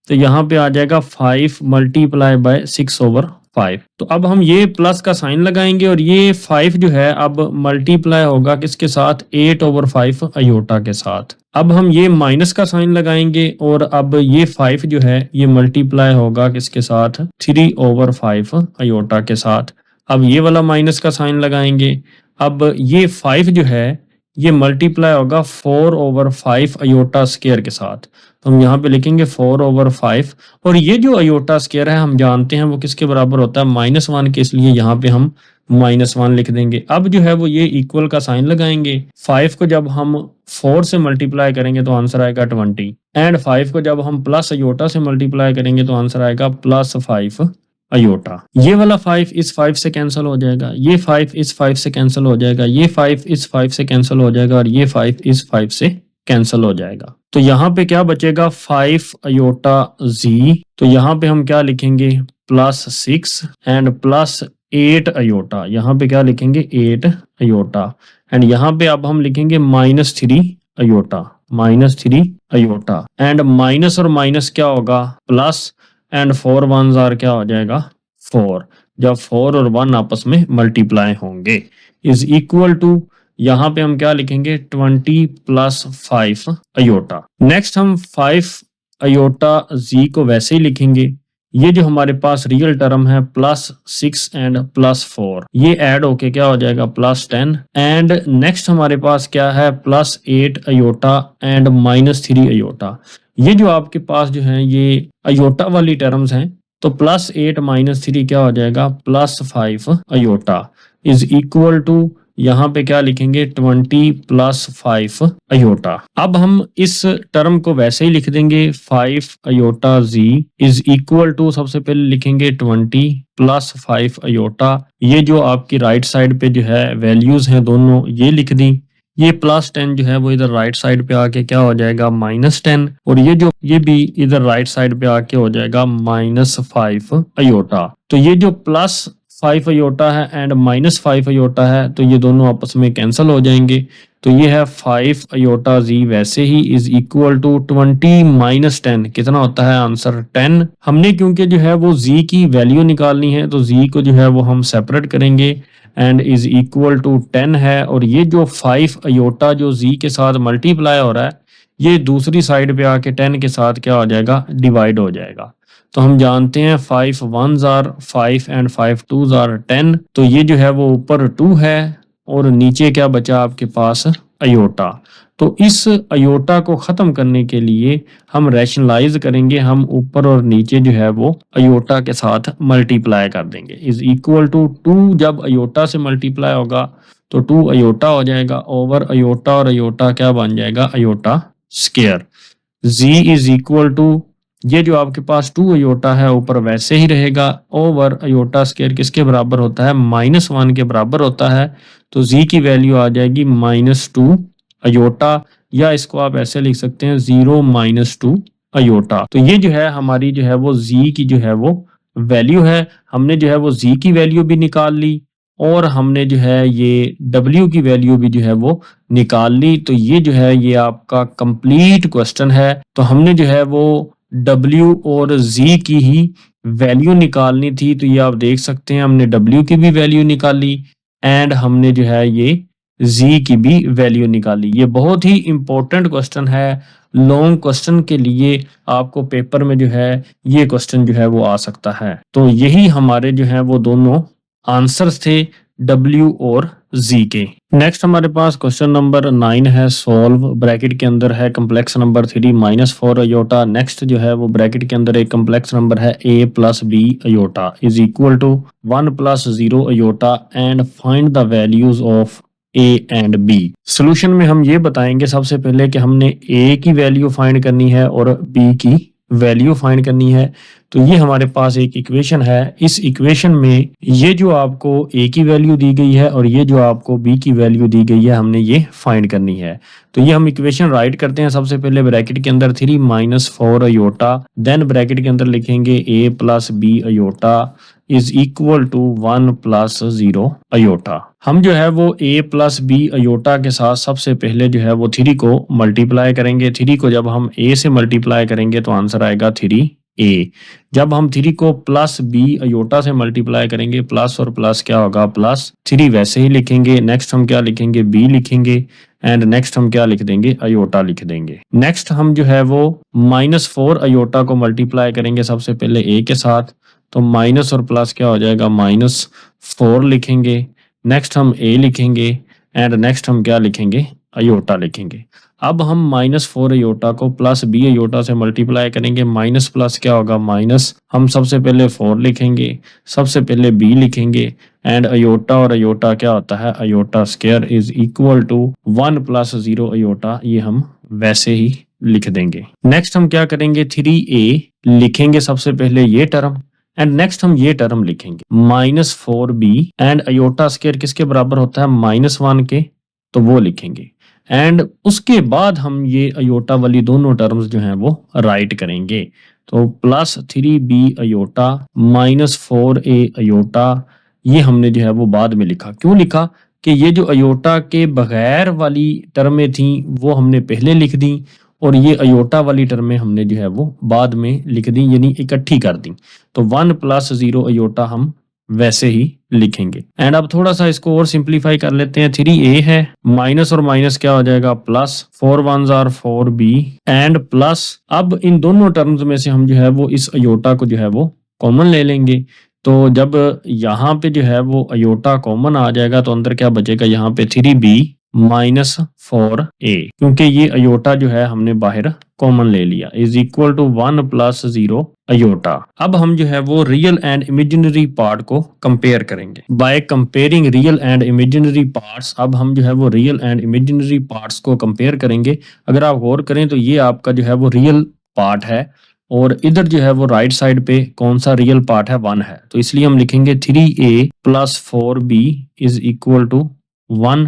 तो यहाँ पे आ जाएगा 5 मल्टीप्लाई बाय 6/5। तो अब हम ये प्लस का साइन लगाएंगे और ये 5 जो है अब मल्टीप्लाई होगा किसके साथ 8/5 अयोटा के साथ। अब हम ये माइनस का साइन लगाएंगे और अब ये 5 जो है ये मल्टीप्लाई होगा किसके साथ 3/5 अयोटा के साथ। अब ये वाला माइनस का साइन लगाएंगे, अब ये 5 जो है ये मल्टीप्लाई होगा 4/5 अयोटा स्क्वायर के साथ, तो हम यहाँ पे लिखेंगे 4/5, और ये जो अयोटा स्क्वायर है हम जानते हैं वो किसके बराबर होता है -1 के, इसलिए यहाँ पे हम -1 लिख देंगे। अब जो है वो ये इक्वल का साइन लगाएंगे, 5 को जब हम 4 से मल्टीप्लाई करेंगे तो आंसर आएगा 20, एंड 5 को जब हम प्लस अयोटा से मल्टीप्लाई करेंगे तो आंसर आएगा +5 अयोटा। ये वाला 5 इस 5 से कैंसिल हो जाएगा, ये 5 इस 5 से कैंसिल हो जाएगा, ये 5 इस 5 से कैंसिल हो जाएगा, और ये 5 इस 5 से कैंसिल हो जाएगा। तो यहाँ पे क्या बचेगा 5 अयोटा z, तो यहाँ पे हम क्या लिखेंगे +6 एंड +8 अयोटा, यहाँ पे क्या लिखेंगे 8 अयोटा, एंड यहाँ पे अब हम लिखेंगे -3 अयोटा, -3 अयोटा, एंड माइनस और माइनस क्या होगा प्लस, एंड 4 1s क्या हो जाएगा 4, जब 4 और 1 आपस में मल्टीप्लाई होंगे इज इक्वल टू, यहाँ पे हम क्या लिखेंगे 20 + 5 अयोटा। नेक्स्ट हम 5 अयोटा z को वैसे ही लिखेंगे, ये जो हमारे पास रियल टर्म है +6 एंड +4 ये ऐड होके क्या हो जाएगा +10, एंड नेक्स्ट हमारे पास क्या है +8 अयोटा एंड -3 अयोटा। ये जो आपके पास जो है ये अयोटा वाली टर्म्स हैं, तो +8 -3 क्या हो जाएगा +5 अयोटा इज इक्वल टू, यहाँ पे क्या लिखेंगे 20 + 5 अयोटा। अब हम इस टर्म को वैसे ही लिख देंगे 5 iota z is equal to, सबसे पहले लिखेंगे 20 + 5 अयोटा, ये जो आपकी राइट साइड पे जो है वैल्यूज हैं दोनों ये लिख दी, ये +10 जो है वो इधर राइट साइड पे आके क्या हो जाएगा -10, और ये भी इधर राइट साइड पे आके हो जाएगा -5 अयोटा। तो ये जो +5 अयोटा है एंड -5 अयोटा है तो ये दोनों आपस में कैंसिल हो जाएंगे, तो ये है 5 अयोटा z वैसे ही इज इक्वल टू 20 - 10 कितना होता है आंसर 10। हमने क्योंकि जो है वो z की वैल्यू निकालनी है तो z को जो है वो हम सेपरेट करेंगे एंड इज इक्वल टू 10 है, और ये जो 5 अयोटा जो z के साथ मल्टीप्लाई हो रहा है ये दूसरी साइड पे आके 10 के साथ क्या हो जाएगा डिवाइड हो जाएगा। तो हम जानते हैं 5 1s 5 एंड 5 2s 10, तो ये जो है वो ऊपर 2 है और नीचे क्या बचा आपके पास अयोटा। तो इस अयोटा को खत्म करने के लिए हम रैशनलाइज करेंगे, हम ऊपर और नीचे जो है वो अयोटा के साथ मल्टीप्लाई कर देंगे इज इक्वल टू 2 जब अयोटा से मल्टीप्लाई होगा तो 2 अयोटा हो जाएगा ओवर अयोटा, और अयोटा क्या बन जाएगा iota square. z is equal to, ये जो आपके पास 2 अयोटा है ऊपर वैसे ही रहेगा, ओवर अयोटा स्क्वायर किसके बराबर होता है, -1 के बराबर होता है। तो z की वैल्यू आ जाएगी -2 अयोटा, या इसको आप ऐसे लिख सकते हैं 0 - 2 अयोटा। तो ये जो है हमारी जो है वो z की जो है वो वैल्यू है। हमने जो है वो z की वैल्यू भी निकाल ली और हमने जो है ये w की वैल्यू भी जो है वो निकाल ली। तो ये जो है ये आपका कंप्लीट क्वेश्चन है। तो हमने जो है वो w और z की ही वैल्यू निकालनी थी। तो ये आप देख सकते हैं हमने w की भी वैल्यू निकाली एंड हमने जो है ये z की भी वैल्यू निकाली। ये बहुत ही इंपॉर्टेंट क्वेश्चन है। लॉन्ग क्वेश्चन के लिए आपको पेपर में जो है ये क्वेश्चन जो है वो आ सकता है। तो यही हमारे जो है वो दोनों आंसर्स थे W और Z के। नेक्स्ट हमारे पास क्वेश्चन नंबर 9 है, सॉल्व। ब्रैकेट के अंदर है कम्प्लेक्स नंबर 3 -4 अयोटा। नेक्स्ट जो है वो ब्रैकेट के अंदर एक कम्प्लेक्स नंबर है a + b iota is equal to 1 + 0 iota and find the values of a and b। Solution में हम ये बताएंगे सबसे पहले कि हमने a की वैल्यू फाइंड करनी है और b की वैल्यू फाइंड करनी है। तो ये हमारे पास एक इक्वेशन है। इस इक्वेशन में ये जो आपको a की वैल्यू दी गई है और ये जो आपको b की वैल्यू दी गई है, हमने ये फाइंड करनी है। तो ये हम इक्वेशन राइट करते हैं। सबसे पहले ब्रैकेट के अंदर 3 - 4 अयोटा, देन ब्रैकेट के अंदर लिखेंगे a + b iota is equal to 1 + 0 iota. हम जो है वो a + b अयोटा के साथ सबसे पहले जो है वो 3 को मल्टीप्लाई करेंगे। 3 को जब हम a से मल्टीप्लाई करेंगे तो आंसर आएगा 3a। जब हम 3 को +b अयोटा से मल्टीप्लाई करेंगे, प्लस और प्लस क्या होगा +3 वैसे ही लिखेंगे। नेक्स्ट हम क्या लिखेंगे, b लिखेंगे एंड नेक्स्ट हम क्या लिख देंगे, अयोटा लिख देंगे। नेक्स्ट हम जो है वो -4 अयोटा को मल्टीप्लाई करेंगे सबसे पहले a के साथ, तो माइनस और प्लस क्या हो जाएगा, -4 लिखेंगे। नेक्स्ट हम a लिखेंगे एंड नेक्स्ट हम क्या लिखेंगे, अयोटा लिखेंगे। अब हम -4 अयोटा को +b अयोटा से मल्टीप्लाई करेंगे। माइनस प्लस क्या होगा, माइनस। हम सबसे पहले 4 लिखेंगे, सबसे पहले b लिखेंगे एंड अयोटा और अयोटा क्या होता है, iota square is equal to 1 + 0 iota. ये हम वैसे ही लिख देंगे। नेक्स्ट हम क्या करेंगे, 3a लिखेंगे सबसे पहले ये टर्म एंड नेक्स्ट हम ये टर्म लिखेंगे -4b एंड अयोटा स्क्वायर किसके बराबर होता है, -1 के, तो वो लिखेंगे। एंड उसके बाद हम ये अयोटा वाली दोनों टर्म्स जो हैं वो राइट करेंगे। तो +3b अयोटा -4a अयोटा, ये हमने जो है वो बाद में लिखा। क्यों लिखा कि ये जो अयोटा के बगैर वाली टर्में थी वो हमने पहले लिख दी और ये अयोटा वाली टर्में हमने जो है वो बाद में लिख दी, यानी इकट्ठी कर दी। तो 1 + 0 अयोटा हम वैसे ही लिखेंगे। एंड अब थोड़ा सा इसको और सिंप्लीफाई कर लेते हैं। 3a है, माइनस और माइनस क्या हो जाएगा, plus, 4 1s are 4b and plus. अब इन दोनों टर्म्स में से हम जो है वो इस अयोटा को जो है वो कॉमन ले लेंगे। तो जब यहाँ पे जो है वो अयोटा कॉमन आ जाएगा तो अंदर क्या बचेगा, यहाँ पे 3b -4a, क्योंकि ये अयोटा जो है हमने बाहर कॉमन ले लिया, इज इक्वल टू 1 + 0 अयोटा। अब हम जो है वो रियल एंड इमेजिनरी पार्ट को कंपेयर करेंगे। By comparing real and imaginary parts, अब हम जो है वो रियल एंड इमेजिनरी पार्ट्स को कंपेयर करेंगे। अगर आप गौर करें तो ये आपका जो है वो रियल पार्ट है और इधर जो है वो राइट साइड पे कौन सा रियल पार्ट है, 1 है। तो इसलिए हम लिखेंगे 3a + 4b is equal to 1,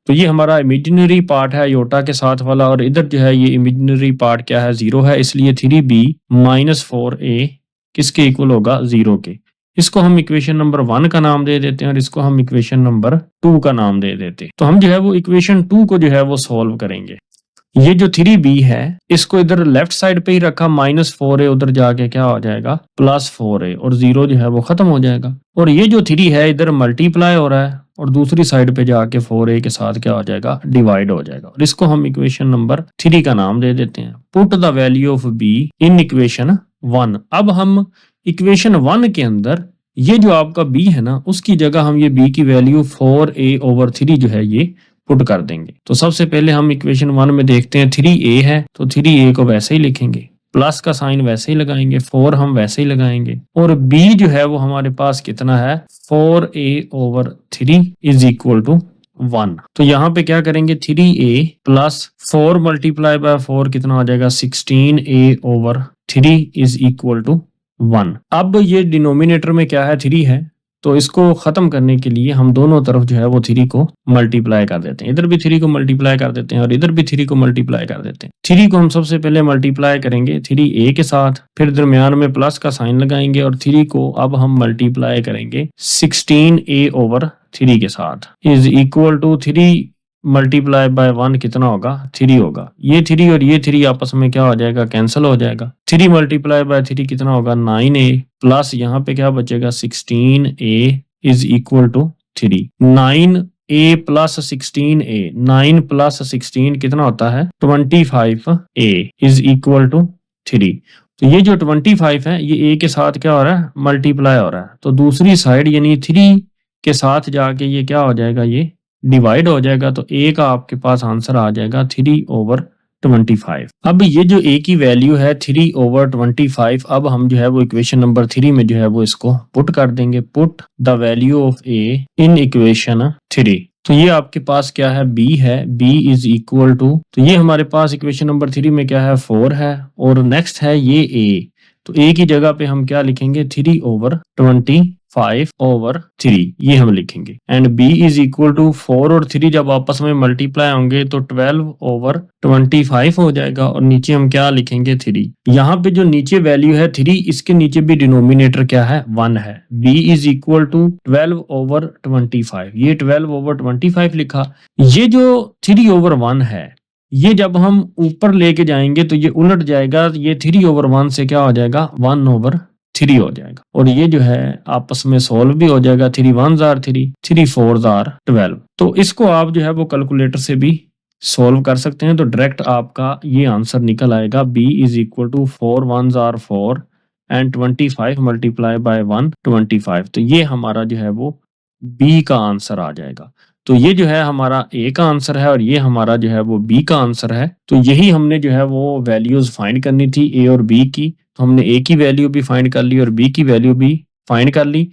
तो ये हमारा इमेजिनरी पार्ट है अयोटा के साथ वाला, और इधर जो है ये इमेजिनरी पार्ट क्या है, 0 है। इसलिए 3b -4a किसके इक्वल होगा, 0 के। इसको हम इक्वेशन नंबर 1 का नाम दे देते हैं और इसको हम इक्वेशन नंबर 2 का नाम दे देते हैं। तो हम जो है वो इक्वेशन 2 को जो है वो सॉल्व करेंगे। ये जो 3b है इसको इधर लेफ्ट साइड पे ही रखा, -4a उधर जाके क्या हो जाएगा, +4a, और 0 जो है वो खत्म हो जाएगा। और ये जो 3 है इधर मल्टीप्लाई हो रहा है और दूसरी साइड पे जाके 4a के साथ क्या हो जाएगा, डिवाइड हो जाएगा। और इसको हम इक्वेशन नंबर 3 का नाम दे देते हैं। Put the value of b in equation 1। अब हम इक्वेशन 1 के अंदर ये जो आपका b है ना, उसकी जगह हम ये b की वैल्यू 4a/3 जो है ये पुट कर देंगे। तो सबसे पहले हम इक्वेशन 1 में देखते हैं 3a है, तो 3a को वैसे ही लिखेंगे, प्लस का साइन वैसे ही लगाएंगे, 4 हम वैसे ही लगाएंगे, और b जो है वो हमारे पास कितना है, 4a/3 इज इक्वल टू 1। तो यहाँ पे क्या करेंगे, 3a + 4 × 4 कितना हो जाएगा, 16a/3 3 इज इक्वल टू 1। अब ये डिनोमिनेटर में क्या है, 3 है, तो इसको खत्म करने के लिए हम दोनों तरफ जो है वो 3 को मल्टीप्लाई कर देते हैं। इधर भी 3 को मल्टीप्लाई कर देते हैं और इधर भी 3 को मल्टीप्लाई कर देते हैं। 3 को हम सबसे पहले मल्टीप्लाई करेंगे 3a के साथ, फिर दरमियान में प्लस का साइन लगाएंगे और 3 को अब हम मल्टीप्लाई करेंगे 16a ओवर 3 के साथ is equal to 3 multiply by 1 कितना होगा, 3 होगा। ये 3 और ये 3 आपस में क्या हो जाएगा, कैंसिल हो जाएगा। 3 मल्टीप्लाई बाय 3 कितना होगा, 9a प्लस यहाँ पे क्या बचेगा 16a is equal to 3। 9a plus 16a, 9 plus 16 कितना होता है 25a इज इक्वल टू 3। तो ये जो 25 है ये a के साथ क्या हो रहा है, मल्टीप्लाई हो रहा है। तो दूसरी साइड यानी 3 के साथ जाके ये क्या हो जाएगा, ये डिवाइड हो जाएगा। तो a का आपके पास आंसर आ जाएगा 3 ओवर 25। अब ये जो a की वैल्यू है 3 ओवर 25, अब हम जो है वो इक्वेशन नंबर 3 में जो है वो इसको पुट कर देंगे। Put the value of a in equation 3। तो ये आपके पास क्या है, b है, b इज इक्वल टू, तो ये हमारे पास इक्वेशन नंबर 3 में क्या है 4 है और नेक्स्ट है ये a। तो a की जगह पे हम क्या लिखेंगे 3 ओवर 25 ओवर 3 ये हम लिखेंगे। And b is equal to 4 और 3 जब आपस में मल्टीप्लाई होंगे तो 12 ओवर 25 हो जाएगा और नीचे हम क्या लिखेंगे 3। यहाँ पे जो नीचे वैल्यू है 3, इसके नीचे भी डिनोमिनेटर क्या है 1 है। b is equal to 12 over 25, ये 12 ओवर 25 लिखा। ये जो 3 ओवर 1 है ये जब हम ऊपर लेके जाएंगे तो ये उलट जाएगा, ये 3 ओवर 1 से क्या हो जाएगा 1 ओवर 3 हो जाएगा और ये जो है आपस में सोल्व भी हो जाएगा। 3 1s are 3, 3 4s are 12। तो इसको आप जो है वो कैलकुलेटर से भी सोल्व कर सकते हैं। तो डायरेक्ट आपका ये आंसर निकल आएगा b is equal to 4 1s are 4 and 25 multiply by 1 25। तो ये हमारा जो है वो b का आंसर आ जाएगा। तो ये जो है हमारा a का आंसर है और ये हमारा जो है वो b का आंसर है। तो यही हमने जो है वो वैल्यूज फाइंड करनी थी a और b की। तो हमने a की वैल्यू भी फाइंड कर ली और b की वैल्यू भी फाइंड कर ली।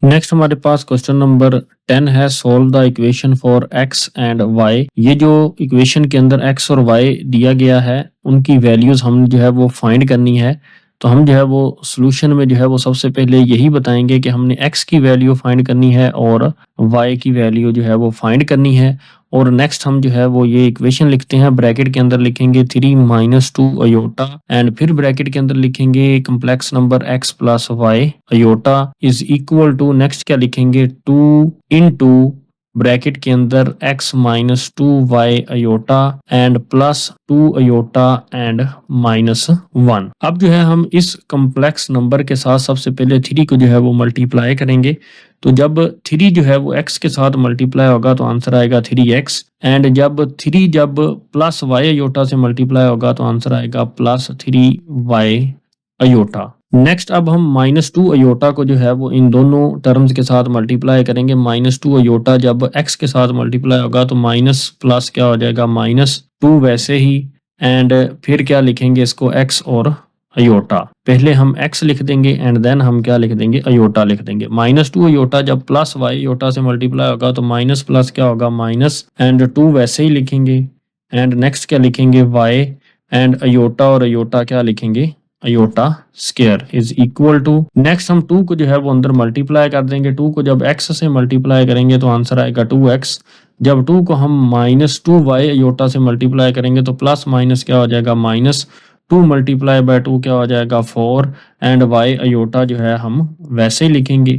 नेक्स्ट हमारे पास क्वेश्चन नंबर 10 है, solve the equation for x and y। ये जो इक्वेशन के अंदर x और y दिया गया है उनकी वैल्यूज हम जो है वो फाइंड करनी है। तो हम जो है वो सॉल्यूशन में जो है वो सबसे पहले यही बताएंगे कि हमने x की वैल्यू फाइंड करनी है और y की वैल्यू जो है वो फाइंड करनी है। और नेक्स्ट हम जो है वो ये इक्वेशन लिखते हैं, ब्रैकेट के अंदर लिखेंगे 3 - 2 अयोटा एंड फिर ब्रैकेट के अंदर लिखेंगे complex number x plus y iota is equal to, next क्या लिखेंगे 2 इंटू ब्रैकेट के अंदर x - 2y iota and plus 2 iota and -1। अब जो है हम इस कम्प्लेक्स नंबर के साथ सबसे पहले 3 को जो है वो मल्टीप्लाई करेंगे। तो जब 3 जो है वो x के साथ मल्टीप्लाई होगा तो आंसर आएगा 3x एंड जब 3 जब प्लस y अयोटा से मल्टीप्लाई होगा तो आंसर आएगा प्लस 3y अयोटा। नेक्स्ट अब हम -2 अयोटा को जो है वो इन दोनों टर्म्स के साथ मल्टीप्लाई करेंगे। -2 अयोटा जब x के साथ मल्टीप्लाई होगा तो माइनस प्लस क्या हो जाएगा -2 वैसे ही एंड फिर क्या लिखेंगे इसको x और अयोटा। पहले हम x लिख देंगे एंड देन हम क्या लिख देंगे अयोटा लिख देंगे। -2 अयोटा जब प्लस y अयोटा से मल्टीप्लाई होगा तो माइनस प्लस क्या होगा माइनस एंड 2 वैसे ही लिखेंगे एंड नेक्स्ट क्या लिखेंगे y एंड अयोटा और अयोटा क्या लिखेंगे iota square is equal to, next हम 2 को जो है वो अंदर मल्टीप्लाई कर देंगे। 2 को जब x से मल्टीप्लाई करेंगे तो आंसर आएगा 2x। जब 2 को हम -2y अयोटा से मल्टीप्लाई करेंगे तो प्लस माइनस क्या हो जाएगा -2 मल्टीप्लाई बाय 2 क्या हो जाएगा 4 एंड y अयोटा जो है हम वैसे ही लिखेंगे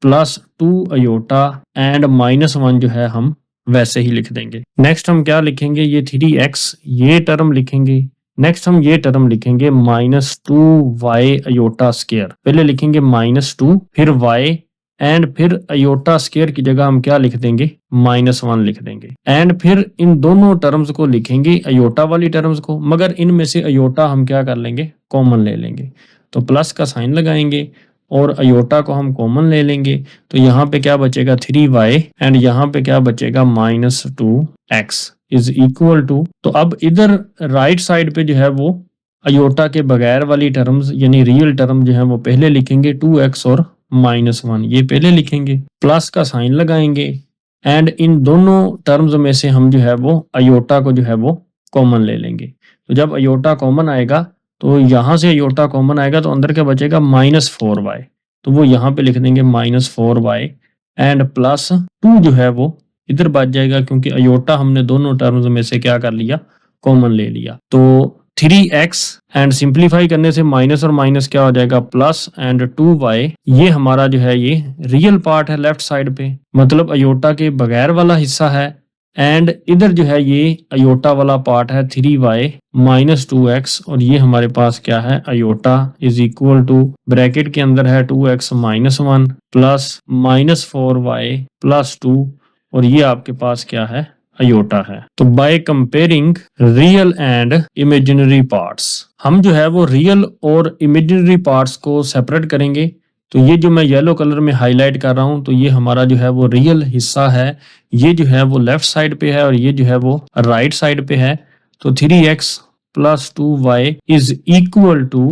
प्लस 2 अयोटा एंड -1 जो है हम वैसे ही लिख देंगे। नेक्स्ट हम क्या लिखेंगे, ये 3x ये टर्म लिखेंगे। नेक्स्ट हम ये टर्म लिखेंगे -2y अयोटा स्क्वायर। पहले लिखेंगे -2 फिर y एंड फिर अयोटा स्क्वायर की जगह हम क्या लिख देंगे -1 लिख देंगे एंड फिर इन दोनों टर्म्स को लिखेंगे अयोटा वाली टर्म्स को, मगर इनमें से अयोटा हम क्या कर लेंगे कॉमन ले लेंगे। तो प्लस का साइन लगाएंगे और अयोटा को हम कॉमन ले लेंगे। तो यहाँ पे क्या बचेगा 3y एंड यहाँ पे क्या बचेगा -2x इज इक्वल टू, तो अब इधर राइट साइड पे जो है वो अयोटा के बगैर वाली टर्म्स यानी रियल टर्म जो है वो पहले लिखेंगे 2x और -1 ये पहले लिखेंगे, प्लस का साइन लगाएंगे एंड इन दोनों टर्म्स में से हम जो है वो अयोटा को जो है वो कॉमन ले लेंगे। तो जब अयोटा कॉमन आएगा तो यहाँ से अयोटा कॉमन आएगा तो अंदर क्या बचेगा -4y, तो वो यहाँ पे लिख देंगे -4y एंड प्लस 2 जो है वो इधर बच जाएगा, क्योंकि अयोटा हमने दोनों टर्म्स में से क्या कर लिया, कॉमन ले लिया। तो 3x एंड सिंप्लीफाई करने से माइनस और माइनस क्या हो जाएगा प्लस एंड 2y, ये हमारा जो है ये रियल पार्ट है लेफ्ट साइड पे, मतलब अयोटा के बगैर वाला हिस्सा है, एंड इधर जो है ये अयोटा वाला पार्ट है 3y माइनस 2x, और ये हमारे पास क्या है iota is equal to bracket के अंदर है 2x minus 1 plus -4y plus 2, और ये आपके पास क्या है अयोटा है। तो by comparing real and imaginary parts, हम जो है वो रियल और इमेजिनरी पार्ट्स को सेपरेट करेंगे। तो ये जो मैं येलो कलर में हाईलाइट कर रहा हूं, तो ये हमारा जो है वो रियल हिस्सा है, ये जो है वो लेफ्ट साइड पे है और ये जो है वो राइट साइड पे है। तो 3x plus 2y is equal to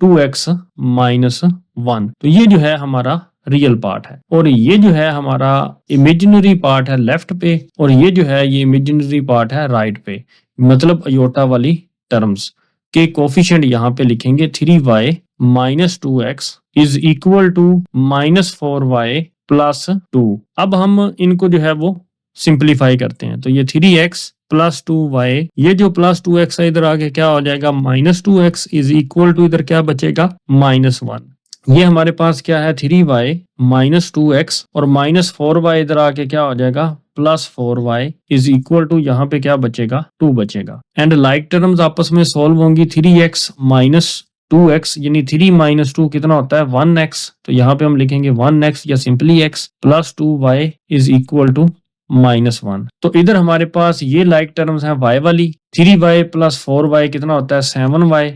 2x minus 1, तो ये जो है हमारा रियल पार्ट है, और ये जो है हमारा इमेजिनरी पार्ट है लेफ्ट पे, और ये जो है ये इमेजिनरी पार्ट है राइट पे, मतलब अयोटा वाली टर्म्स के कोफिशिएंट यहाँ पे लिखेंगे 3y minus 2x is equal to -4y plus 2। अब हम इनको जो है वो सिंप्लीफाई करते हैं, तो ये 3x प्लस 2y, ये जो प्लस 2x है इधर आके क्या हो जाएगा -2x इज इक्वल टू इधर क्या बचेगा -1। ये हमारे पास क्या है 3y माइनस 2x और -4y इधर आके क्या हो जाएगा +4y इज इक्वल टू यहाँ पे क्या बचेगा 2 बचेगा, एंड लाइक टर्म्स आपस में सॉल्व होंगी। 3x माइनस 2x यानी 3 माइनस 2 कितना होता है 1x, तो यहाँ पे हम लिखेंगे 1x या simply x plus 2y is equal to -1। तो इधर हमारे पास ये लाइक टर्म्स है y वाली, 3y प्लस 4y कितना होता है 7y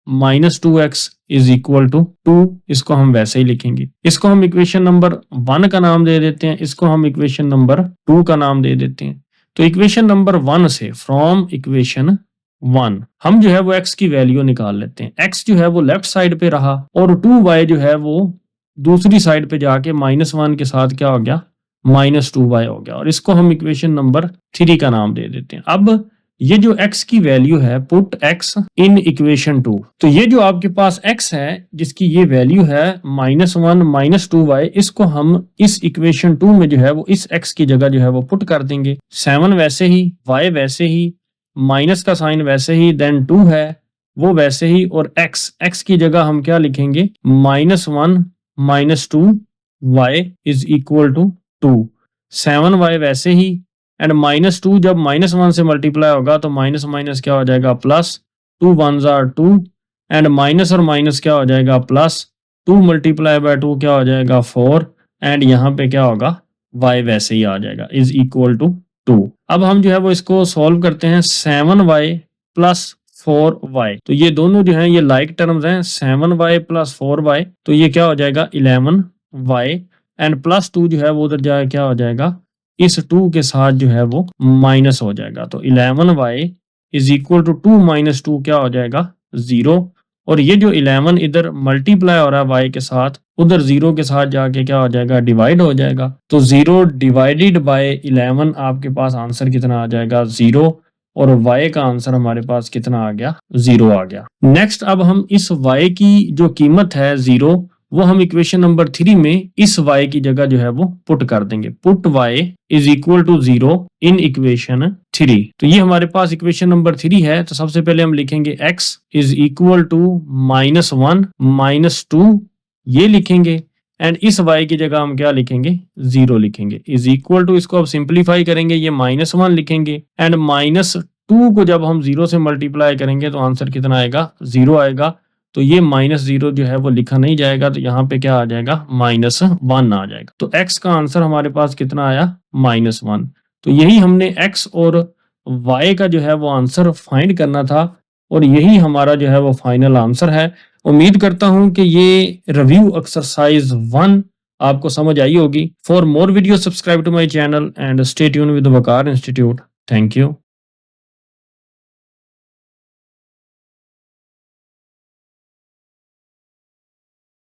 minus 2x is equal to 2, इसको हम वैसे ही लिखेंगे। इसको हम इक्वेशन नंबर 1 का नाम दे देते हैं, इसको हम इक्वेशन नंबर 2 का नाम दे देते हैं। तो इक्वेशन नंबर 1 से फ्रॉम इक्वेशन 1 हम जो है वो x की वैल्यू निकाल लेते हैं। x जो है वो लेफ्ट साइड पे रहा और 2y जो है वो दूसरी साइड पे जाके -1 के साथ क्या हो गया -2y हो गया, और इसको हम इक्वेशन नंबर 3 का नाम दे देते हैं। अब ये जो x की वैल्यू है पुट x इन इक्वेशन 2, तो ये जो आपके पास x है जिसकी ये वैल्यू है -1 -2y, इसको हम इस इक्वेशन 2 में जो है वो इस x की जगह जो है वो पुट कर देंगे। 7 वैसे ही, y वैसे ही, माइनस का साइन वैसे ही, देन 2 है वो वैसे ही, और x की जगह हम क्या लिखेंगे -1 -2y is equal to 2, 7y वैसे ही, एंड -2 जब -1 से मल्टीप्लाई होगा तो माइनस माइनस क्या हो जाएगा plus, 2 1s are 2, and minus और माइनस क्या हो जाएगा प्लस, 2 मल्टीप्लाई बाय 2 क्या हो जाएगा 4, एंड यहाँ पे क्या होगा y वैसे ही आ जाएगा इज इक्वल टू 2। अब हम जो है वो इसको सॉल्व करते हैं। 7y प्लस 4y, तो ये दोनों जो हैं ये लाइक टर्म्स हैं, 7y प्लस 4y, तो ये क्या हो जाएगा 11y, एंड प्लस 2 जो है वो उधर जाए क्या हो जाएगा इस 2 के साथ जो है वो माइनस हो जाएगा, तो 11y is equal to 2 minus 2 क्या हो जाएगा 0, और ये जो 11 इधर मल्टीप्लाई हो रहा है y के साथ, उधर 0 के साथ जाके क्या हो जाएगा डिवाइड हो जाएगा, तो 0 डिवाइडेड बाय 11 आपके पास आंसर कितना आ जाएगा 0, और y का आंसर हमारे पास कितना आ गया 0 आ गया। नेक्स्ट अब हम इस y की जो कीमत है 0 वो हम इक्वेशन नंबर 3 में इस y की जगह जो है वो पुट कर देंगे। Put y is equal to 0 in equation 3, तो ये हमारे पास इक्वेशन नंबर 3 है। तो सबसे पहले हम लिखेंगे x इज इक्वल टू -1 -2 ये लिखेंगे, एंड इस y की जगह हम क्या लिखेंगे 0 लिखेंगे, इज इक्वल टू, इसको अब सिंप्लीफाई करेंगे ये -1 लिखेंगे, एंड -2 को जब हम 0 से मल्टीप्लाई करेंगे तो आंसर कितना आएगा 0 आएगा, तो ये -0 जो है वो लिखा नहीं जाएगा, तो यहाँ पे क्या आ जाएगा -1 आ जाएगा, तो x का आंसर हमारे पास कितना आया -1। तो यही हमने x और y का जो है वो आंसर फाइंड करना था, और यही हमारा जो है वो फाइनल आंसर है। उम्मीद करता हूं कि ये रिव्यू एक्सरसाइज 1 आपको समझ आई होगी। For more video subscribe to my channel and stay tune with Waqar institute. Thank you.